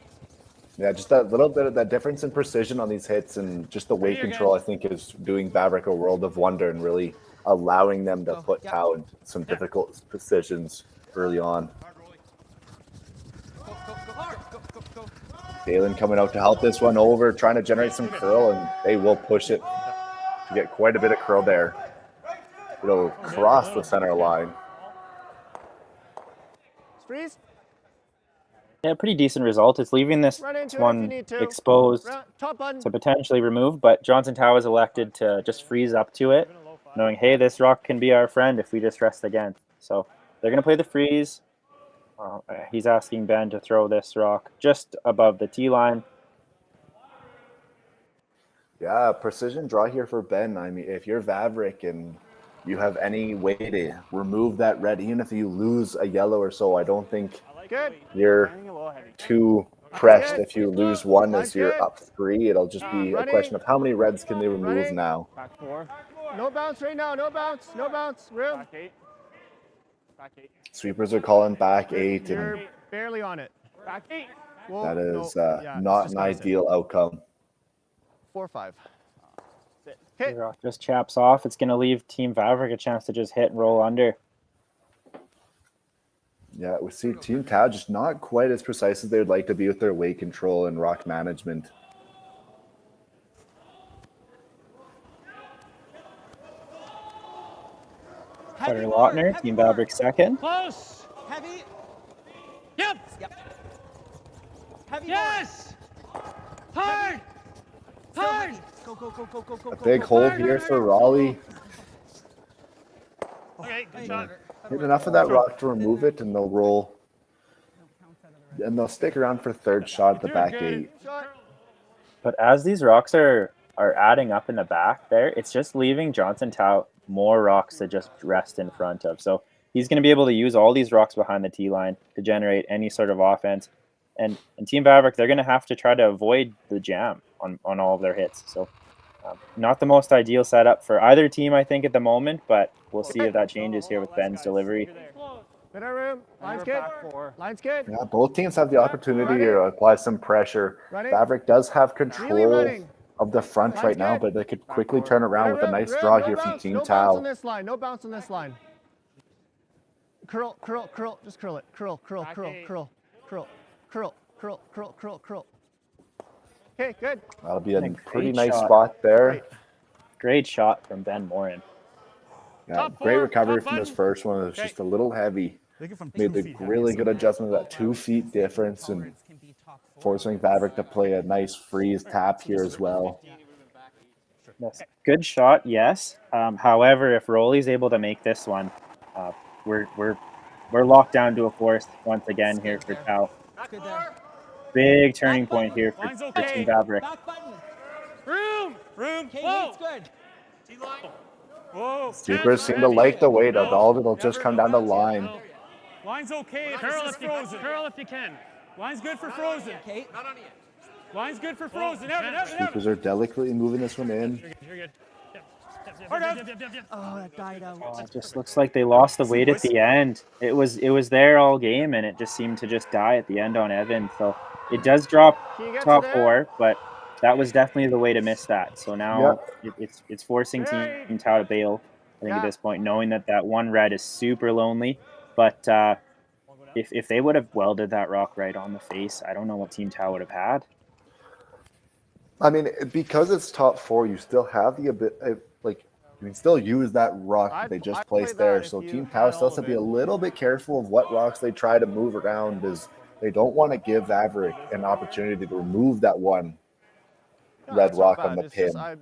Yeah, just that little bit of that difference in precision on these hits and just the weight control, I think, is doing Vavrek a world of wonder and really allowing them to put Tau in some difficult positions early on. Daylan coming out to help this one over, trying to generate some curl, and they will push it to get quite a bit of curl there. It'll cross the center line. Freeze. Yeah, pretty decent result. It's leaving this one exposed to potentially remove, but Johnson Tau has elected to just freeze up to it, knowing, hey, this rock can be our friend if we just rest again. So they're going to play the freeze. He's asking Ben to throw this rock just above the tee line. Yeah, precision draw here for Ben. I mean, if you're Vavrek and you have any way to remove that red, even if you lose a yellow or so, I don't think you're too pressed. If you lose one as you're up 3, it'll just be a question of how many reds can they remove now. Back 4. No bounce right now. No bounce. No bounce. Room. Back 8. Back 8. Sweepers are calling back 8. You're And barely on it. Back 8. Whoa, that is yeah, not an ideal outcome. 4-5. The rock just chaps off. It's going to leave Team Vavrek a chance to just hit and roll under. Yeah, we see Team Tau just not quite as precise as they would like to be with their weight control and rock management. Cutter Lautner, Team Vavrek second. Close. Heavy. Yep. Heavy. Yes. Hard. Hard. Go, go, go, go, go, go. A big hole here for Raleigh. Okay, good shot. Get enough of that rock to remove it, and they'll roll. And they'll stick around for third shot at the back 8. But as these rocks are adding up in the back there, it's just leaving Johnson Tau more rocks to just rest in front of. So he's going to be able to use all these rocks behind the tee line to generate any sort of offense. And Team Vavrek, they're going to have to try to avoid the jam on all of their hits. So not the most ideal setup for either team, I think, at the moment, but we'll see if that changes here with Ben's delivery. Middle room. Line's good. Line's good. Yeah, both teams have the opportunity to apply some pressure. Vavrek does have control of the front right now, but they could quickly turn around with a nice draw here from Team Tau. No bounce on this line. No bounce on this line. Curl, curl, curl. Just curl it. Curl, curl, curl, curl, curl, curl, curl, curl, curl, curl. Okay, good. That'll be a pretty nice spot there. Great shot from Ben Morin. Yeah, great recovery from this first one. It was just a little heavy. Made the really good adjustment of that 2 feet difference and forcing Vavrek to play a nice freeze tap here as well. Yes. Good shot, yes. However, if Rolly's able to make this one, we're locked down to a force once again here for Tau. Big turning point here for Team Vavrek. Room. Whoa. Good. Whoa. Sweepers seem to like the weight of all. It'll just come down to line. Line's okay. Curl if you can. Line's good for frozen. Okay. Line's good for frozen. Sweepers are delicately moving this one in. You're good. Oh, that died out. It just looks like they lost the weight at the end. It was there all game, and it just seemed to just die at the end on Evan. So it does drop top 4, but that was definitely the way to miss that. So now it's forcing Team Tau to bail, I think, at this point, knowing that one red is super lonely. But if they would have welded that rock right on the face, I don't know what Team Tau would have had. I mean, because it's top 4, you still have the you can still use that rock that they just placed there. So Team Tau still has to be a little bit careful of what rocks they try to move around, as they don't want to give Vavrek an opportunity to remove that one red rock on the pin. I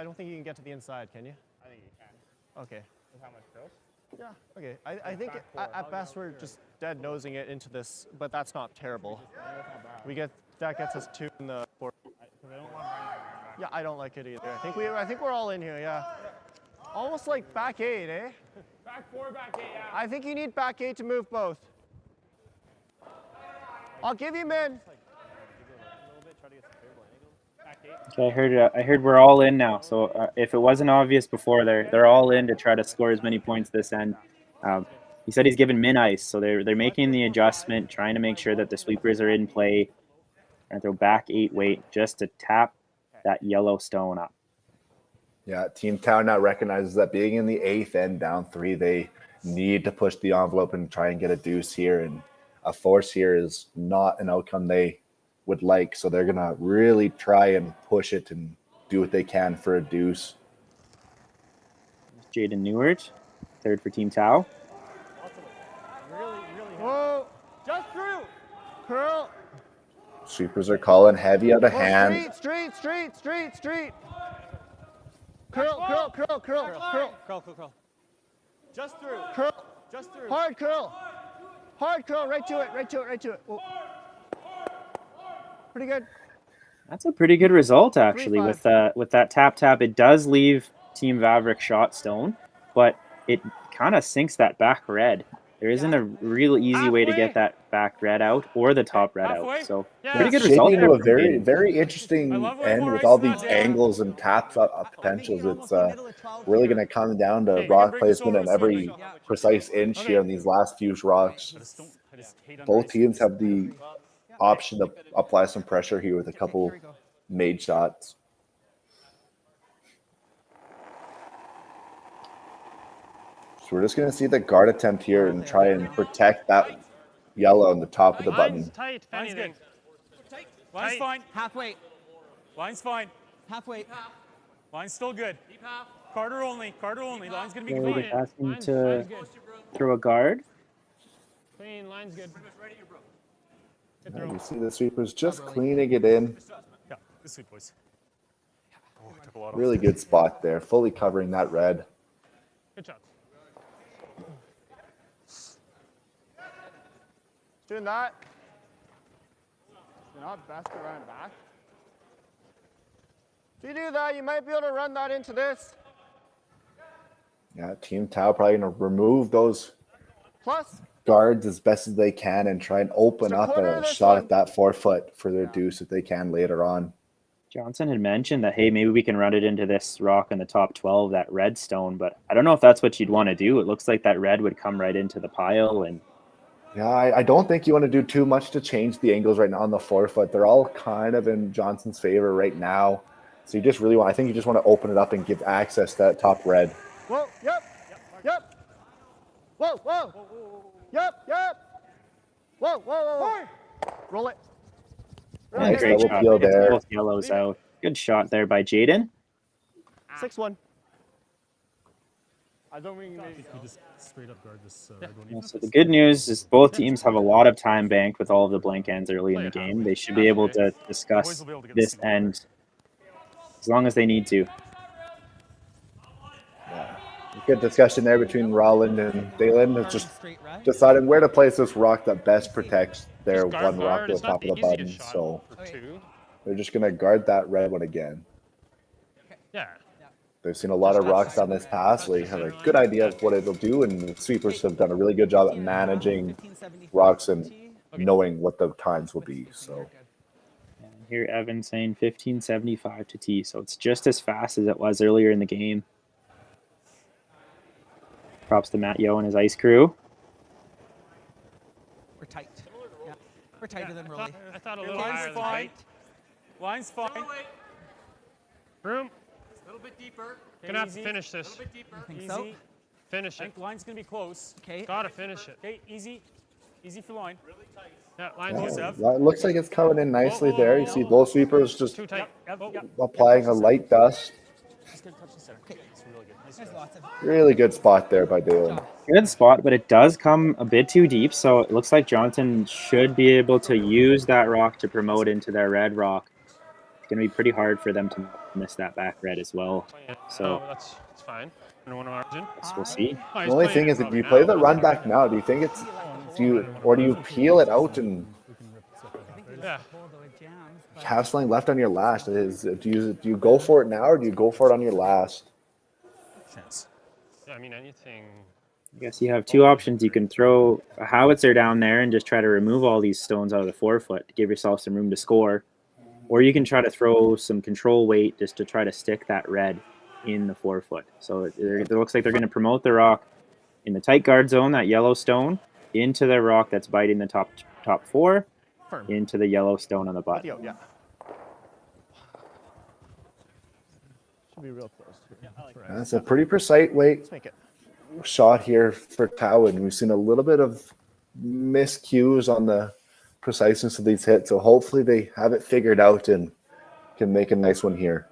don't think you can get to the inside, can you? I think you can. Okay. With how much curls? Yeah. Okay. I think at best we're just dead nosing it into this, but that's not terrible. That gets us 2 in the 4. Yeah, I don't like it either. I think we're all in here. Yeah. Almost like back 8, eh? Back 4, back 8. Yeah. I think you need back 8 to move both. I'll give you min. Okay, I heard we're all in now. So if it wasn't obvious before, they're all in to try to score as many points this end. He said he's given min ice, so they're making the adjustment, trying to make sure that the sweepers are in play, and throw back 8 weight just to tap that yellow stone up. Yeah, Team Town now recognizes that being in the 8th end down 3, they need to push the envelope and try and get a deuce here. And a force here is not an outcome they would like. So they're going to really try and push it and do what they can for a deuce. Jaden Newart, third for Team Tau. Whoa, just through. Curl. Sweepers are calling heavy out of hand. Street. Curl. Just through. Curl. Just through. Hard curl. Right to it. Whoa. Pretty good. That's a pretty good result, actually, with that tap. It does leave Team Vavrek shot stone, but it kind of sinks that back red. There isn't a real easy way to get that back red out or the top red out. So pretty good result. Shaping into a very, very interesting end with all these angles and tap potentials. It's really going to come down to rock placement and every precise inch here on these last few rocks. Both teams have the option to apply some pressure here with a couple made shots. So we're just going to see the guard attempt here and try and protect that yellow on the top of the button. Tight. Line's good. Line's fine. Halfway. Line's fine. Halfway. Line's still good. Carter only. Line's going to be We're clean. asking to throw a guard. Clean. Line's good. You see the sweepers just cleaning it in. Yeah, this sweep, boys. Oh, took a lot off. Really good spot there, fully covering that red. Good shot. Doing that. You're not best to run it back. If you do that, you might be able to run that into this. Yeah, Team Tau probably going to remove those Plus. guards as best as they can and try and open up a shot at that 4-foot for their deuce if they can later on. Johnson had mentioned that, hey, maybe we can run it into this rock in the top 12, that red stone, but I don't know if that's what you'd want to do. It looks like that red would come right into the pile. And yeah, I don't think you want to do too much to change the angles right now on the 4-foot. They're all kind of in Johnson's favor right now. So you just really want, I think you just want to open it up and give access to that top red. Whoa, yep. Whoa. Yep. Whoa. Roll it. Nice great double shot. peel Gets there. both yellows out. Good shot there by Jaden. 6-1. I don't think we just straight up guard this. So the good news is both teams have a lot of time banked with all of the blank ends early in the game. They should be able to discuss this end as long as they need to. Good discussion there between Roland and Daylan. It's just deciding where to place this rock that best protects their one rock to the top of the button. So they're just going to guard that red one again. Yeah. They've seen a lot of rocks on this pass. They have a good idea of what it'll do, and the sweepers have done a really good job at managing rocks and knowing what the times will be. So Here Evan saying 1575 to T, so it's just as fast as it was earlier in the game. Props to Matt Yo and his ice crew. We're tight. Yeah. We're tighter than really. I thought a little Line's higher than fine. tight. Line's fine. Room. A little bit deeper. Gonna have to finish this. A little bit deeper. I think Easy. so. Finish I it. think line's gonna be close. Okay. Gotta finish it. Okay, easy. Easy for line. Really tight. Yeah, line's good. it looks like it's coming in nicely there. You see both sweepers just Too tight. applying a light dust. Just gonna touch the center. Okay. It's really good. Nice There's lots of. Really good spot there by Daylan. Good spot, but it does come a bit too deep, so it looks like Johnson should be able to use that rock to promote into their red rock. It's going to be pretty hard for them to miss that back red as well. So that's fine. No one margin. we'll see. The only thing is, if you play the run back now, do you think it's do you peel it out and Yeah. have something left on your last? Do you go for it now or do you go for it on your last? Chance. Yeah, I mean anything. I guess you have two options. You can throw a howitzer down there and just try to remove all these stones out of the 4-foot to give yourself some room to score. Or you can try to throw some control weight just to try to stick that red in the 4-foot. So it looks like they're going to promote the rock in the tight guard zone, that yellow stone, into the rock that's biting the top 4, into the yellow stone on the butt. Yeah. Should be real close. That's a pretty precise weight shot here for Tao, and we've seen a little bit of miscues on the preciseness of these hits. So hopefully they have it figured out and can make a nice one here.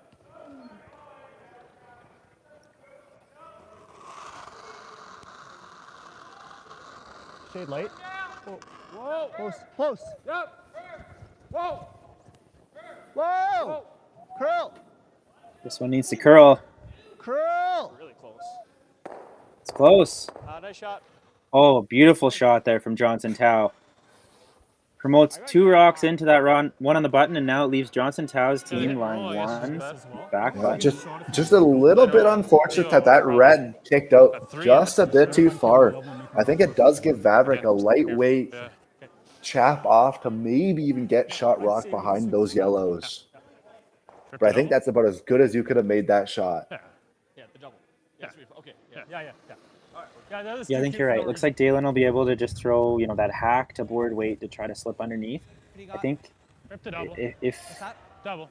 Shade light. Whoa. Close. Yep. Whoa. Whoa. Curl. This one needs to curl. Curl. Really close. It's close. Nice shot. Oh, beautiful shot there from Johnson Tao. Promotes 2 rocks into that run, one on the button, and now it leaves Johnson Tao's team line 1 back button. Just a little bit unfortunate that red kicked out just a bit too far. I think it does give Vavrek a lightweight chap off to maybe even get shot rock behind those yellows. But I think that's about as good as you could have made that shot. Yeah, the double. Yeah. Okay. Yeah. Yeah, I think you're right. Looks like Daylan will be able to just throw, that hack to board weight to try to slip underneath. I think if double.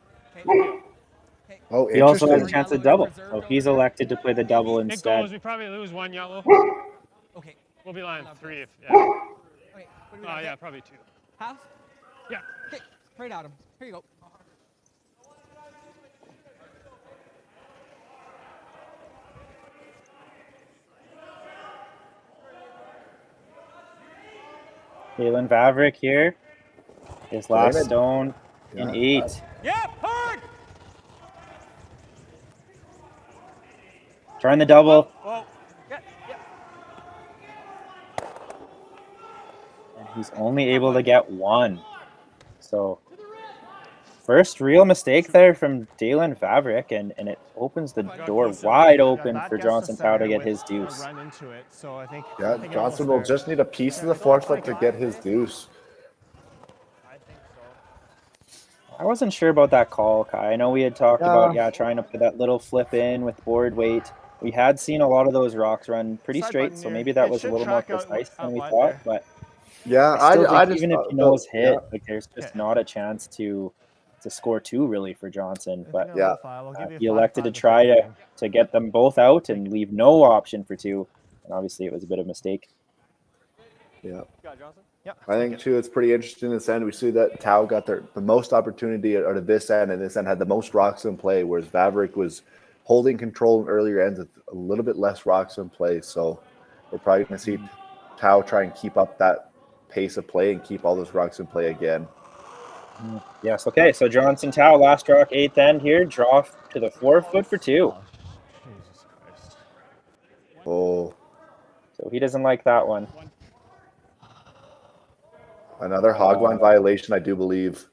Oh, he also has a chance to double, so he's elected to play the double It instead. goes. We probably lose 1 yellow. Okay. We'll be lying 3 if. Yeah. Okay. What do we got? Yeah, probably 2. Half? Yeah. Okay. Right at him. Here you go. Daylan Vavrek here. His last David. stone in 8. Yep, hard. Trying the double. Whoa. Yeah. And he's only able to get 1. So first real mistake there from Daylan Vavrek, and it opens the door wide open for Johnson Tao to get his deuce. Run into it, so I think. Yeah, Johnson will just need a piece of the 4-foot to get his deuce. I wasn't sure about that call, Kai. I know we had talked about trying to put that little flip in with board weight. We had seen a lot of those rocks run pretty straight, so maybe that was a little more precise than we thought. But yeah, I just even if he knows hit, like there's just not a chance to score 2 really for Johnson. But he elected to try to get them both out and leave no option for 2. And obviously it was a bit of a mistake. Yeah. I think too it's pretty interesting in this end. We see that Tao got the most opportunity out of this end, and this end had the most rocks in play, whereas Vavrek was holding control in earlier ends with a little bit less rocks in play. So we're probably going to see Tao try and keep up that pace of play and keep all those rocks in play again. Yes, okay, so Johnson Tao, last rock, 8th end here, draw to the 4-foot for 2. Oh. So he doesn't like that one. Another hogline violation, I do believe.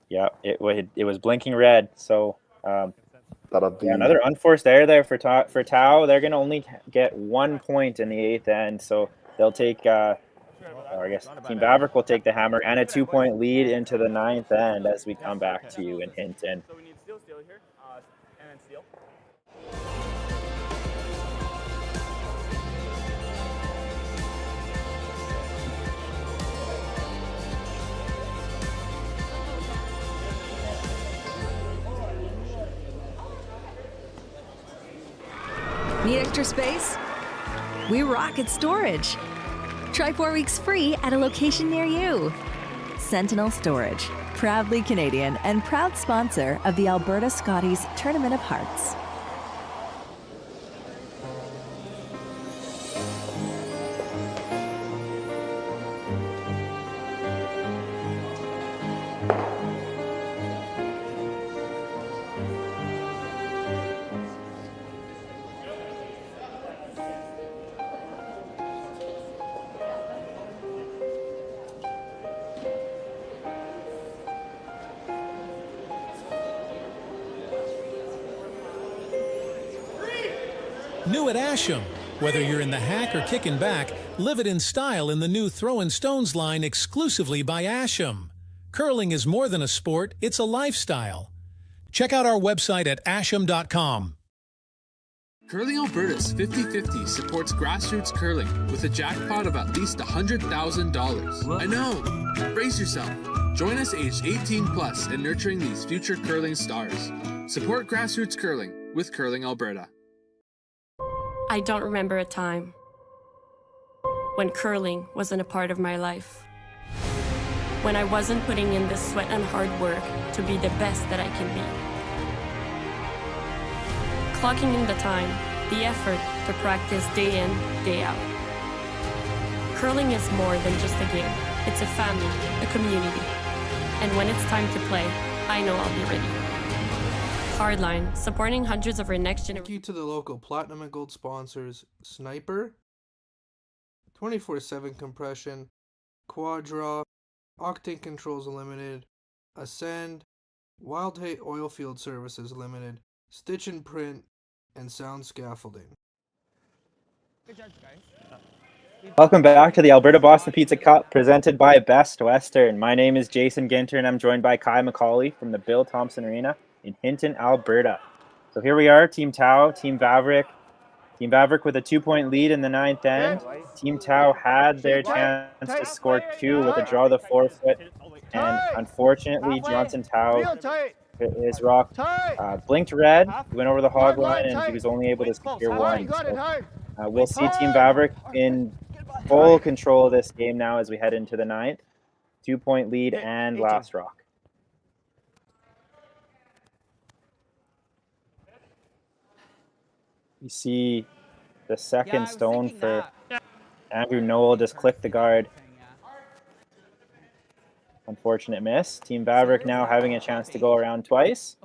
Yeah, it was blinking red, so that'll be another unforced error there for Tao. They're going to only get 1 point in the 8th end, so they'll take, I guess Team Vavrek will take the hammer and a 2-point lead into the 9th end as we come back to you in Hinton. So we need steal here, and then steal. Need extra space? We rock at storage. Try 4 weeks free at a location near you. Sentinel Storage, proudly Canadian and proud sponsor of the Alberta Scotties Tournament of Hearts. New at Asham. Whether you're in the hack or kicking back, live it in style in the new Throwin' Stones line exclusively by Asham. Curling is more than a sport, it's a lifestyle. Check out our website at asham.com. Curling Alberta's 50-50 supports grassroots curling with a jackpot of at least $100,000. I know! Brace yourself. Join us aged 18 plus in nurturing these future curling stars. Support grassroots curling with Curling Alberta. I don't remember a time when curling wasn't a part of my life. When I wasn't putting in the sweat and hard work to be the best that I can be. Clocking in the time, the effort to practice day in, day out. Curling is more than just a game. It's a family, a community. And when it's time to play, I know I'll be ready. Hardline, supporting hundreds of our next generation. Thank you to the local Platinum and Gold sponsors, Sniper, 24/7 Compression, Quadra, Octane Controls Limited, Ascend, Wild Hate Oilfield Services Limited, Stitch and Print, and Sound Scaffolding. Good job, guys. Welcome back to the Alberta Boston Pizza Cup presented by Best Western. My name is Jason Ginter and I'm joined by Kai McCauley from the Bill Thomson Arena in Hinton, Alberta. So here we are, Team Tau, Team Vavrek. Team Vavrek with a 2-point lead in the ninth end. Team Tau had their chance to score 2 with a draw the forefoot. And unfortunately, Johnson Tau, his rock blinked red. He went over the hog line and he was only able to secure 1. So, we'll see Team Vavrek in full control of this game now as we head into the ninth. 2-point lead and last rock. You see the second stone for Andrew Noel just clicked the guard. Unfortunate miss. Team Vavrek now having a chance to go around twice.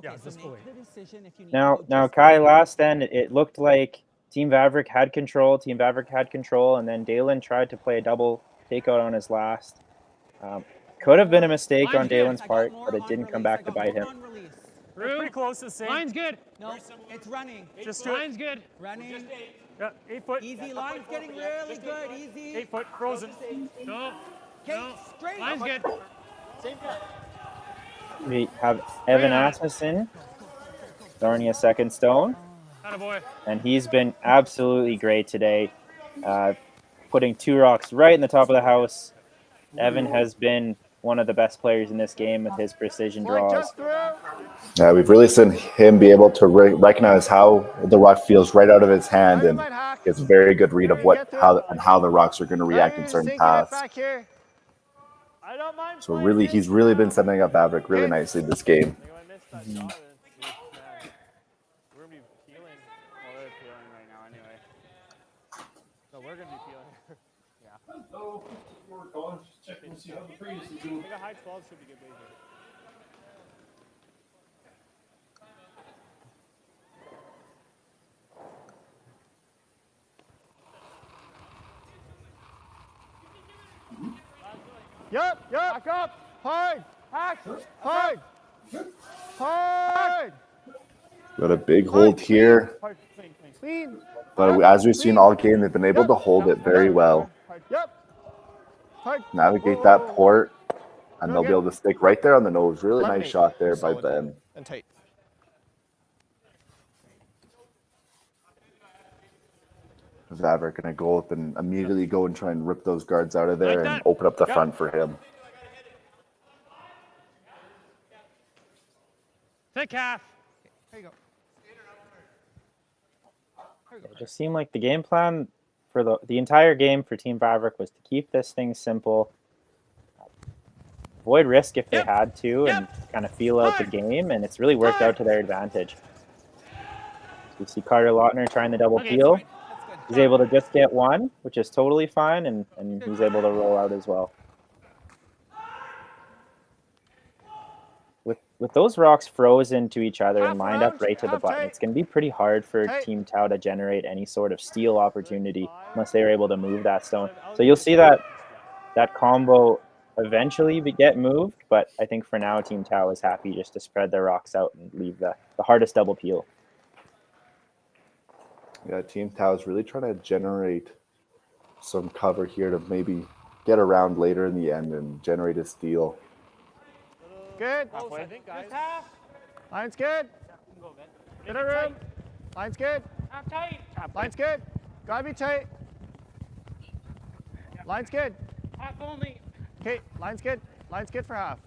Now Kai, last end, it looked like Team Vavrek had control. And then Daylan tried to play a double takeout on his last. Could have been a mistake on Daylan's part, but it didn't come back to bite him. Pretty close to the same. Line's good. No, it's running. Just line's good. Running. Yeah, 8 foot. Easy, line's getting really good. Easy. 8 foot, frozen. No. No. Straight. Line's good. Same guy. We have Evan Asmussen throwing a second stone. Attaboy. And he's been absolutely great today, putting 2 rocks right in the top of the house. Evan has been one of the best players in this game with his precision draws. Yeah, we've really seen him be able to recognize how the rock feels right out of his hand, and gets a very good read of how the rocks are going to react in certain paths. So really, he's really been setting up Vavrek really nicely this game. See how the Prius is doing. I think a high 12 should be good bait here. Yup. Back up. Hard. Hard. Hard. Got a big hold here. Clean. But as we've seen all game, they've been able to hold it very well. Yep. Navigate that port, and they'll be able to stick right there on the nose. Really nice shot there by Ben. And tight. Vavrek going to go up and immediately go and try and rip those guards out of there and open up the front for him. Thick half. There you go. It just seemed like the game plan for the entire game for Team Vavrek was to keep this thing simple, avoid risk if they had to, and kind of feel out the game, and it's really worked out to their advantage. So we see Carter Lautner trying the double peel. He's able to just get 1, which is totally fine, and he's able to roll out as well. With those rocks frozen to each other and lined up right to the button, it's going to be pretty hard for Team Tau to generate any sort of steal opportunity unless they're able to move that stone. So you'll see that combo eventually get moved, but I think for now Team Tau is happy just to spread their rocks out and leave the hardest double peel. Yeah, Team Tau is really trying to generate some cover here to maybe get around later in the end and generate a steal. Good. Halfway. I think, guys. Line's good. Get a room. Line's good. Half tight. Line's good. Gotta be tight. Line's good. Half only. Okay, line's good. Line's good for half.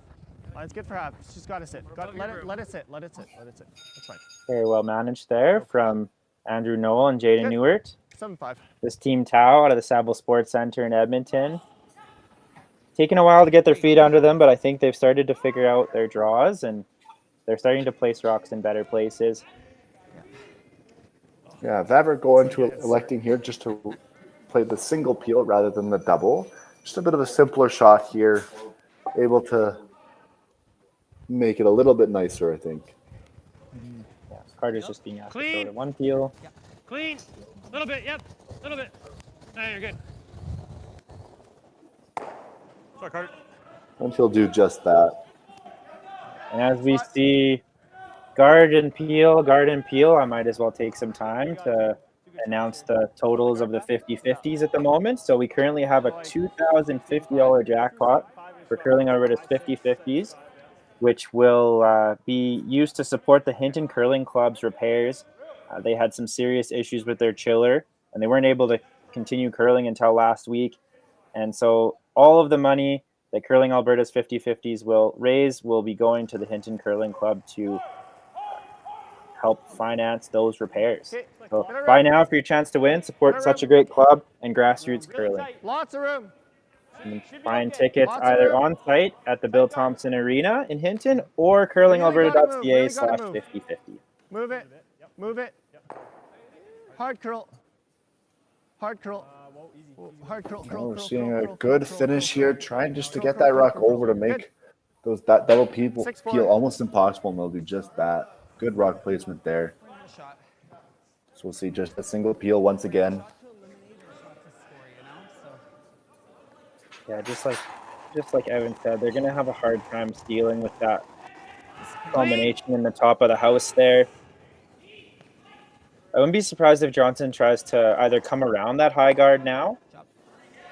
Line's good for half. It's just gotta sit. Let it sit. Let it sit. Let it sit. That's fine. Very well managed there from Andrew Noel and Jaden Newert. 7-5. This Team Tau out of the Sabo Sports Center in Edmonton. Taking a while to get their feet under them, but I think they've started to figure out their draws and they're starting to place rocks in better places. Yeah, Vavrek going to electing here just to play the single peel rather than the double. Just a bit of a simpler shot here, able to make it a little bit nicer, I think. Yeah, Carter's just being asked to throw to one peel. Clean. A little bit. Yep. A little bit. No, you're good. Sorry, Carter. And he'll do just that. And as we see guard and peel, I might as well take some time to announce the totals of the 50-50s at the moment. So we currently have a $2,050 jackpot for Curling Alberta's 50-50s, which will be used to support the Hinton Curling Club's repairs. They had some serious issues with their chiller, and they weren't able to continue curling until last week. And so all of the money that Curling Alberta's 50-50s will raise will be going to the Hinton Curling Club to help finance those repairs. So buy now for your chance to win. Support such a great club and grassroots curling. Lots of room. You can find tickets either on site at the Bill Thomson Arena in Hinton or curlingalberta.ca/50-50. Move it. Move it. Hard curl. Hard curl. Hard curl. We're seeing a good finish here, trying just to get that rock over to make that double peel almost impossible, and they'll do just that. Good rock placement there. So we'll see just a single peel once again. Yeah, just like Evan said, they're gonna have a hard time stealing with that combination in the top of the house there. I wouldn't be surprised if Johnson tries to either come around that high guard now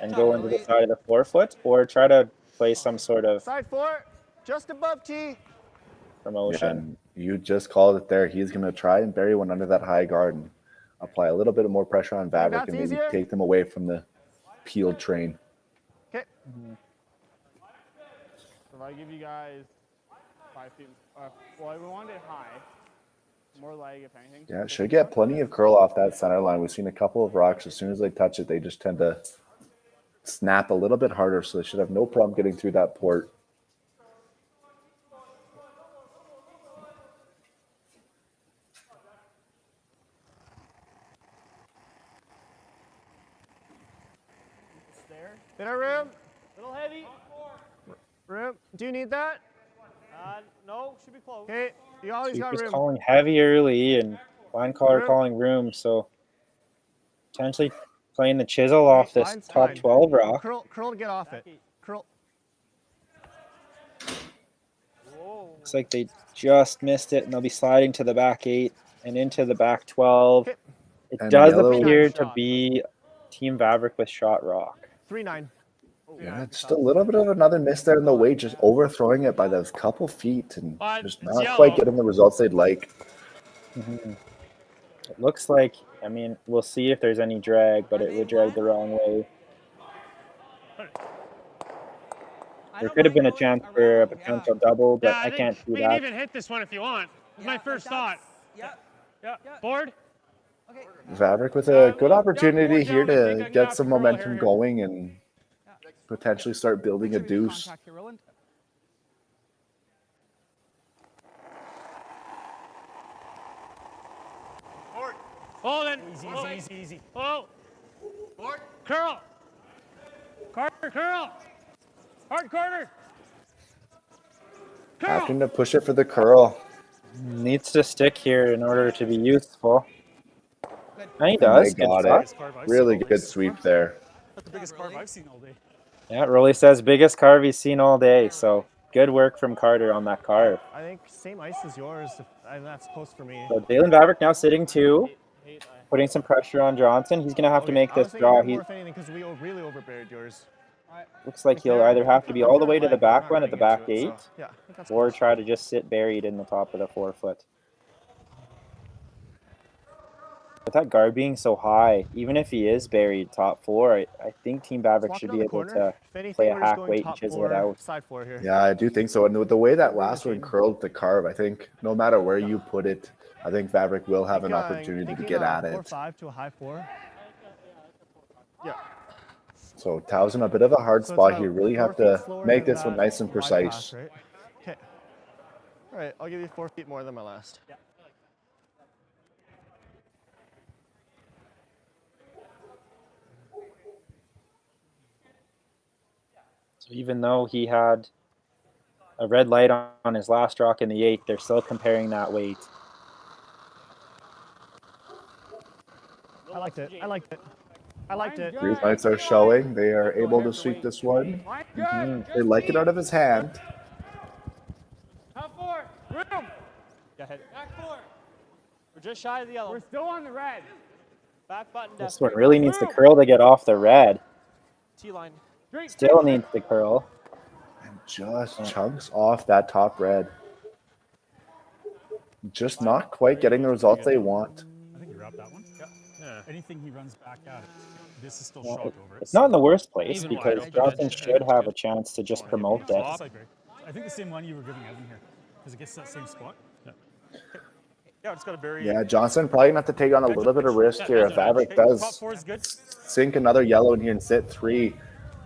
and go into the side of the forefoot, or try to play some sort of side four, just above tee. Promotion. Yeah, you just called it there. He's going to try and bury one under that high guard and apply a little bit more pressure on Vavrek and maybe take them away from the peeled train. Okay. So if I give you guys 5 feet, well, we wanted it high. More leg, if anything. Yeah, it should get plenty of curl off that center line. We've seen a couple of rocks. As soon as they touch it, they just tend to snap a little bit harder, so they should have no problem getting through that port. Bit of room. Little heavy. Room. Do you need that? No, should be close. Okay, you always got Keeper's room. calling heavy early and line caller calling room, so potentially playing the chisel off this top 12 rock. Curl to get off it. Curl. Looks like they just missed it, and they'll be sliding to the back 8 and into the back 12. It And does yellow. appear to be Team Vavrek with shot rock. 3-9. Yeah, just a little bit of another miss there in the weight, just overthrowing it by those couple feet and just not quite getting the results they'd like. It looks like, I mean, we'll see if there's any drag, but it would drag the wrong way. There could have been a chance for a potential double, but I can't see we that. can even hit this one if you want. It's my first thought. Yeah. Board? Vavrek with a good opportunity here to get some momentum going and potentially start building a deuce. Board. Oh, then. Easy. Oh. Board. Curl. Carter, curl. Hard corner. Curl. Having to push it for the curl. Needs to stick here in order to be useful. And he does. They got it. Really good sweep there. That's the biggest carve I've seen all day. Yeah, Rolly says biggest carve he's seen all day. So good work from Carter on that carve. I think same ice as yours, and that's close for me. So Daylan Vavrek now sitting 2. Putting some pressure on Johnson. He's going to have to make this draw. He If anything, because we really overburied yours. looks like he'll either have to be all the way to the back one at the back gate, Yeah, I think that's or close. try to just sit buried in the top of the 4-foot. With that guard being so high, even if he is buried top 4, I think Team Vavrek Swap should it on be the able corner. to If anything, play a we're just hack going weight and top chisel 4, it out. side 4 here. Yeah, I do think so. And with the way that last one curled to carve, I think no matter where you put it, I think Vavrek will have an opportunity to get at it. 4-5 to a high 4. Yeah. So Tao's in a bit of a hard So it's spot about here. Really 4 have feet to slower make than this one that nice and wide precise. pass, right? Okay. All right, I'll give you 4 feet more than my last. Yeah. So even though he had a red light on his last rock in the 8th, they're still comparing that weight. I liked it. I liked it. I liked it. Green lights are showing. They are able to sweep this one. They like it out of his hand. Top 4. Room. Yeah, hit. Back 4. We're just shy of the yellow. We're still on the red. Back button. This one really needs to curl to get off the red. T-line. Still needs to curl. And just chunks off that top red. Just not quite getting the results they want. I think you wrapped that one. Yeah. Anything he runs back at it. This is still Well, shot over. it's not in the worst place Even because wide open. Johnson should have a chance to just promote this. I think the same one you were giving Evan here. Because it gets that same spot. Yeah. Yeah, it's got a very. Yeah, Johnson probably gonna have to take on a little bit of risk here. If Vavrek does sink another yellow in here and sit 3,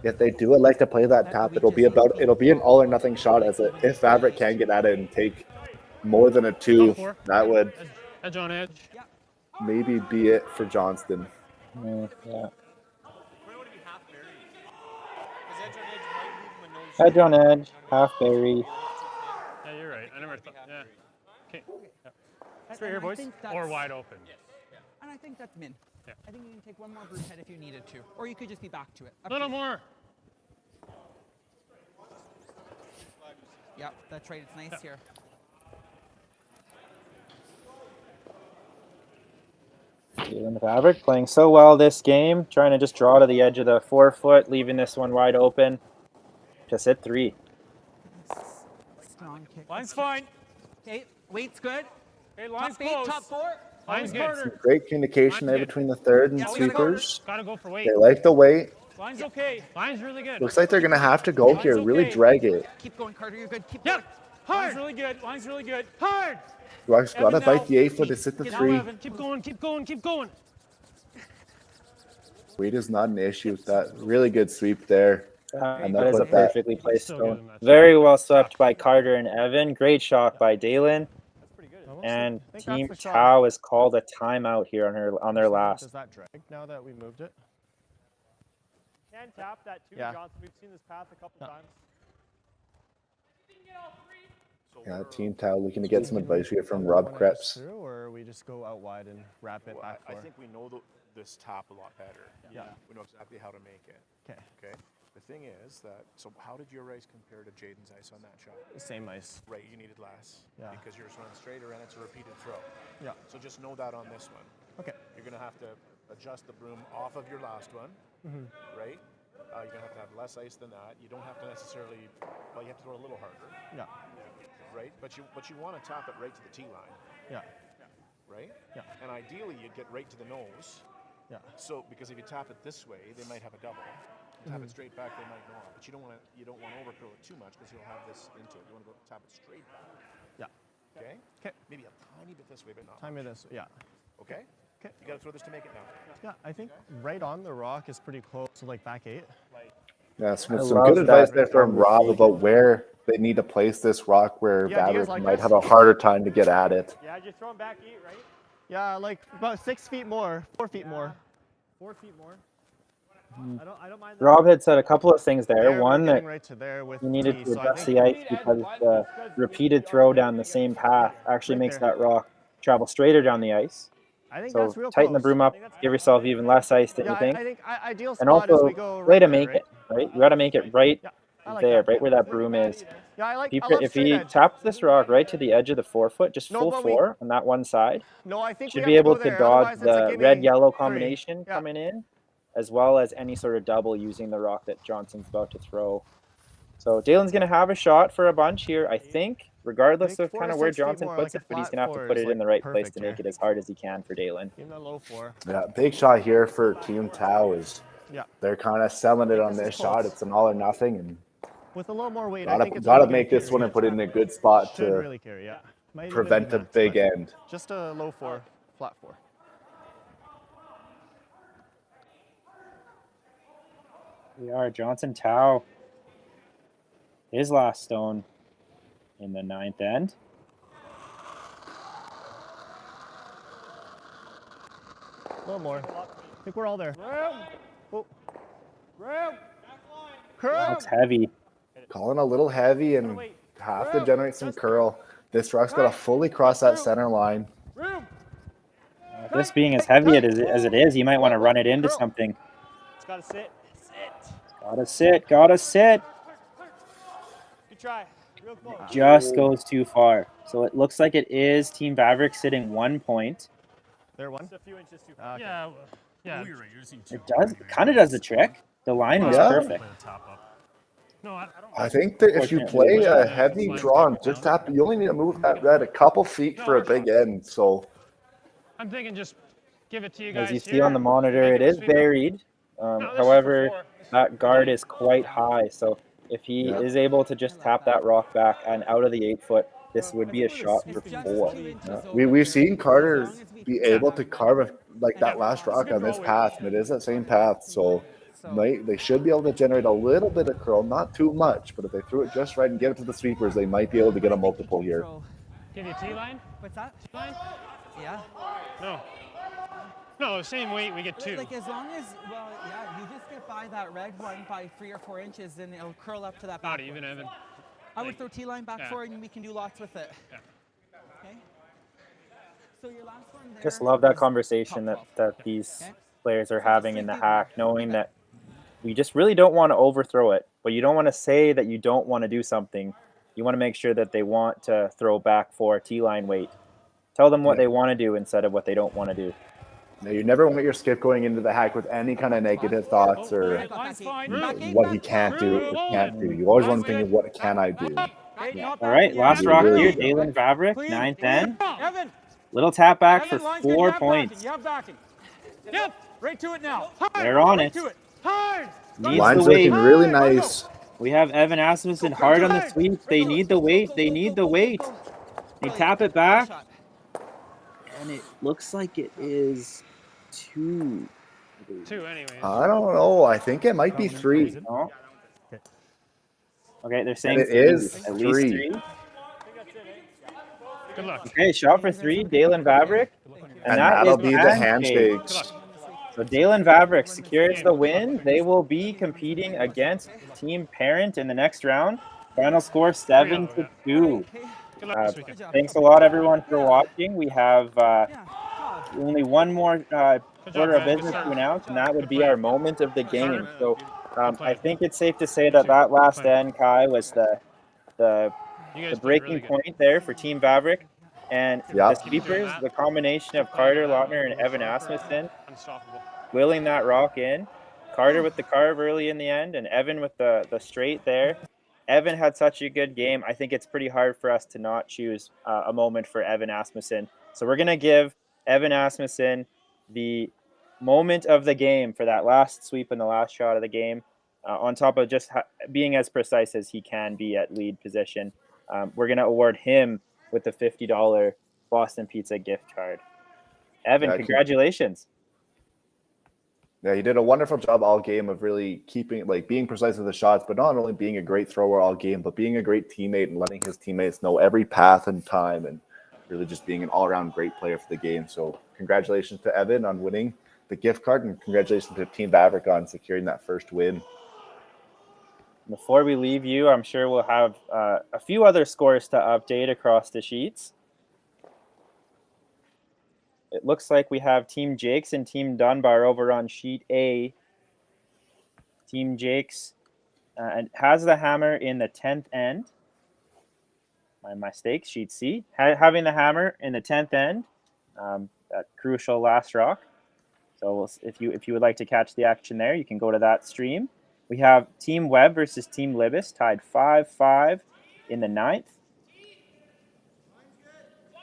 if they do like to play that tap, it'll be an all or nothing shot. As if Vavrek can get at it and take more than a 2, that would Edge on edge. maybe be it for Johnston. Yeah. Edge on edge, half berry. Yeah, you're right. I never thought. Yeah. Okay. Yeah. It's right here, boys. Or wide open. And I think that's min. Yeah. I think you can take one more broom head if you needed to. Or you could just be back to it. A little more. Yep, that's right. It's nice here. Daylan Vavrek playing so well this game, trying to just draw to the edge of the 4-foot, leaving this one wide open. Just hit 3. Strong kick. Line's fine. Okay, weight's good. Okay, line's top 8, close. top 4. Line's good. Great communication there between the third and sweepers. Gotta go for weight. They like the weight. Line's okay. Line's really good. Looks like they're gonna have to go here, really drag it. Keep going, Carter. You're good. Keep Yep. going. Hard. Line's really good. Line's really good. Hard. Rock's gotta Evan, bite now. the 8-foot to sit the Now, 3. Evan. Keep going. Keep going. Keep going. Weight is not an issue with that. Really good sweep there. And That is a with that, perfectly placed stone. Very well swept by Carter and Evan. Great shot by Daylan. And Team Tao has called a timeout here on their last. Does that drag now that we moved it? Can tap that too, Yeah. Johnson. We've seen this path a couple times. yeah, Team Tao looking to get some advice here from Rob Krebs. Through, or we just go out wide and wrap it back I for. think we know this tap a lot better. Yeah. We know exactly how to make it. Okay. The thing is that, so how did your ice compare to Jaden's ice on that shot? Same ice. Right, you needed less. Yeah. Because yours went straighter and it's a repeated throw. Yeah. So just know that on this one. Okay. You're going to have to adjust the broom off of your last one, right? You're going to have less ice than that. You don't have to necessarily, well, you have to throw a little harder. Yeah. Right? But you want to tap it right to the T line. Yeah. Right? Yeah. And ideally, you'd get right to the nose. Yeah. So, because if you tap it this way, they might have a double. Tap it straight back, they might not. But you don't want to overcurl it too much because you'll have this into it. You want to go tap it straight back. Yeah. Okay? Okay. Maybe a tiny bit this way, but not. Time it this. Yeah. Okay? Okay. You got to throw this to make it now. Yeah, I think right on the rock is pretty close to like back 8. Yeah, some love good advice that. there from Rob about where they need to place this rock where Yeah, do you guys Vavrek like might this? have a harder time to get at it. Yeah, just throw him back 8, right? Yeah, like about 6 feet more, 4 feet more. 4 feet more. I don't mind that. Rob had said a couple of things there. We're One, that getting right to there with he needed T, to so I adjust think the ice because the repeated throw down the same path actually makes that rock travel straighter down the ice. I think So that's real tighten the close. broom up, give yourself even less ice than Yeah, you think. I think ideal And spot is also, we go way to right there, make it, right? You got to make it right there, right where that broom is. Yeah, I If love he straight edge. taps this rock right to the edge of the forefoot, just No, full but four on that one side, No, I think we should have be to able go to there. dodge Otherwise, it's a the gimme red-yellow three. combination Yeah. coming in, as well as any sort of double using the rock that Johnson's about to throw. So Daylan's going to have a shot for a bunch here, I think, regardless of kind of where Johnson puts it, but he's going to have to put it in the right place to make it as hard as he can for Daylan. Give him that low 4. Yeah, big shot here for Team Tau is Yeah. they're kind of selling it on this shot. It's an all or nothing, and With a little more weight, I think it's gotta really make gonna this one carry. and put it in a good spot Should to really carry, yeah. Might even prevent be a nuts, big but end. Just a low 4, flat 4. We are Johnson Tau. His last stone in the 9th end. A little more. I think we're all there. Oh. Curl. Looks heavy. Calling a little heavy and have to generate some curl. This rock's got to fully cross that center line. This being as heavy as it is, you might want to run it into something. It's got to sit. Gotta sit, gotta sit. Good try. Real close. Just goes too far. So it looks like it is Team Vavrek sitting 1 point. There one? Just a few inches too far. Yeah. Yeah. It does, kind of does the trick. The line was perfect. No, I don't. I think that if you play a heavy draw and just tap, you only need to move that red a couple feet for a big end. So I'm thinking just give it to you guys. As you see on the monitor, it is buried. However, that guard is quite high. So if he is able to just tap that rock back and out of the 8 foot, this would be a shot for 4. we've seen Carter be able to carve like that last rock on this path, and it is that same path. So they should be able to generate a little bit of curl, not too much, but if they threw it just right and get it to the sweepers, they might be able to get a multiple here. Give you a T-line? What's that? T-line? Yeah. No, same weight, we get 2. Like as long as, well, yeah, you just get by that red one by 3 or 4 inches, and it'll curl up to that back. Not even, Evan. I would throw T-line back Yeah. forward, and we can do lots with it. Yeah. Okay. So your last one there. Just love that conversation that these players are having in the hack, knowing that we just really don't want to overthrow it, but you don't want to say that you don't want to do something. You want to make sure that they want to throw back for T-line weight. Tell them what they want to do instead of what they don't want to do. Now, you never want your skip going into the hack with any kind of negative thoughts or what he can't do, what can't do. You always want to think of what can I do. All right, last rock here, Daylan Vavrek, 9th end. Little tap back for 4 points. You have backing. Yep. Right to it now. They're on it. Line's looking really nice. We have Evan Asmussen hard on the sweep. They need the weight. They need the weight. They tap it back. And it looks like it is 2. 2 anyway. I don't know. I think it might be 3. No. Okay, they're saying it is at 3. least 3. Good luck. Okay, shot for 3, Daylan Vavrek. And that'll be the handshakes. So Daylan Vavrek secures the win. They will be competing against Team Parent in the next round. Final score 7-2. Thanks a lot, everyone, for watching. We have only one more order of business to announce, and that would be our moment of the game. So I think it's safe to say that that last end, Kai, was the breaking point there for Team Vavrek. And the sweepers, the combination of Carter Lautner and Evan Asmussen, willing that rock in. Carter with the carve early in the end, and Evan with the straight there. Evan had such a good game. I think it's pretty hard for us to not choose a moment for Evan Asmussen. So we're going to give Evan Asmussen the moment of the game for that last sweep and the last shot of the game, on top of just being as precise as he can be at lead position. We're going to award him with the $50 Boston Pizza gift card. Evan, congratulations. Yeah, he did a wonderful job all game of really being precise with the shots, but not only being a great thrower all game, but being a great teammate and letting his teammates know every path and time, and really just being an all-around great player for the game. So congratulations to Evan on winning the gift card, and congratulations to Team Vavrek on securing that first win. Before we leave you, I'm sure we'll have a few other scores to update across the sheets. It looks like we have Team Jakes and Team Dunbar over on sheet A. Team Jakes and has the hammer in the 10th end. My mistake, sheet C. Having the hammer in the 10th end, that crucial last rock. So if you would like to catch the action there, you can go to that stream. We have Team Webb versus Team Libis tied 5-5 in the 9th.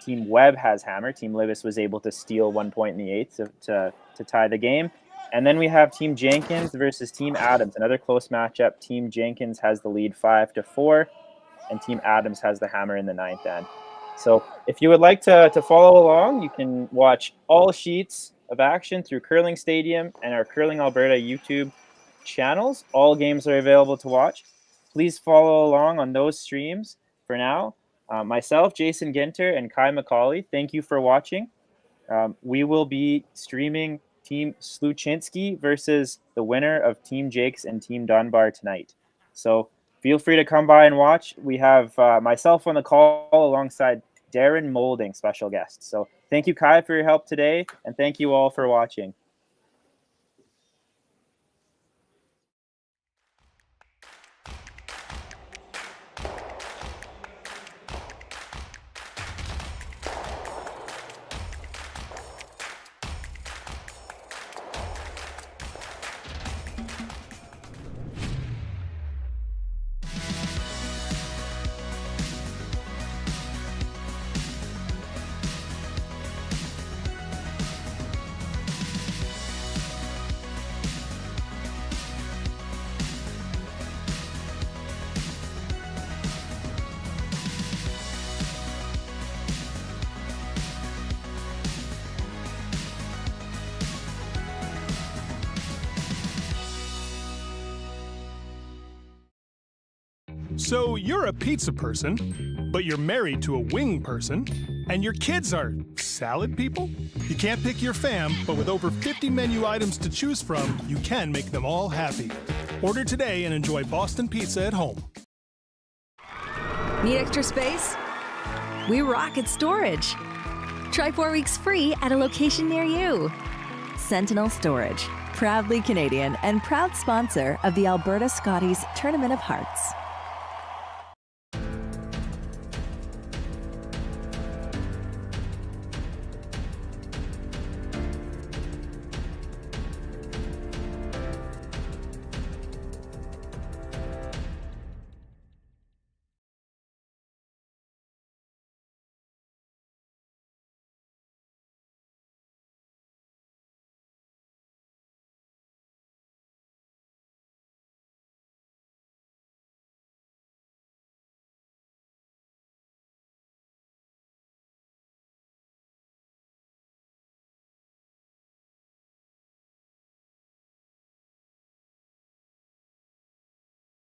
Team Webb has hammer. Team Libis was able to steal 1 point in the 8th to tie the game. And then we have Team Jenkins versus Team Adams, another close matchup. Team Jenkins has the lead 5-4, and Team Adams has the hammer in the 9th end. So if you would like to follow along, you can watch all sheets of action through Curling Stadium and our Curling Alberta YouTube channels. All games are available to watch. Please follow along on those streams for now. Myself, Jason Ginter, and Kai McCauley, thank you for watching. We will be streaming Team Sluchinski versus the winner of Team Jakes and Team Dunbar tonight. So feel free to come by and watch. We have myself on the call alongside Darren Molding, special guest. So thank you, Kai, for your help today, and thank you all for watching. So you're a pizza person, but you're married to a wing person, and your kids are salad people? You can't pick your fam, but with over 50 menu items to choose from, you can make them all happy. Order today and enjoy Boston Pizza at home. Need extra space? We rock at storage. Try 4 weeks free at a location near you. Sentinel Storage, proudly Canadian and proud sponsor of the Alberta Scotties Tournament of Hearts.